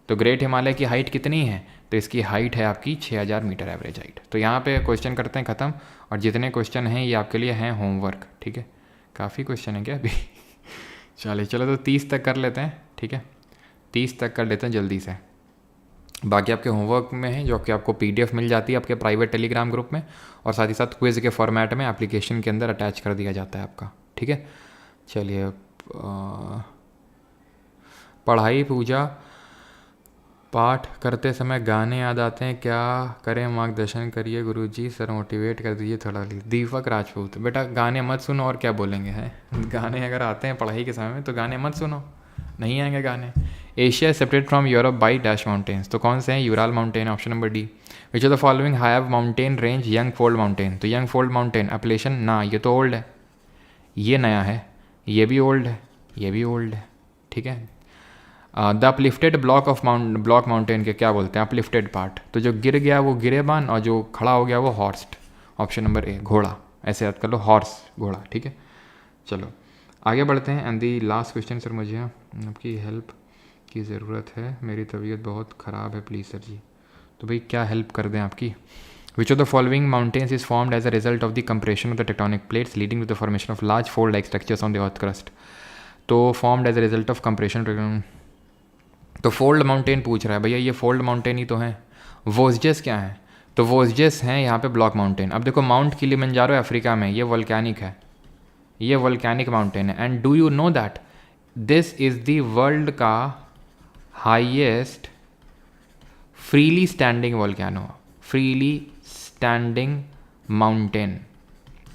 तो ग्रेट हिमालय की हाइट कितनी है? तो इसकी हाइट है आपकी 6000 मीटर एवरेज हाइट। तो यहाँ पे क्वेश्चन करते हैं ख़त्म, और जितने क्वेश्चन हैं ये आपके लिए हैं होमवर्क, ठीक है। काफ़ी क्वेश्चन है क्या अभी? चलो तो 30 तक कर लेते हैं, ठीक है। 30 तक कर लेते हैं जल्दी से। बाकी आपके होमवर्क में है, जो कि आपको PDF मिल जाती है आपके प्राइवेट टेलीग्राम ग्रुप में, और साथ ही साथ क्विज़ के फॉर्मेट में एप्लीकेशन के अंदर अटैच कर दिया जाता है आपका, ठीक है। चलिए, पढ़ाई पूजा पाठ करते समय गाने याद आते हैं, क्या करें? मार्गदर्शन करिए गुरुजी, सर मोटिवेट कर दीजिए थोड़ा। दीपक राजपूत, बेटा गाने मत सुनो, और क्या बोलेंगे हैं। गाने अगर आते हैं पढ़ाई के समय में तो गाने मत सुनो, नहीं आएंगे गाने। Asia separate from Europe by dash mountains? तो कौन से हैं? Ural mountain, option number D. Which of the following have mountain range young fold mountain? तो यंग फोल्ड माउंटेन अपलेशन ना, ये तो ओल्ड है, ये नया है, ये भी ओल्ड है, ये भी ओल्ड है, ठीक है। द अपलिफ्टेड ब्लॉक माउंटेन के क्या बोलते हैं? Uplifted part. तो जो गिर गया वो गिरेबान, और जो खड़ा हो गया वो हॉर्स्ट। ऑप्शन नंबर ए घोड़ा, ऐसे याद कर लो, हॉर्स घोड़ा। ठीक है, चलो आगे बढ़ते हैं। And the last question sir, मुझे आपकी हेल्प की ज़रूरत है, मेरी तबीयत बहुत ख़राब है, प्लीज़ सर जी। तो भाई क्या हेल्प कर दें आपकी? Which of the following mountains is formed as a result of the compression of the tectonic plates leading to the formation of large fold-like structures on the earth crust? तो formed as a result of compression, तो फोल्ड माउंटेन पूछ रहा है भैया, ये फोल्ड माउंटेन ही तो है। वोस्जेस क्या है? तो वोस्जेस हैं यहाँ पे ब्लॉक माउंटेन। अब देखो माउंट किलिमंजारो अफ्रीका में, ये वोल्केनिक है, ये वोल्केनिक माउंटेन है। And do you know that this is the world का highest freely standing volcano, freely standing mountain.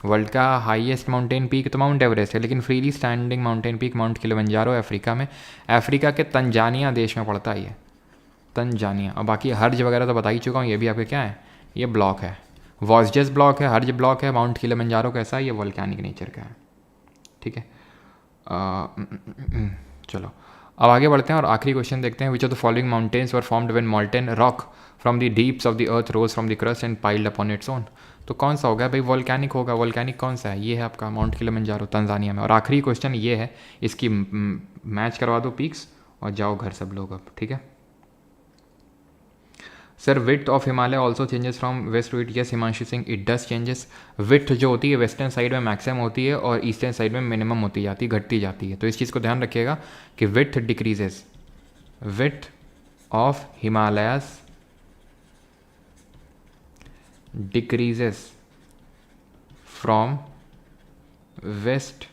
World का हाईएस्ट माउंटेन पीक तो माउंट एवरेस्ट है, लेकिन freely standing mountain peak mount Kilimanjaro Africa में, अफ्रीका के तंजानिया देश में पड़ता है ये, तंजानिया। और बाकी हर्ज वगैरह तो बता ही चुका हूँ, ये भी आपके क्या है, ये ब्लॉक है। वॉस्जेस ब्लॉक है, हर्ज ब्लॉक है, माउंट किलिमंजारो कैसा है, ये वोल्केनिक नेचर का है। ठीक है, चलो अब आगे बढ़ते हैं और आखिरी क्वेश्चन देखते हैं। Which of the following mountains were formed when molten rock from the deeps of the earth rose from the crust and piled upon its own? तो कौन सा होगा भाई? वोल्केनिक होगा। वोल्केनिक कौन सा है? ये है आपका माउंट किलिमंजारो, तंजानिया में। और आखिरी क्वेश्चन ये है, इसकी मैच करवा दो पिक्स और जाओ घर सब लोग अब। ठीक है sir, width of Himalaya also changes from west to east? Yes Himanshu Singh, it does changes. Width जो होती है वेस्टर्न साइड में मैक्सिमम होती है और ईस्टर्न साइड में मिनिमम होती जाती है, घटती जाती है। तो इस चीज़ को ध्यान रखिएगा कि width decreases, width of Himalayas decreases from west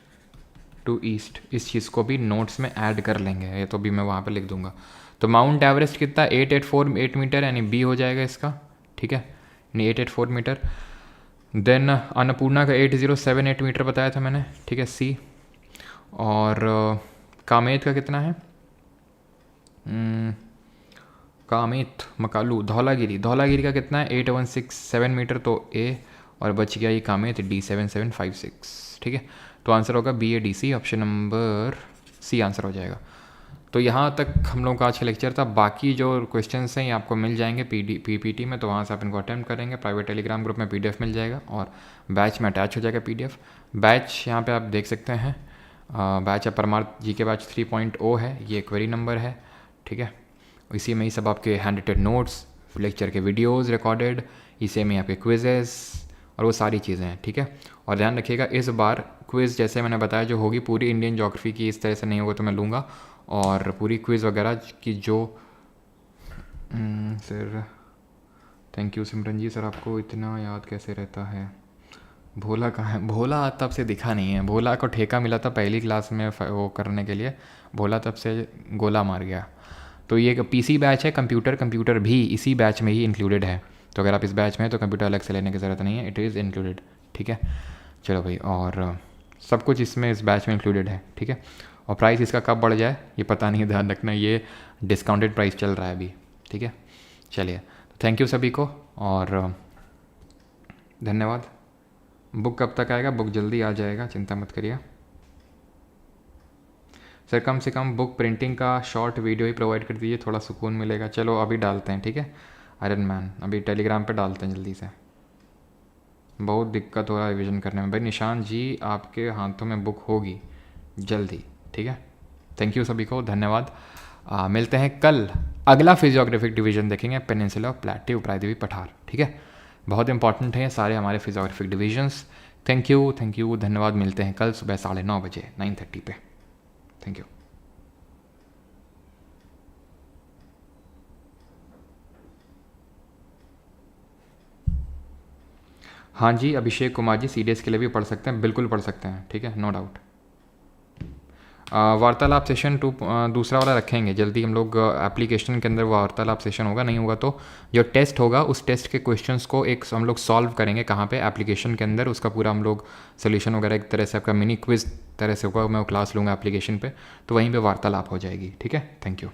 to east. इस चीज़ को भी नोट्स में ऐड कर लेंगे, ये तो भी मैं वहाँ पे लिख दूंगा। तो माउंट एवरेस्ट कितना? 884 मीटर, यानी बी हो जाएगा इसका। ठीक है, यानी 884 मीटर। देन अन्नपूर्णा का 8078 मीटर बताया था मैंने। ठीक है, सी। और कामेत का कितना है? कामेत, मकालू, धौलागिरी का कितना है? 8167 मीटर, तो ए। और बच गया ये कामेत, D7756। ठीक है, तो आंसर होगा BADC, option number C answer हो जाएगा। तो यहाँ तक हम लोग का आज का लेक्चर था। बाकी जो क्वेश्चंस हैं ये आपको मिल जाएंगे PPT में, तो वहाँ से आप इनको अटेम्प्ट करेंगे। प्राइवेट टेलीग्राम ग्रुप में PDF मिल जाएगा और बैच में अटैच हो जाएगा PDF। बैच यहाँ पे आप देख सकते हैं, बैच है परमार्थ GK बैच 3.0 है, ये क्वेरी नंबर है। ठीक है, इसी में ही सब आपके हैंड रिटेड नोट्स, लेक्चर के वीडियोज़ रिकॉर्डेड, इसी में आपके क्विजेस और वो सारी चीज़ें हैं। ठीक है, और ध्यान रखिएगा इस बार क्विज़ जैसे मैंने बताया जो होगी पूरी इंडियन ज्योग्राफी की, इस तरह से नहीं होगा तो मैं लूँगा। और पूरी क्विज़ वगैरह की जो sir, thank you Simran ji. Sir आपको इतना याद कैसे रहता है? भोला कहाँ है? भोला तब से दिखा नहीं है। भोला को ठेका मिला था पहली क्लास में वो करने के लिए, भोला तब से गोला मार गया। तो ये PC बैच है, कंप्यूटर भी इसी बैच में ही इंक्लूडेड है। तो अगर आप इस बैच में हैं तो कंप्यूटर अलग से लेने की ज़रूरत नहीं है, इट इज़ इंक्लूडेड। ठीक है, चलो भाई, और सब कुछ इसमें इस बैच में इंक्लूडेड है। ठीक है, और प्राइस इसका कब बढ़ जाए ये पता नहीं, ध्यान रखना, ये डिस्काउंटेड प्राइस चल रहा है अभी। ठीक है, चलिए, थैंक यू सभी को और धन्यवाद। बुक कब तक आएगा? बुक जल्दी आ जाएगा, चिंता मत करिए सर। कम से कम बुक प्रिंटिंग का शॉर्ट वीडियो ही प्रोवाइड कर दीजिए, थोड़ा सुकून मिलेगा। चलो अभी डालते हैं। ठीक है, आयरन मैन अभी टेलीग्राम पे डालते हैं जल्दी से, बहुत दिक्कत हो रहा है रिविज़न करने में। भाई निशान जी, आपके हाथों में बुक होगी जल्दी। ठीक है, थैंक यू सभी को, धन्यवाद। मिलते हैं कल, अगला फिजियोग्राफिक डिवीजन देखेंगे, पेनिनसुला ऑफ प्लेट्यू, प्रायद्वीपीय पठार। ठीक है, बहुत इंपॉर्टेंट है सारे हमारे फिजियोग्राफिक डिवीजन्स। थैंक यू, धन्यवाद। मिलते हैं कल सुबह 9:30 बजे 9:30 पे। Thank you. हाँ जी, अभिषेक कुमार जी, CDS के लिए भी पढ़ सकते हैं, बिल्कुल पढ़ सकते हैं। ठीक है, नो डाउट। वार्तालाप सेशन 2 दूसरा वाला रखेंगे जल्दी हम लोग। एप्लीकेशन के अंदर वार्तालाप सेशन होगा, नहीं होगा तो जो टेस्ट होगा उस टेस्ट के क्वेश्चंस को एक हम लोग सॉल्व करेंगे। कहाँ पे? एप्लीकेशन के अंदर। उसका पूरा हम लोग सोल्यूशन वगैरह एक तरह से आपका मिनी क्विज तरह से होगा, मैं वो क्लास लूँगा एप्लीकेशन पे, तो वहीं पे वार्तालाप हो जाएगी। ठीक है, थैंक यू।